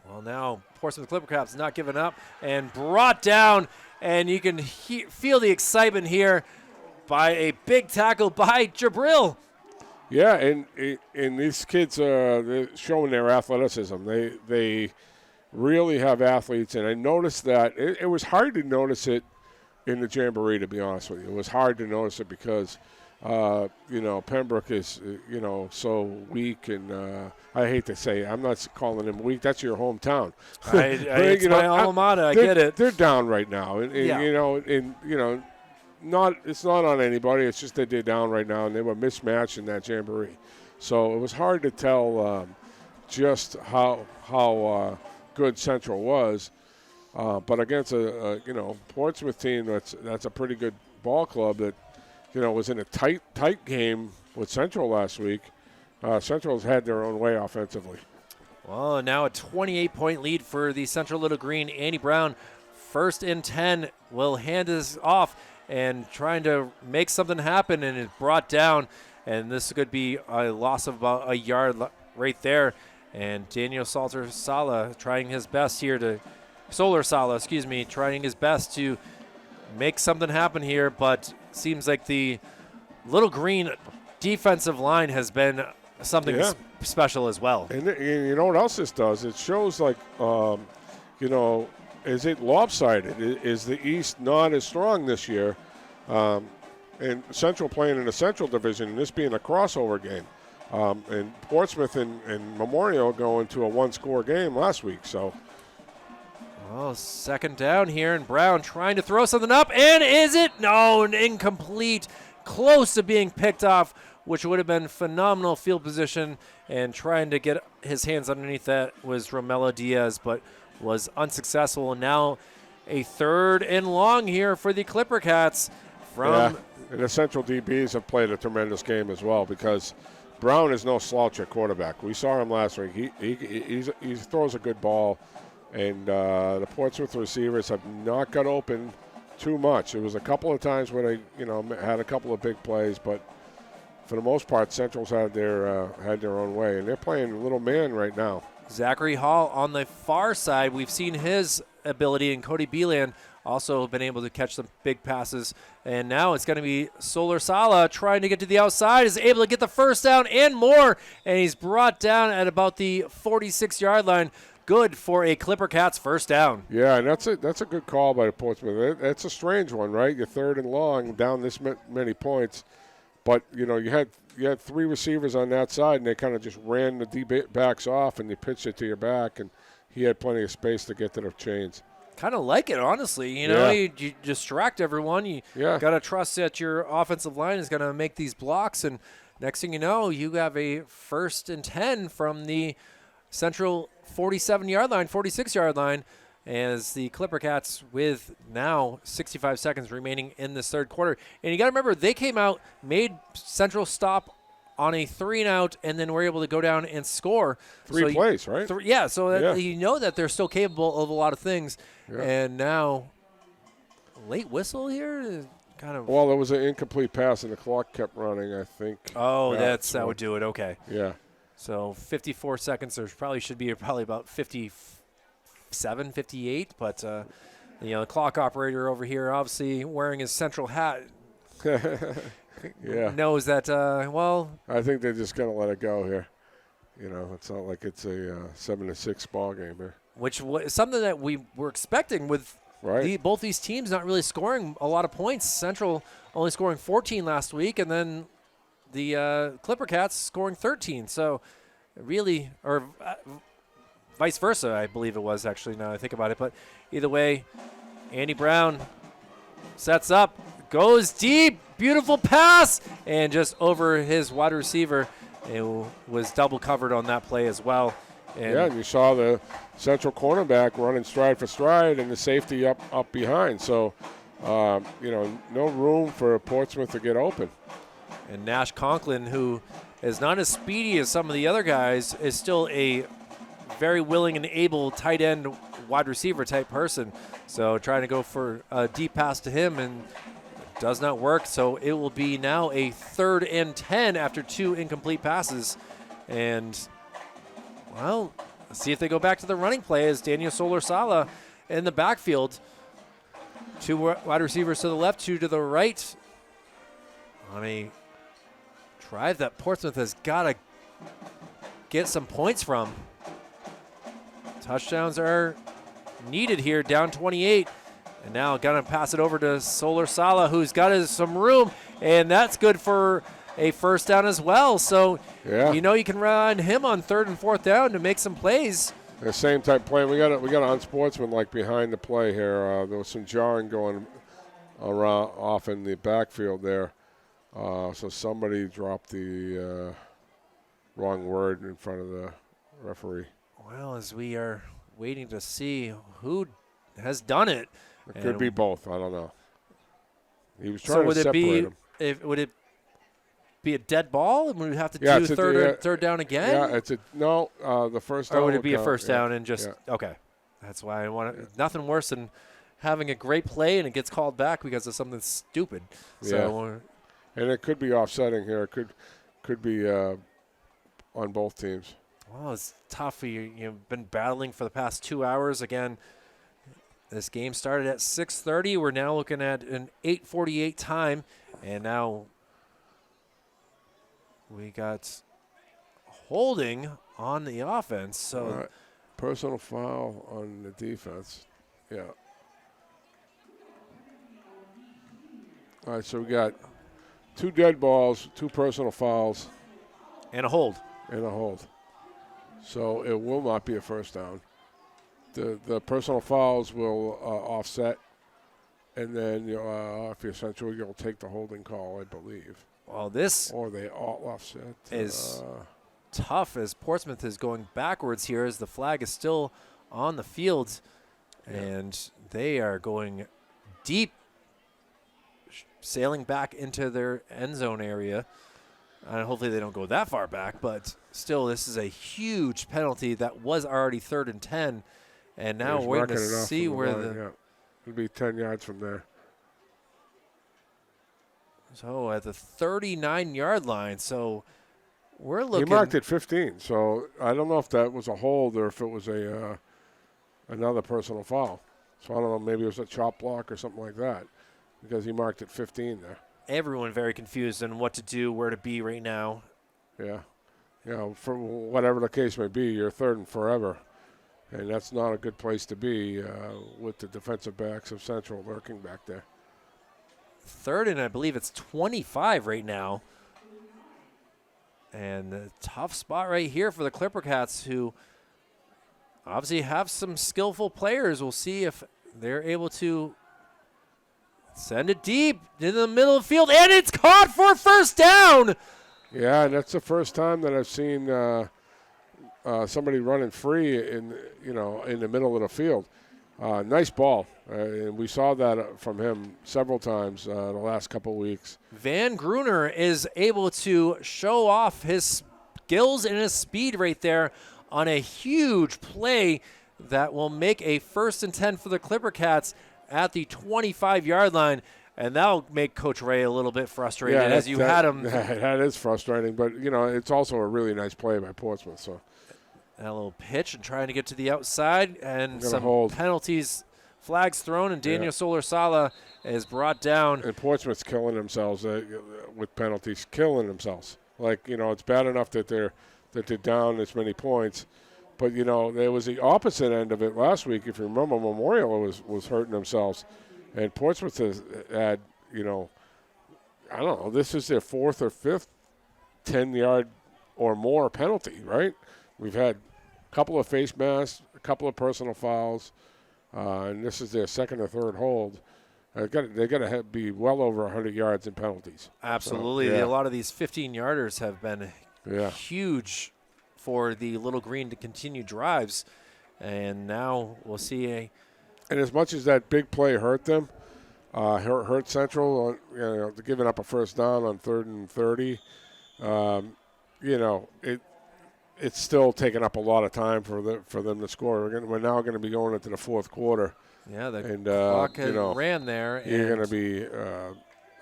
Well, now Portsmouth Clipper-Cats not giving up and brought down, and you can feel the excitement here by a big tackle by Jabril. Yeah, and these kids are showing their athleticism. They really have athletes, and I noticed that. It was hard to notice it in the Jamboree, to be honest with you. It was hard to notice it because, Pembroke is, so weak, and I hate to say it. I'm not calling them weak. That's your hometown. It's my alma mater. I get it. They're down right now, and it's not on anybody. It's just that they're down right now, and they were mismatched in that Jamboree. So it was hard to tell just how good Central was. But against a Portsmouth team that's a pretty good ball club that was in a tight game with Central last week. Central's had their own way offensively. Well, now a 28-point lead for the Central Little Green. Andy Brown, 1st and 10, will hand this off and trying to make something happen, and it's brought down. And this could be a loss of about a yard right there. And Daniel Solar-Sala trying his best to make something happen here, but seems like the Little Green defensive line has been something special as well. And you know what else this does? It shows is it lopsided? Is the East not as strong this year? And Central playing in the Central Division, and this being a crossover game. And Portsmouth and Memorial going to a one-score game last week. So, well, 2nd down here, and Brown trying to throw something up, and is it? No, an incomplete, close to being picked off, which would have been phenomenal field position, and trying to get his hands underneath that was Romello Diaz, but was unsuccessful. And now a 3rd and long here for the Clipper-Cats. And the Central DBs have played a tremendous game as well, because Brown is no slouch at quarterback. We saw him last week. He throws a good ball, and the Portsmouth receivers have not got open too much. There was a couple of times where they had a couple of big plays, but for the most part, Central's had their own way, and they're playing little man right now. Zachary Hall on the far side. We've seen his ability, and Cody Beelan also been able to catch some big passes. And now it's going to be Solar-Sala trying to get to the outside, is able to get the 1st down and more, and he's brought down at about the 46-yard line. Good for a Clipper-Cats 1st down. Yeah, and that's a good call by the Portsmouth. That's a strange one, right? You're 3rd and long, down this many points. But, you had 3 receivers on that side, and they kind of just ran the D-backs off, and they pitched it to your back, and he had plenty of space to get to the chains. Kind of like it, honestly. You distract everyone. You got to trust that your offensive line is going to make these blocks, and next thing you know, you have a 1st and 10 from the Central 47-yard line, 46-yard line, as the Clipper-Cats with now 65 seconds remaining in this 3rd quarter. And you got to remember, they came out, made Central stop on a 3-and-out, and then were able to go down and score. 3 plays, right? You know that they're still capable of a lot of things. Yeah. And now, late whistle here? Well, there was an incomplete pass, and the clock kept running, I think. Oh, that would do it. Okay. Yeah. So 54 seconds. There should be about 57, 58. But, the clock operator over here obviously wearing his Central hat knows that, I think they're just going to let it go here. It's not like it's a 7-6 ball game here. Which was something that we were expecting with both these teams not really scoring a lot of points. Central only scoring 14 last week, and then the Clipper-Cats scoring 13. So really, or vice versa, I believe it was actually, now that I think about it. But either way, Andy Brown sets up, goes deep, beautiful pass, and just over his wide receiver. It was double covered on that play as well. And you saw the Central cornerback running stride for stride and the safety up behind. So, no room for Portsmouth to get open. And Nash Conklin, who is not as speedy as some of the other guys, is still a very willing and able tight end wide receiver type person. So trying to go for a deep pass to him, and does not work. So it will be now a 3rd and 10 after 2 incomplete passes. And, well, let's see if they go back to the running play as Daniel Solar-Sala in the backfield. 2 wide receivers to the left, 2 to the right. On a drive that Portsmouth has got to get some points from. Touchdowns are needed here, down 28. And now going to pass it over to Solar-Sala, who's got some room, and that's good for a 1st down as well. So, you can run him on 3rd and 4th down to make some plays. The same type play. We got unsportsmanlike behind the play here. There was some jarring going around off in the backfield there. So somebody dropped the wrong word in front of the referee. Well, as we are waiting to see who has done it. It could be both. I don't know. He was trying to separate him. would it be a dead ball? And would we have to do third down again? Yeah, the first down. Or would it be a first down and just okay? That's why I want nothing worse than having a great play and it gets called back because of something stupid. So, and it could be offsetting here. It could be on both teams. Well, it's tough. You've been battling for the past 2 hours. Again, this game started at 6:30. We're now looking at an 8:48 time, and now we got holding on the offense. So personal foul on the defense. Yeah. All right, so we got 2 dead balls, 2 personal fouls. And a hold. So it will not be a first down. The personal fouls will offset, and then if you're Central, you'll take the holding call, I believe. Well, this or they all offset. Is tough as Portsmouth is going backwards here as the flag is still on the field, and they are going deep, sailing back into their end zone area. And hopefully they don't go that far back, but still this is a huge penalty that was already 3rd and 10. And now we're waiting to see where it'll be 10 yards from there. So at the 39-yard line. So we're looking. He marked it 15. So I don't know if that was a hold or if it was another personal foul. So I don't know. Maybe it was a chop block or something like that because he marked it 15 there. Everyone very confused on what to do, where to be right now. Yeah. For whatever the case may be, you're 3rd and forever. And that's not a good place to be with the defensive backs of Central lurking back there. 3rd and I believe it's 25 right now. And a tough spot right here for the Clipper-Cats, who obviously have some skillful players. We'll see if they're able to send it deep in the middle of the field, and it's caught for first down. Yeah, and that's the first time that I've seen somebody running free in the middle of the field. Nice ball, and we saw that from him several times the last couple of weeks. Van Gruner is able to show off his skills and his speed right there on a huge play that will make a 1st and 10 for the Clipper-Cats at the 25-yard line, and that'll make Coach Ray a little bit frustrated as you had him. That is frustrating, but, it's also a really nice play by Portsmouth. So and a little pitch and trying to get to the outside, and some penalties, flags thrown, and Daniel Solar-Sala is brought down. And Portsmouth's killing themselves with penalties, killing themselves. It's bad enough that they're down this many points. But, there was the opposite end of it last week. If you remember, Memorial was hurting themselves. And Portsmouth has had, I don't know, this is their 4th or 5th 10-yard or more penalty, right? We've had a couple of face masks, a couple of personal fouls, and this is their 2nd or 3rd hold. They got to be well over 100 yards in penalties. Absolutely. A lot of these 15-yarders have been huge for the Little Green to continue drives, and now we'll see And as much as that big play hurt them, hurt Central, giving up a first down on 3rd and 30, it's still taking up a lot of time for them to score. We're now going to be going into the 4th quarter. Yeah, the clock has ran there. You're going to be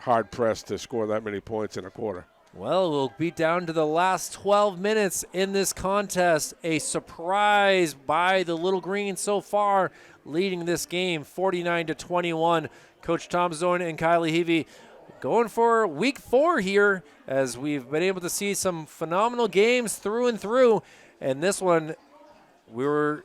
hard pressed to score that many points in a quarter. Well, we'll be down to the last 12 minutes in this contest. A surprise by the Little Green so far, leading this game 49-21. Coach Tom Zoin and Kylie Heavey going for week 4 here, as we've been able to see some phenomenal games through and through. And this one, we were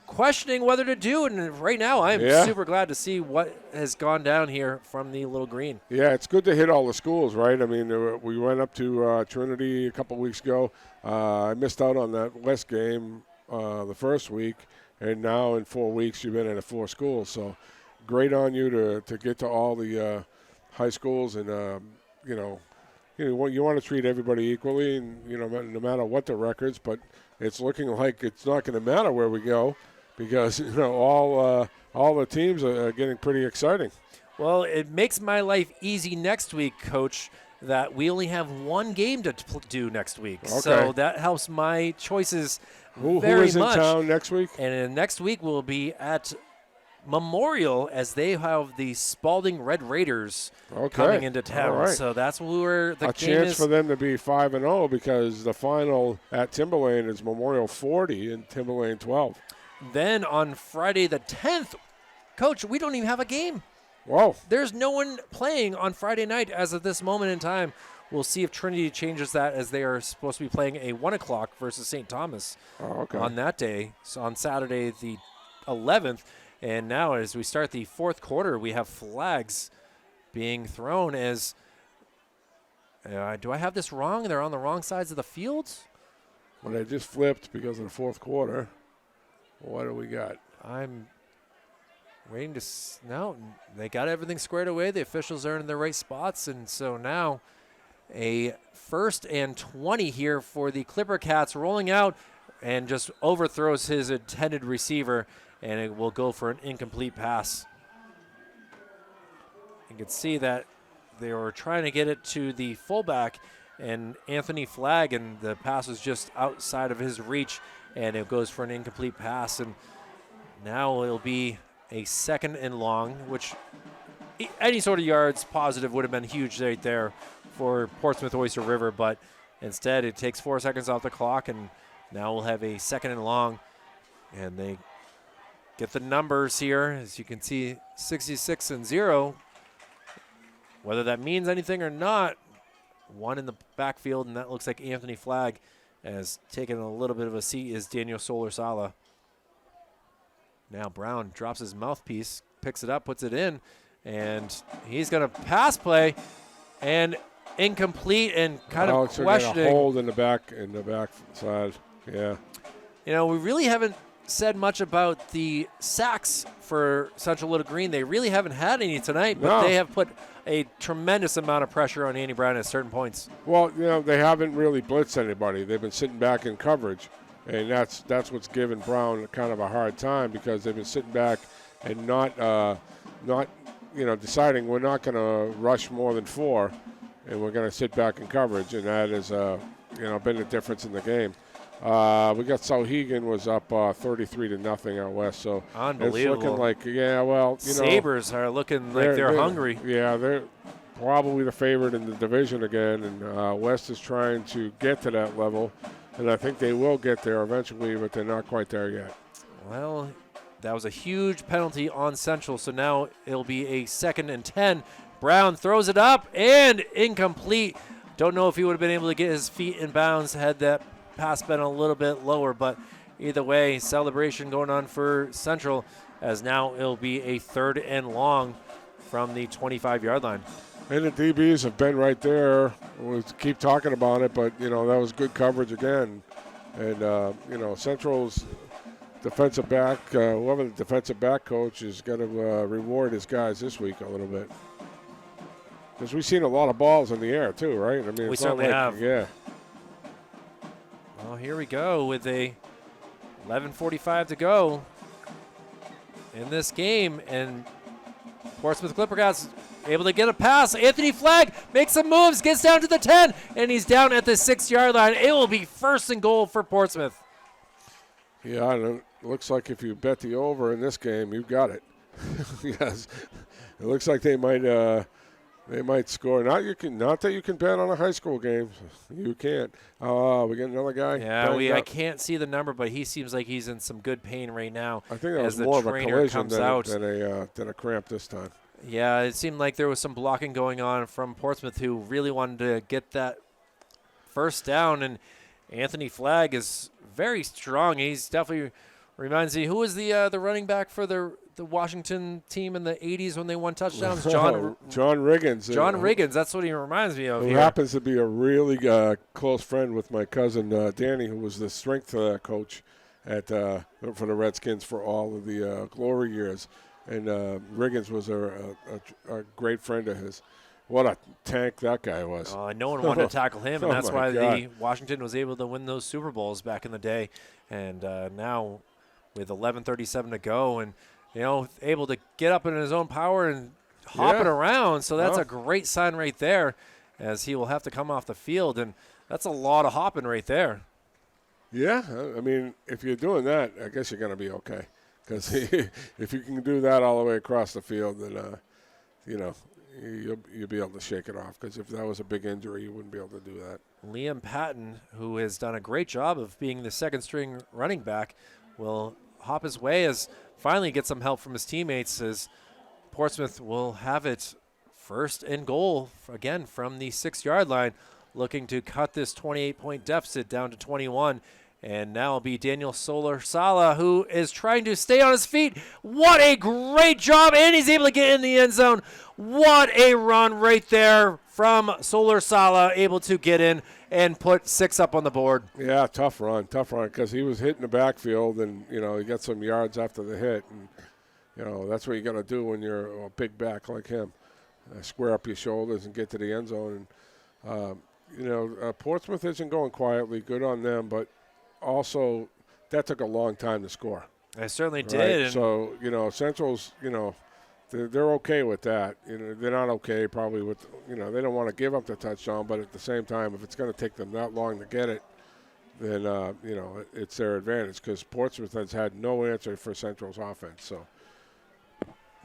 questioning whether to do, and right now I am super glad to see what has gone down here from the Little Green. Yeah, it's good to hit all the schools, right? I mean, we went up to Trinity a couple weeks ago. I missed out on that West game the first week, and now in 4 weeks you've been in 4 schools. So great on you to get to all the high schools, and you want to treat everybody equally, and no matter what the records. But it's looking like it's not going to matter where we go, because all the teams are getting pretty exciting. Well, it makes my life easy next week, Coach, that we only have one game to do next week. Okay. So that helps my choices Who very is in much. town next week? And next week we'll be at Memorial as they have the Spalding Red Raiders coming into town. All right. So that's where the a game chance is. for them to be 5-0 because the final at Timberlane is Memorial 40 and Timberlane 12. Then on Friday the 10th, Coach, we don't even have a game. Whoa. There's no one playing on Friday night as of this moment in time. We'll see if Trinity changes that as they are supposed to be playing a 1 o'clock versus St. Thomas on that day. So on Saturday the 11th. And now as we start the fourth quarter, we have flags being thrown as do I have this wrong? They're on the wrong sides of the field? Well, they just flipped because of the fourth quarter. What do we got? I'm waiting to no, they got everything squared away. The officials are in the right spots, and so now a 1st and 20 here for the Clipper-Cats, rolling out and just overthrows his intended receiver, and it will go for an incomplete pass. You can see that they were trying to get it to the fullback, and Anthony Flagg, and the pass was just outside of his reach, and it goes for an incomplete pass. And now it'll be a 2nd and long, which any sort of yards positive would have been huge right there for Portsmouth-Oyster River, but instead it takes 4 seconds off the clock, and now we'll have a 2nd and long, and they get the numbers here. As you can see, 66 and 0. Whether that means anything or not, 1 in the backfield, and that looks like Anthony Flagg has taken a little bit of a seat is Daniel Solar-Sala. Now Brown drops his mouthpiece, picks it up, puts it in, and he's going to pass play, and incomplete and kind of questioning. A hold in the back side. Yeah. You know, we really haven't said much about the sacks for Central Little Green. They really haven't had any tonight, but they have put a tremendous amount of pressure on Andy Brown at certain points. Well, you know, they haven't really blitzed anybody. They've been sitting back in coverage, and that's what's given Brown kind of a hard time because they've been sitting back and not deciding we're not going to rush more than 4, and we're going to sit back in coverage, and that has been the difference in the game. We got Sauhegan was up 33-0 out west, so unbelievable. It's looking like Sabres are looking like they're hungry. Yeah, they're probably the favorite in the division again, and West is trying to get to that level, and I think they will get there eventually, but they're not quite there yet. Well, that was a huge penalty on Central, so now it'll be a 2nd and 10. Brown throws it up and incomplete. Don't know if he would have been able to get his feet in bounds had that pass been a little bit lower, but either way, celebration going on for Central as now it'll be a 3rd and long from the 25-yard line. And the DBs have been right there. We'll keep talking about it, but, that was good coverage again. And, Central's defensive back, whoever the defensive back coach is going to reward his guys this week a little bit. Because we've seen a lot of balls in the air, too, right? I mean, we certainly have. Yeah. Well, here we go with a 11:45 to go in this game, and Portsmouth Clipper-Cats able to get a pass. Anthony Flagg makes some moves, gets down to the 10, and he's down at the 6-yard line. It will be 1st and goal for Portsmouth. Yeah, and it looks like if you bet the over in this game, you've got it. Yes, it looks like they might score. Not that you can bet on a high school game. You can't. We got another guy. Yeah, I can't see the number, but he seems like he's in some good pain right now. I think that was more of a collision than a cramp this time. Yeah, it seemed like there was some blocking going on from Portsmouth, who really wanted to get that first down. And Anthony Flagg is very strong. He's definitely reminds me, who was the running back for the Washington team in the 80s when they won touchdowns? John Riggins. John Riggins, that's what he reminds me of. Who happens to be a really close friend with my cousin Danny, who was the strength coach for the Redskins for all of the glory years. And Riggins was a great friend of his. What a tank that guy was. No one wanted to tackle him, and that's why the Washington was able to win those Super Bowls back in the day. And now with 11:37 to go, and able to get up in his own power and hopping around, so that's Oh. a great sign right there, as he will have to come off the field, and that's a lot of hopping right there. Yeah, I mean, if you're doing that, I guess you're going to be okay. Because if you can do that all the way across the field, then, you'll be able to shake it off. Because if that was a big injury, you wouldn't be able to do that. Liam Patton, who has done a great job of being the second-string running back, will hop his way as finally get some help from his teammates, as Portsmouth will have it first and goal, again, from the 6-yard line, looking to cut this 28-point deficit down to 21. And now it'll be Daniel Solar-Sala, who is trying to stay on his feet. What a great job, and he's able to get in the end zone. What a run right there from Solar-Sala, able to get in and put 6 up on the board. Yeah, tough run, because he was hitting the backfield, and, he got some yards after the hit. And, that's what you got to do when you're a big back like him. Square up your shoulders and get to the end zone. And, Portsmouth isn't going quietly. Good on them, but also that took a long time to score. I certainly Right? did. So, Central's, they're okay with that. They're not okay probably with, they don't want to give up the touchdown, but at the same time, if it's going to take them that long to get it, then, it's their advantage, because Portsmouth has had no answer for Central's offense. So,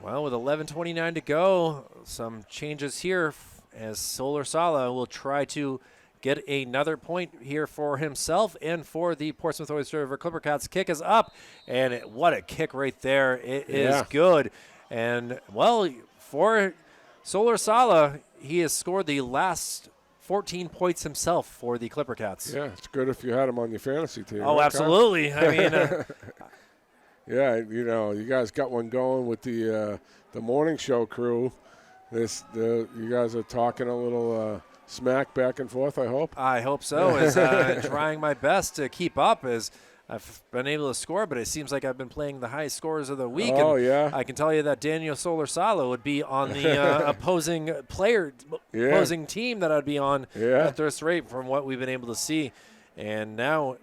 well, with 11:29 to go, some changes here as Solar-Sala will try to get another point here for himself and for the Portsmouth-Oyster River Clipper-Cats. Kick is up, and what a kick right there. It is good. And, well, for Solar-Sala, he has scored the last 14 points himself for the Clipper-Cats. yeah, it's good if you had him on your fantasy team. Oh, right, absolutely. I mean, yeah, you guys got one going with the morning show crew. You guys are talking a little smack back and forth, I hope. I hope so. As trying my best to keep up, as I've been able to score, but it seems like I've been playing the highest scores of the week. Oh, and yeah. I can tell you that Daniel Solar-Sala would be on the opposing team that I'd be on at this rate from what we've been able to see. And now,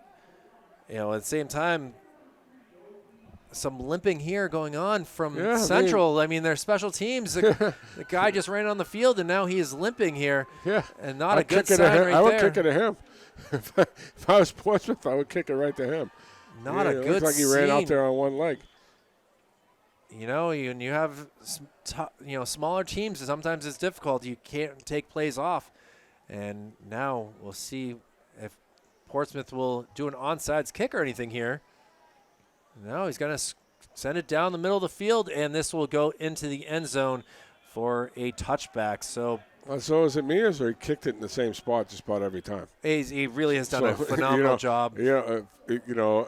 at the same time, some limping here going on from Central. I mean, their special teams. The guy just ran on the field, and now he is limping here. Yeah. And not a good sign right there. I would kick it to him. If I was Portsmouth, I would kick it right to him. Not a good It looks like he ran out there on one leg. You have smaller teams, sometimes it's difficult. You can't take plays off. And now we'll see if Portsmouth will do an onside kick or anything here. No, he's going to send it down the middle of the field, and this will go into the end zone for a touchback. So is it me, or he kicked it in the same spot just about every time? he really has done a phenomenal job. Yeah,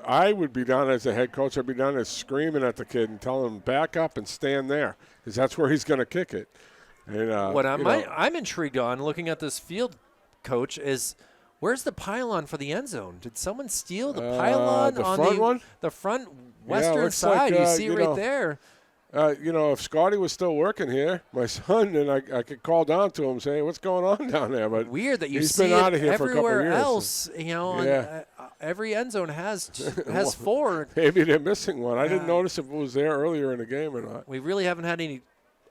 I would be down as a head coach. I'd be down there screaming at the kid and telling him back up and stand there, because that's where he's going to kick it. And, what I'm intrigued on looking at this field, Coach, is where's the pylon for the end zone? Did someone steal the pylon the on front one? The front western side? Like, you see right there. If Scotty was still working here, my son, then I could call down to him saying, "What's going on down there?" But weird that he's see been out of here for a couple of everywhere years. else. Every end zone has 4. Maybe they're missing one. I didn't notice if it was there earlier in the game or not. We really haven't had any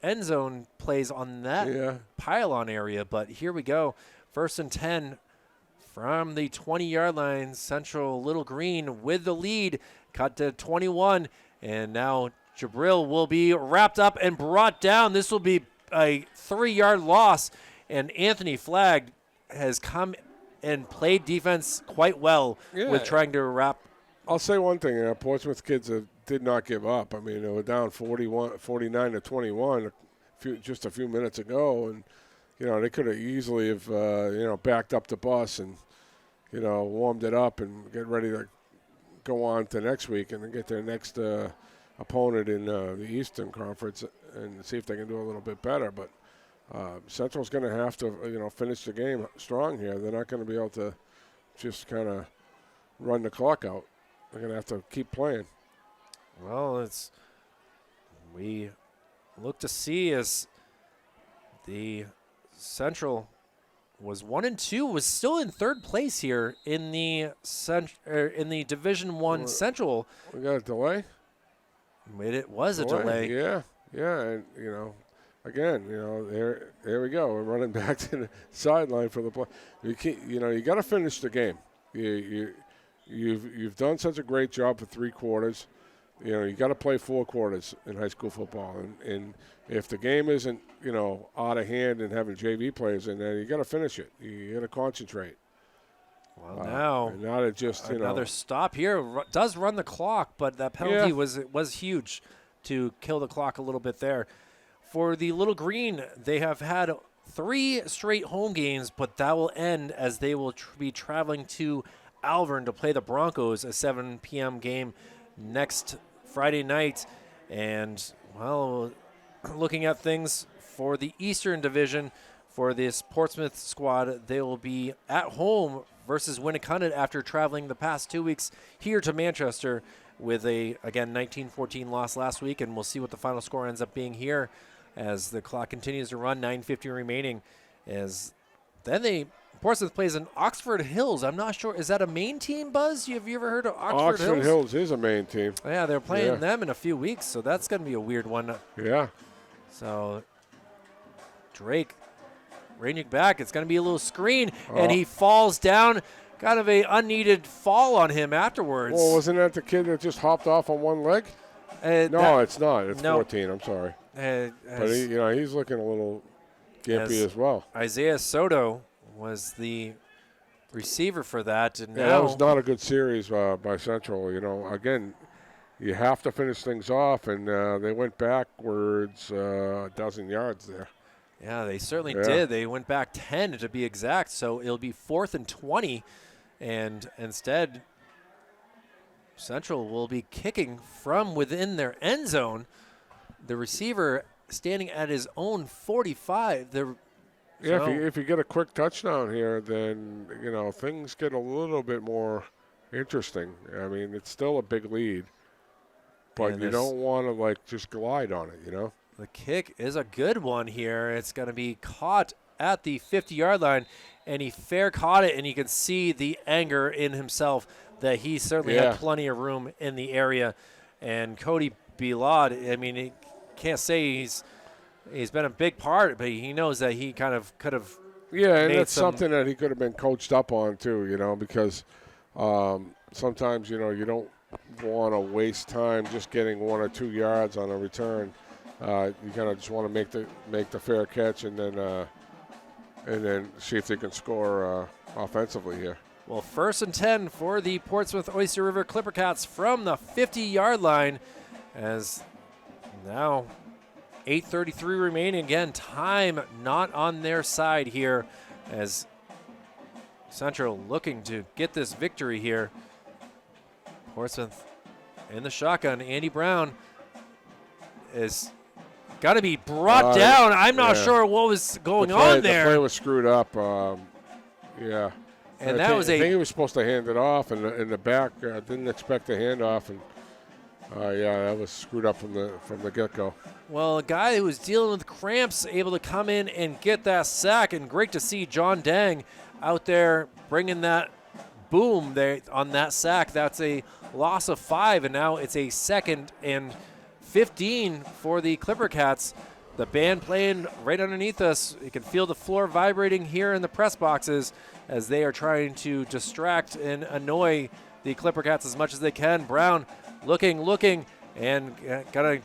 end zone plays on that pylon area, but here we go. 1st and 10 from the 20-yard line. Central Little Green with the lead, cut to 21, and now Jabril will be wrapped up and brought down. This will be a 3-yard loss, and Anthony Flagg has come and played defense quite well with trying to wrap. I'll say one thing. Portsmouth kids did not give up. I mean, they were down 49 to 21 just a few minutes ago, and they could have easily have backed up the bus and warmed it up and get ready to go on to next week and then get their next opponent in the Eastern Conference and see if they can do a little bit better. But Central's going to have to finish the game strong here. They're not going to be able to just kind of run the clock out. They're going to have to keep playing. Well, we look to see as the Central was 1-2, was still in 3rd place here in the Division I Central. We got a delay. It was a delay. Yeah, and again, there we go. We're running back to the sideline for the play. You got to finish the game. You've done such a great job for 3 quarters. You got to play 4 quarters in high school football, and if the game isn't out of hand and having JV players in there, you got to finish it. You got to concentrate. Well, now and not just another stop here does run the clock, but that penalty was huge to kill the clock a little bit there. For the Little Green, they have had 3 straight home games, but that will end as they will be traveling to Alvern to play the Broncos, a 7 p.m. game next Friday night. And, well, looking at things for the Eastern Division, for this Portsmouth squad, they will be at home versus Winnacunnet after traveling the past 2 weeks here to Manchester with a, again, 19-14 loss last week, and we'll see what the final score ends up being here as the clock continues to run, 9:50 remaining. As then Portsmouth plays in Oxford Hills. I'm not sure, is that a main team, Buzz? Have you ever heard of Oxford Hills? Oxford Hills is a main team. Yeah, they're playing them in a few weeks, so that's going to be a weird one. Yeah. So Drake ranging back. It's going to be a little screen, and he falls down. Kind of a unneeded fall on him afterwards. Well, wasn't that the kid that just hopped off on one leg? No, it's not. It's 14. I'm sorry. But he's looking a little gimpy as well. Isaiah Soto was the receiver for that, and that was not a good series by Central. Again, you have to finish things off, and they went backwards a dozen yards there. Yeah, they certainly did. They went back 10 to be exact, so it'll be 4th and 20, and instead Central will be kicking from within their end zone. The receiver standing at his own 45. If you get a quick touchdown here, then things get a little bit more interesting. I mean, it's still a big lead, but you don't want to just glide on it. The kick is a good one here. It's going to be caught at the 50-yard line, and he fair caught it, and you can see the anger in himself that he certainly had plenty of room in the area. And Cody Bilad, I mean, he can't say he's been a big part, but he knows that he kind of could have. Yeah, and that's something that he could have been coached up on too, because sometimes you don't want to waste time just getting 1 or 2 yards on a return. You kind of just want to make the fair catch and then see if they can score offensively here. Well, 1st and 10 for the Portsmouth-Oyster River Clipper-Cats from the 50-yard line, as now 8:33 remaining. Again, time not on their side here, as Central looking to get this victory here. Portsmouth in the shotgun. Andy Brown is got to be brought down. I'm not sure what was going on there. The play was screwed up. And I think he was supposed to hand it off, and in the back didn't expect the handoff, and that was screwed up from the get-go. Well, a guy who was dealing with cramps able to come in and get that sack, and great to see John Dang out there bringing that boom there on that sack. That's a loss of 5, and now it's a 2nd and 15 for the Clipper-Cats. The band playing right underneath us. You can feel the floor vibrating here in the press boxes as they are trying to distract and annoy the Clipper-Cats as much as they can. Brown looking, and got to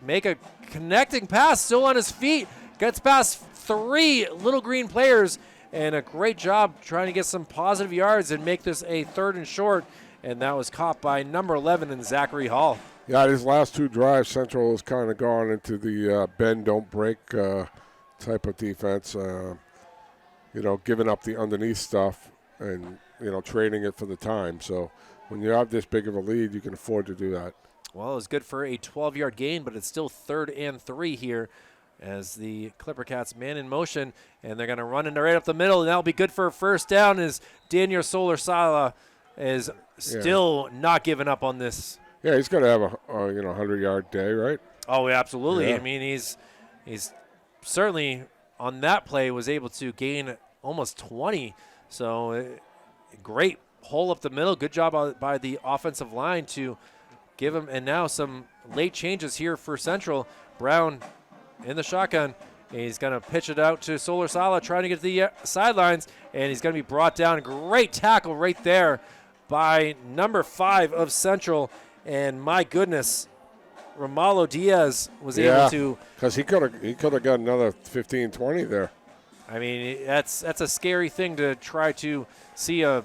make a connecting pass, still on his feet. Gets past 3 Little Green players, and a great job trying to get some positive yards and make this a 3rd and short, and that was caught by number 11 in Zachary Hall. Yeah, these last 2 drives, Central has kind of gone into the bend, don't break type of defense, giving up the underneath stuff and, trading it for the time. So when you have this big of a lead, you can afford to do that. Well, it was good for a 12-yard gain, but it's still 3rd and 3 here as the Clipper-Cats man in motion, and they're going to run into right up the middle, and that'll be good for a 1st down as Daniel Solar-Sala is still not giving up on this. Yeah, he's going to have a 100-yard day, right? Oh, absolutely. Yeah. I mean, he's certainly on that play was able to gain almost 20. So great hole up the middle. Good job by the offensive line to give him. And now some late changes here for Central. Brown in the shotgun. He's going to pitch it out to Solar Sala, trying to get to the sidelines, and he's going to be brought down. Great tackle right there by number 5 of Central. And my goodness, Romalo Diaz was able to. Because he could have got another 15, 20 there. I mean, that's a scary thing to try to see a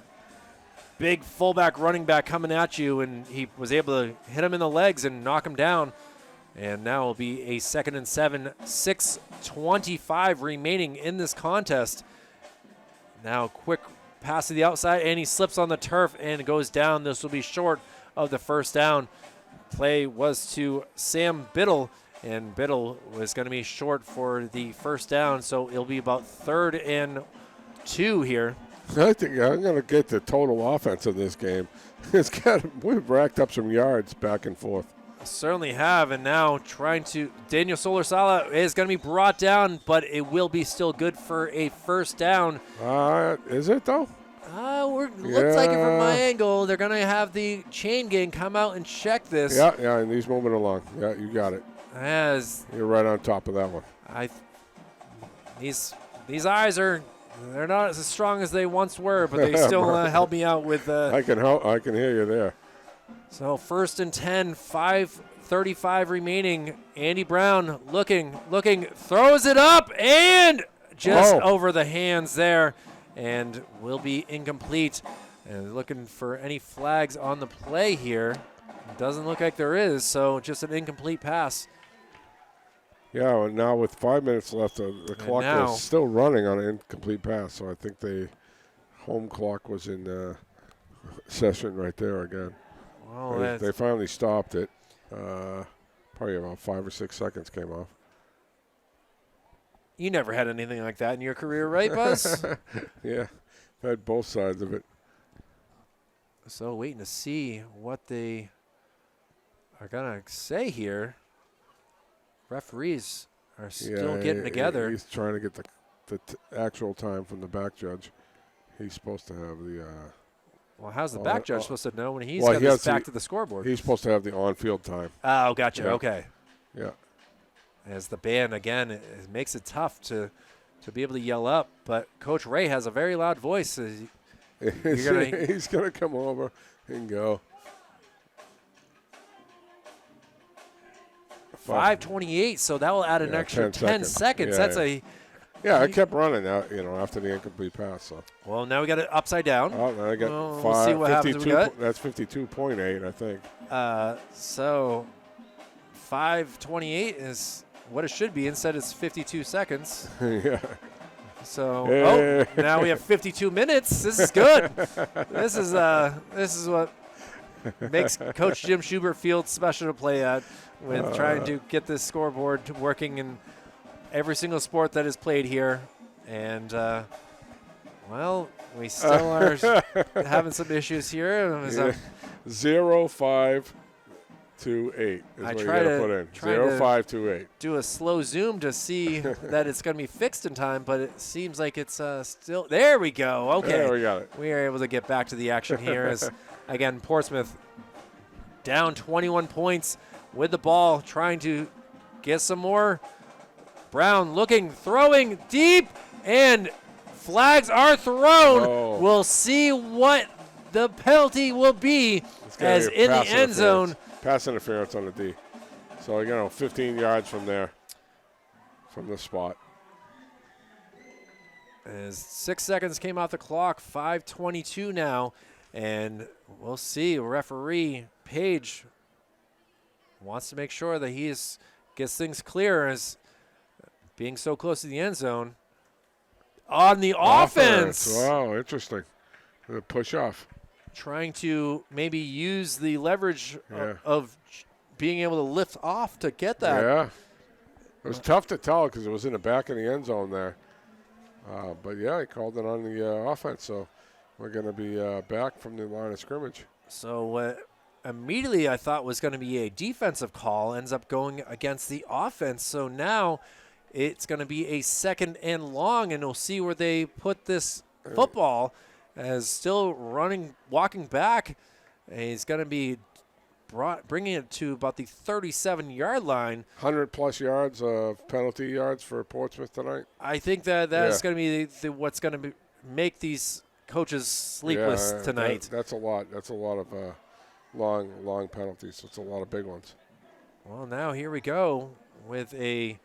big fullback running back coming at you, and he was able to hit him in the legs and knock him down. And now will be a 2nd and 7, 6:25 remaining in this contest. Now quick pass to the outside, and he slips on the turf and goes down. This will be short of the first down. Play was to Sam Biddle, and Biddle was going to be short for the first down, so it'll be about 3rd and 2 here. I think I'm going to get the total offense of this game. We've racked up some yards back and forth. Certainly have, and now trying to. Daniel Solar Sala is going to be brought down, but it will be still good for a first down. Is it, though? Looks like it from my angle. They're going to have the chain gang come out and check this. Yeah, and he's moving along. Yeah, you got it. You're right on top of that one. These eyes they're not as strong as they once were, but they still help me out with. I can hear you there. So 1st and 10, 5:35 remaining. Andy Brown looking, throws it up and just over the hands there, and will be incomplete. And looking for any flags on the play here. Doesn't look like there is, so just an incomplete pass. Yeah, and now with 5 minutes left, the clock was still running on an incomplete pass. So I think the home clock was in session right there again. Well, they finally stopped it. Probably about 5 or 6 seconds came off. You never had anything like that in your career, right, Buzz? Yeah, I've had both sides of it. So waiting to see what they are going to say here. Referees are still getting together. He's trying to get the actual time from the back judge. He's supposed to have the well, how's the back judge supposed to know when he's got this back to the scoreboard? He's supposed to have the on-field time. Oh, gotcha. Yeah. Okay. Yeah. As the band, again, it makes it tough to be able to yell up. But Coach Ray has a very loud voice. He's going to come over and go. 5:28, so that will add an extra 10 seconds. Yeah, I kept running out, after the incomplete pass. So. Well, now we got it upside down. Oh, now I got we'll see what happens. That's 52.8, I think. So 5:28 is what it should be. Instead, it's 52 seconds. Yeah. So now we have 52 minutes. This is good. This is what makes Coach Jim Schubert Field special to play at, with trying to get this scoreboard working in every single sport that is played here. And, we still are having some issues here. 0-5-2-8 is what you got to put in. 0-5-2-8. Do a slow zoom to see that it's going to be fixed in time, but it seems like it's still. There we go. Okay. There we got it. We are able to get back to the action here as, again, Portsmouth down 21 points with the ball, trying to get some more. Brown looking, throwing deep, and flags are thrown. We'll see what the penalty will be as in the end zone. Pass interference on the D. So, 15 yards from there, from the spot. As 6 seconds came off the clock, 5:22 now, and we'll see. Referee Page wants to make sure that he gets things clear as being so close to the end zone. On the offense. Wow, interesting. The push off. Trying to maybe use the leverage of being able to lift off to get that. Yeah. It was tough to tell because it was in the back of the end zone there. But, he called it on the offense. So we're going to be back from the line of scrimmage. So immediately I thought was going to be a defensive call ends up going against the offense. So now it's going to be a 2nd and long, and we'll see where they put this football as still walking back. And he's going to be bringing it to about the 37-yard line. 100-plus yards of penalty yards for Portsmouth tonight. I think that's going to be what's going to make these coaches sleepless tonight. That's a lot. That's a lot of long penalties. It's a lot of big ones. Well, now here we go with a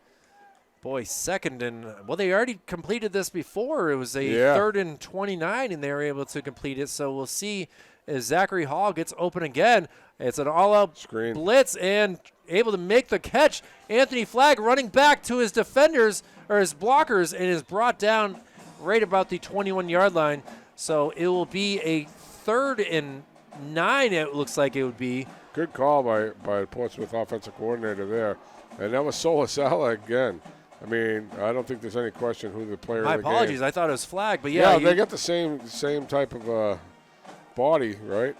second and they already completed this before. It was a 3rd and 29, and they were able to complete it. So we'll see as Zachary Hall gets open again. It's an all-out screen blitz and able to make the catch. Anthony Flagg running back to his defenders or his blockers and is brought down right about the 21-yard line. So it will be a 3rd and 9. It looks like it would be. Good call by Portsmouth offensive coordinator there, and that was Solasala again. I mean, I don't think there's any question who the player. My of the apologies, game. I thought it was Flagg, but they got the same type of body, right?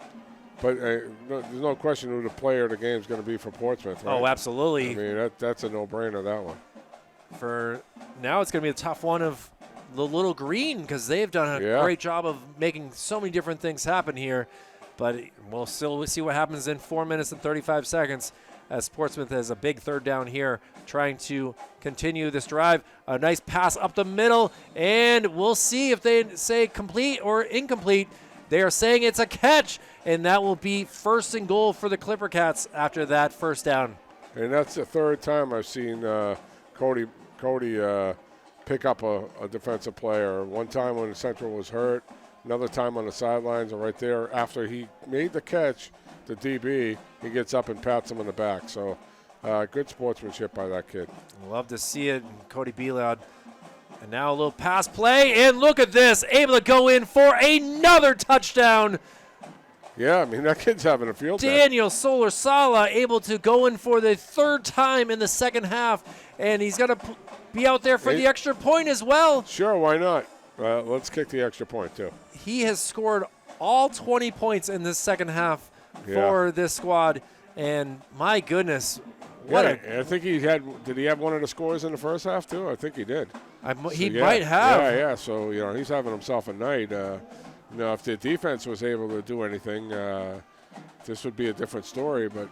But there's no question who the player of the game is going to be for Portsmouth. Right? Oh, absolutely. I mean, that's a no-brainer, that one. For now, it's going to be a tough one of the Little Green because they've done a great job of making so many different things happen here. But we'll see what happens in 4 minutes and 35 seconds as Portsmouth has a big 3rd down here trying to continue this drive. A nice pass up the middle, and we'll see if they say complete or incomplete. They are saying it's a catch, and that will be 1st and goal for the Clipper-Cats after that 1st down. And that's the 3rd time I've seen Cody pick up a defensive player. One time when Central was hurt, another time on the sidelines, and right there after he made the catch, the DB, he gets up and pats him on the back. So good sportsmanship by that kid. Love to see it, Cody Belod. And now a little pass play, and look at this, able to go in for another touchdown. Yeah, I mean, that kid's having a field day. Daniel Solar-Sala able to go in for the 3rd time in the second half, and he's going to be out there for the extra point as well. Sure, why not? Let's kick the extra point, too. He has scored all 20 points in this second half for this squad, and my goodness, I think did he have one of the scores in the first half, too? I think he did. He might have. Yeah, so, he's having himself a night. If the defense was able to do anything, this would be a different story, but,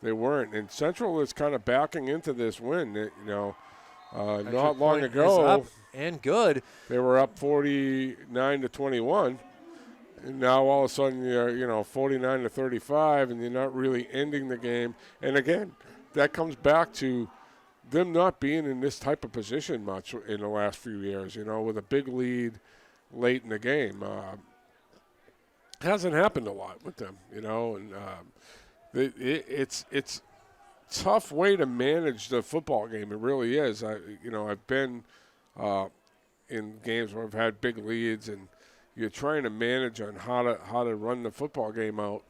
they weren't. And Central is kind of backing into this win, not long ago. And good. They were up 49-21. And now all of a sudden you're, 49-35, and you're not really ending the game. And again, that comes back to them not being in this type of position much in the last few years, with a big lead late in the game. Hasn't happened a lot with them, and it's tough way to manage the football game. It really is. I've been in games where I've had big leads, and you're trying to manage on how to run the football game out.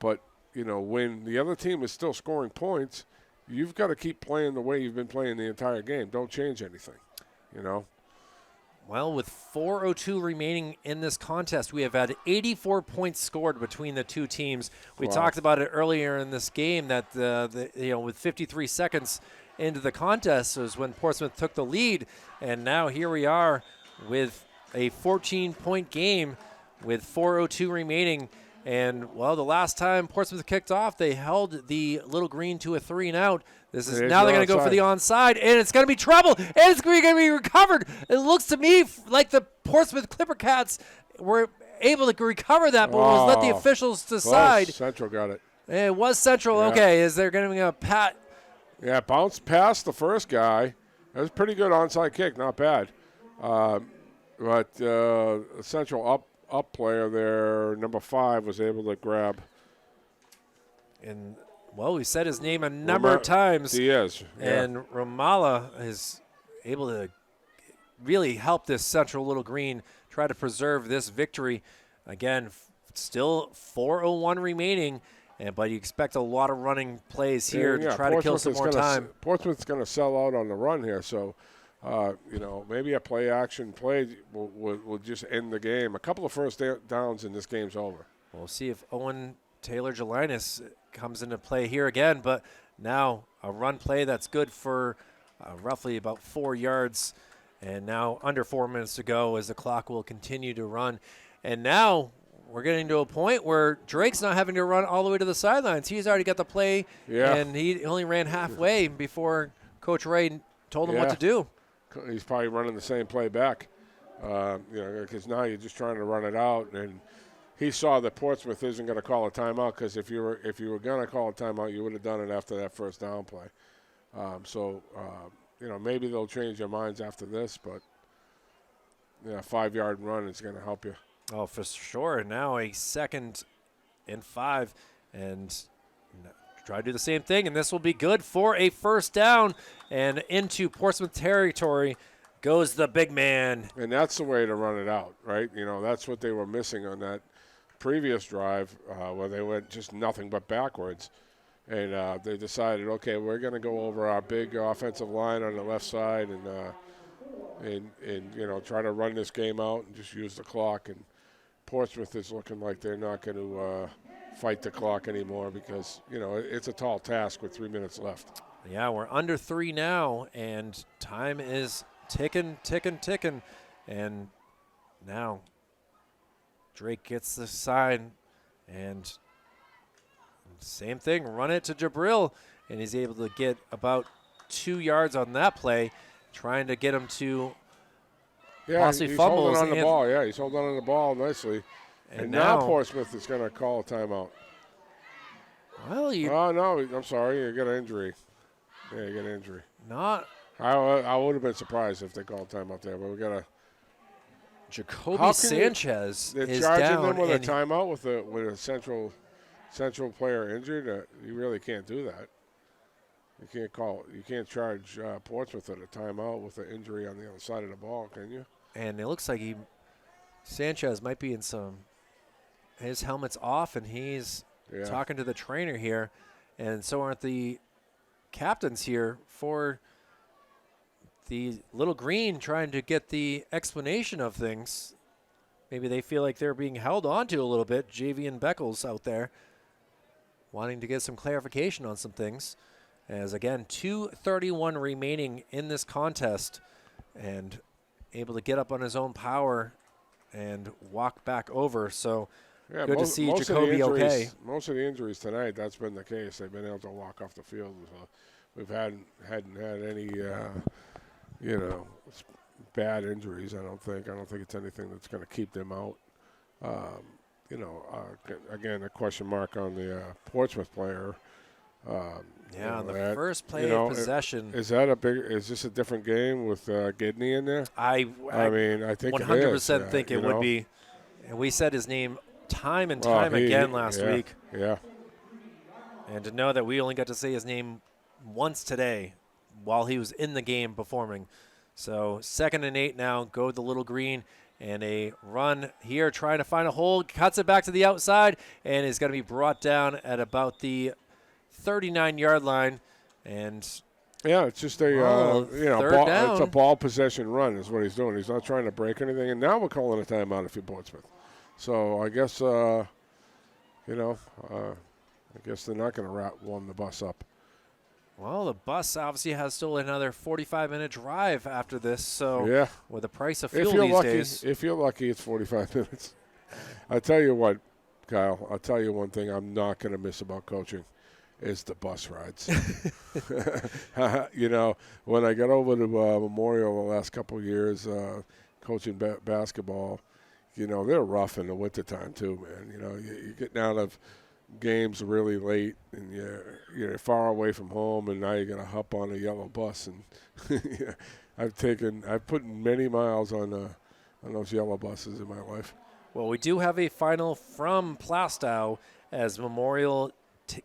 But when the other team is still scoring points, you've got to keep playing the way you've been playing the entire game. Don't change anything. Well, with 4:02 remaining in this contest, we have had 84 points scored between the two teams. We talked about it earlier in this game that with 53 seconds into the contest was when Portsmouth took the lead, and now here we are with a 14-point game with 4:02 remaining. And, the last time Portsmouth kicked off, they held the Little Green to a 3-and-out. Now they're going to go for the onside, and it's going to be trouble, and it's going to be recovered. It looks to me like the Portsmouth Clipper-Cats were able to recover that, but we'll let the officials decide. Central got it. It was Central. Yeah. Okay, is there going to be a pat? Yeah, bounced past the first guy. That was a pretty good onside kick, not bad. But Central up player there, number 5, was able to grab. And, we said his name a number of times. He is. Yeah. And Ramallah is able to really help this Central Little Green try to preserve this victory. Again, still 4:01 remaining, but you expect a lot of running plays here to try to kill some more time. Portsmouth's going to sell out on the run here, so maybe a play-action play will just end the game. A couple of first downs and this game's over. We'll see if Owen Taylor-Gelinas comes into play here again, but now a run play that's good for roughly about 4 yards, and now under 4 minutes to go as the clock will continue to run. And now we're getting to a point where Drake's not having to run all the way to the sidelines. He's already got the play, and he only ran halfway before Coach Ray told him what to do. He's probably running the same play back, because now you're just trying to run it out. And he saw that Portsmouth isn't going to call a timeout, because if you were going to call a timeout, you would have done it after that first down play. Maybe they'll change their minds after this, but a 5-yard run is going to help you. Oh, for sure. Now a 2nd and 5, and try to do the same thing, and this will be good for a first down. And into Portsmouth territory goes the big man. And that's the way to run it out, right? That's what they were missing on that previous drive where they went just nothing but backwards. And they decided, okay, we're going to go over our big offensive line on the left side and try to run this game out and just use the clock. And Portsmouth is looking like they're not going to fight the clock anymore because, it's a tall task with 3 minutes left. Yeah, we're under 3 now, and time is ticking. And now Drake gets the side, and same thing, run it to Jabril, and he's able to get about 2 yards on that play, trying to get him to possibly he's fumbles. Holding on the ball. Yeah, he's holding on to the ball nicely. And now Portsmouth is going to call a timeout. Well, no, I'm sorry. You got an injury. Yeah, you got an injury. I would have been surprised if they called a timeout there, but we got a Jacoby Sanchez they're is charging down. them with a timeout with a central player injured. You really can't do that. You can't charge Portsmouth at a timeout with an injury on the other side of the ball, can you? And it looks like Sanchez might be in his helmet's off, and he's talking to the trainer here, and so aren't the captains here for the Little Green, trying to get the explanation of things. Maybe they feel like they're being held on to a little bit. JV and Beckles out there wanting to get some clarification on some things. As again, 2:31 remaining in this contest, and able to get up on his own power and walk back over. So good to see Jacoby okay. Most of the injuries tonight, that's been the case. They've been able to walk off the field. We've hadn't had any bad injuries. I don't think it's anything that's going to keep them out. Again, a question mark on the Portsmouth player. On the first play of possession. Is this a different game with Gidney in there? I think 100% think it would be. And we said his name time and time again last week. Yeah. And to know that we only got to say his name once today while he was in the game performing. So 2nd and 8 now, go the Little Green, and a run here trying to find a hole, cuts it back to the outside, and is going to be brought down at about the 39-yard line. And it's just it's a ball possession run is what he's doing. He's not trying to break anything. And now we're calling a timeout if you're Portsmouth. So I guess I guess they're not going to warm the bus up. Well, the bus obviously has still another 45-minute drive after this. So with the price of fuel these days, if you're lucky, it's 45 minutes. I tell you what, Kyle. I'll tell you one thing I'm not going to miss about coaching is the bus rides. When I got over to Memorial the last couple of years coaching basketball, they're rough in the wintertime too, man. You're getting out of games really late, and you're far away from home, and now you're going to hop on a yellow bus. And I've put many miles on those yellow buses in my life. Well, we do have a final from Plastow as Memorial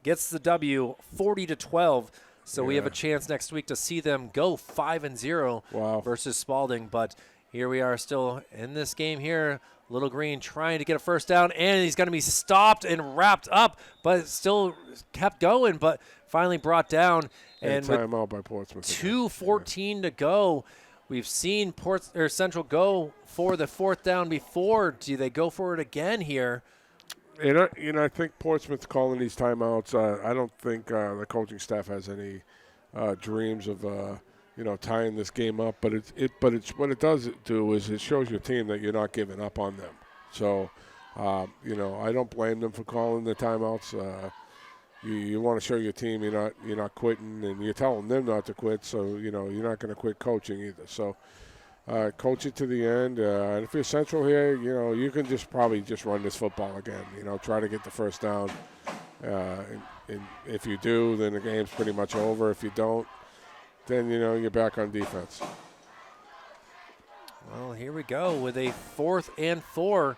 gets the W 40-12. So we have a chance next week to see them go 5-0 versus Spalding. But here we are still in this game here. Little Green trying to get a first down, and he's going to be stopped and wrapped up, but still kept going, but finally brought down. And timeout by Portsmouth. 2:14 to go. We've seen Central go for the 4th down before. Do they go for it again here? And I think Portsmouth calling these timeouts. I don't think the coaching staff has any dreams of tying this game up. But what it does do is it shows your team that you're not giving up on them. So I don't blame them for calling the timeouts. You want to show your team you're not quitting, and you're telling them not to quit. So you're not going to quit coaching either. So coach it to the end. And if you're Central here, you can probably run this football again. Try to get the first down. And if you do, then the game's pretty much over. If you don't, then you're back on defense. Well, here we go with a 4th and 4.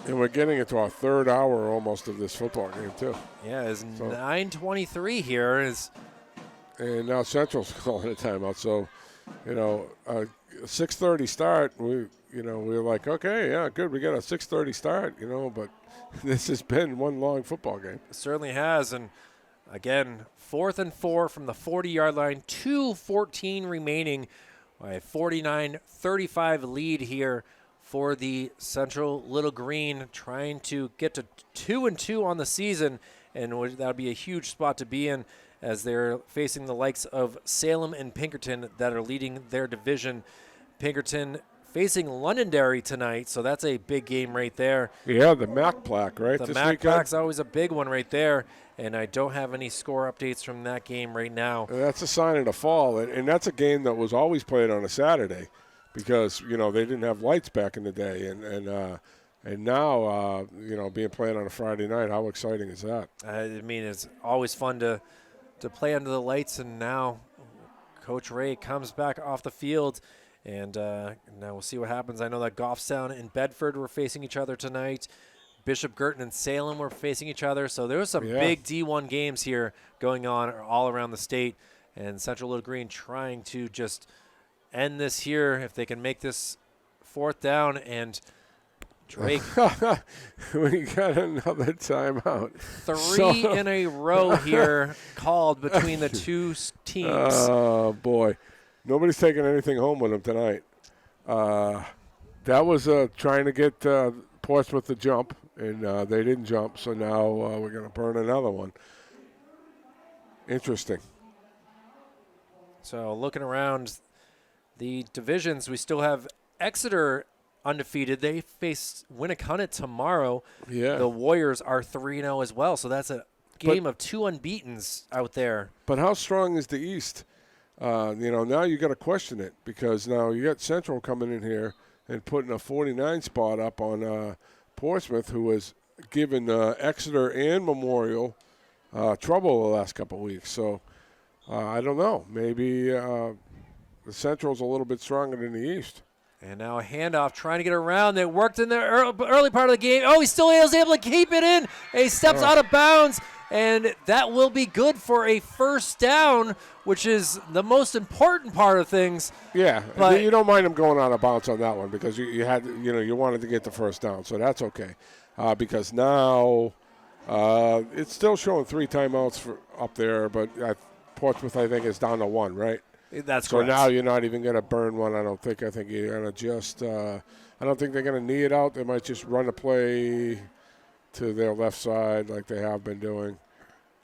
And we're getting into our third hour almost of this football game, too. Yeah, it's 9:23 here. And now Central's calling a timeout. So, a 6:30 start, we're like, okay, yeah, good. We got a 6:30 start, but this has been one long football game. It certainly has. And, again, 4th and 4 from the 40-yard line, 2:14 remaining. A 49-35 lead here for the Central Little Green, trying to get to 2-2 on the season, and that would be a huge spot to be in as they're facing the likes of Salem and Pinkerton that are leading their division. Pinkerton facing Londonderry tonight, so that's a big game right there. Yeah, the MAC plaque, right? The MAC plaque's always a big one right there, and I don't have any score updates from that game right now. And that's a sign of the fall, and that's a game that was always played on a Saturday because, they didn't have lights back in the day, and now, being played on a Friday night, how exciting is that? It's always fun to play under the lights, and now Coach Ray comes back off the field. And now we'll see what happens. I know that Goffstown and Bedford were facing each other tonight. Bishop Girton and Salem were facing each other. So there was some big D1 games here going on all around the state. And Central Little Green trying to just end this here if they can make this 4th down. And Drake. We got another timeout. 3 in a row here called between the two teams. Oh, boy. Nobody's taking anything home with them tonight. That was trying to get Portsmouth to jump, and they didn't jump, so now we're going to burn another one. Interesting. So looking around the divisions, we still have Exeter undefeated. They face Winnicott tomorrow. Yeah. The Warriors are 3-0 as well, so that's a game of 2 unbeatens out there. But how strong is the East? Now you got to question it because now you got Central coming in here and putting a 49 spot up on Portsmouth, who has given Exeter and Memorial trouble the last couple of weeks. So I don't know. Maybe the Central's a little bit stronger than the East. And now a handoff trying to get around. It worked in the early part of the game. Oh, he still is able to keep it in. He steps out of bounds. And that will be good for a first down, which is the most important part of things. Yeah, but you don't mind him going out of bounds on that one because you wanted to get the first down, so that's okay. Because now it's still showing 3 timeouts up there, but Portsmouth I think is down to 1, right? That's so correct. Now you're not even going to burn one. I don't think. I think you're going to just. I don't think they're going to knee it out. They might just run a play to their left side like they have been doing.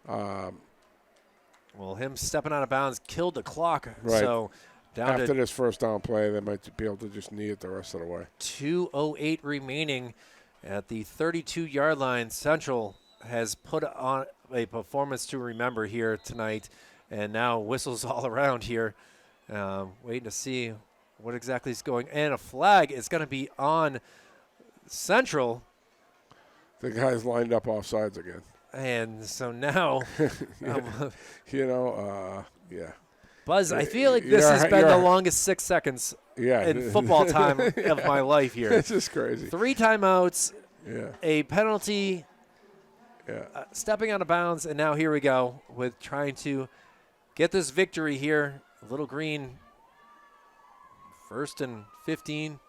Well, him stepping out of bounds killed the clock. Right. So down after this first down play, they might be able to just knee it the rest of the way. 2:08 remaining at the 32-yard line. Central has put on a performance to remember here tonight, and now whistles all around here. Waiting to see what exactly is going. And a flag is going to be on Central. The guy's lined up off sides again. And so now, yeah. Buzz, I feel like this has been the longest 6 seconds in football time of my life here. It's just crazy. 3 timeouts, yeah, a penalty, yeah, stepping out of bounds, and now here we go with trying to get this victory here. Little Green, 1st and 15.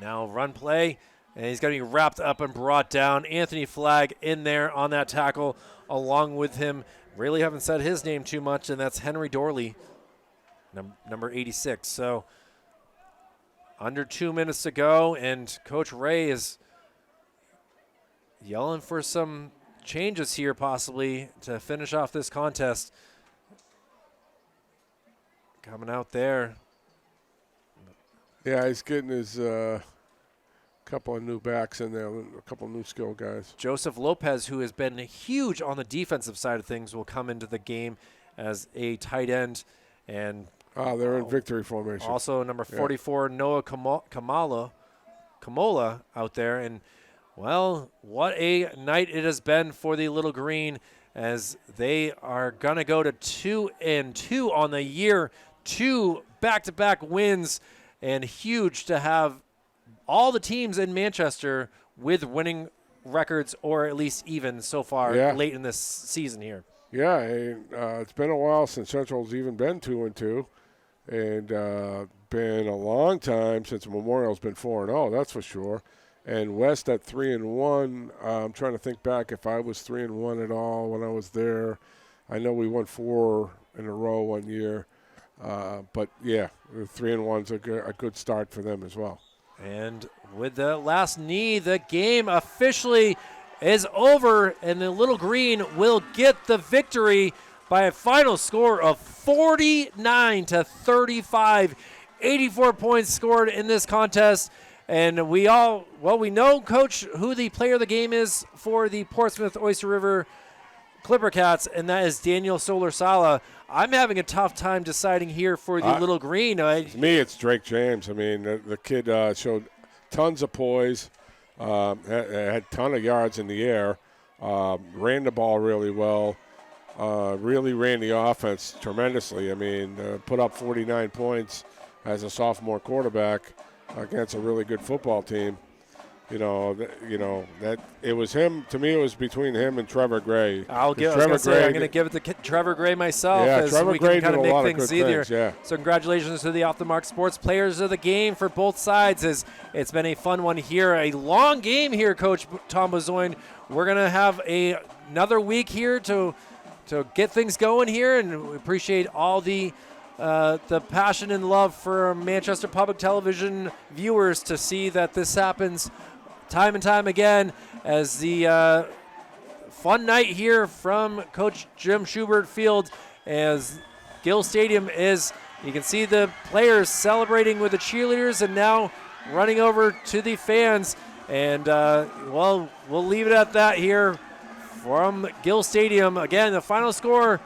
Now run play. And he's going to be wrapped up and brought down. Anthony Flagg in there on that tackle along with him. Really haven't said his name too much, and that's Henry Dorley, number 86. So under 2 minutes to go, and Coach Ray is yelling for some changes here possibly to finish off this contest. Coming out there. Yeah, he's getting his couple of new backs in there, a couple of new skill guys. Joseph Lopez, who has been huge on the defensive side of things, will come into the game as a tight end. And they're in victory formation. Also, number 44, Noah Kamola out there. And, well, what a night it has been for the Little Green, as they are going to go to 2-2 on the year, 2 back-to-back wins, and huge to have all the teams in Manchester with winning records, or at least even so far late in this season here. Yeah, it's been a while since Central's even been 2-2, and been a long time since Memorial's been 4-0. That's for sure. And West at 3-1. I'm trying to think back if I was 3-1 at all when I was there. I know we won 4 in a row one year, but yeah, 3-1's a good start for them as well. And with the last knee, the game officially is over, and the Little Green will get the victory by a final score of 49-35. 84 points scored in this contest. And we know, Coach, who the player of the game is for the Portsmouth-Oyster River Clipper-Cats, and that is Daniel Solar-Sala. I'm having a tough time deciding here for the Little Green. To me, it's Drake James. I mean, the kid showed tons of poise, had a ton of yards in the air, ran the ball really well, really ran the offense tremendously. I mean, put up 49 points as a sophomore quarterback against a really good football team. That it was him. To me, it was between him and Trevor Gray. I'm going to give it to Trevor Gray myself, as Trevor we Gray can kind of did a lot make of things good easier. things, So congratulations to the Off the Mark Sports players of the game for both sides. As it's been a fun one here, a long game here, Coach Tom Bozoin. We're going to have another week here to get things going here, and we appreciate all the passion and love for Manchester Public Television viewers to see that this happens time and time again, as the fun night here from Coach Jim Schubert Field, as Gill Stadium is, you can see the players celebrating with the cheerleaders and now running over to the fans. And, we'll leave it at that here from Gill Stadium. Again, the final score,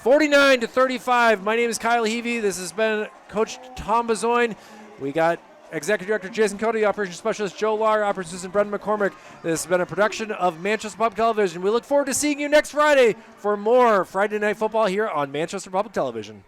49-35. My name is Kyle Heavey. This has been Coach Tom Bozoin. We got Executive Director Jason Cody, Operations Specialist Joe Lar, Operations Assistant Brendan McCormick. This has been a production of Manchester Public Television. We look forward to seeing you next Friday for more Friday Night Football here on Manchester Public Television.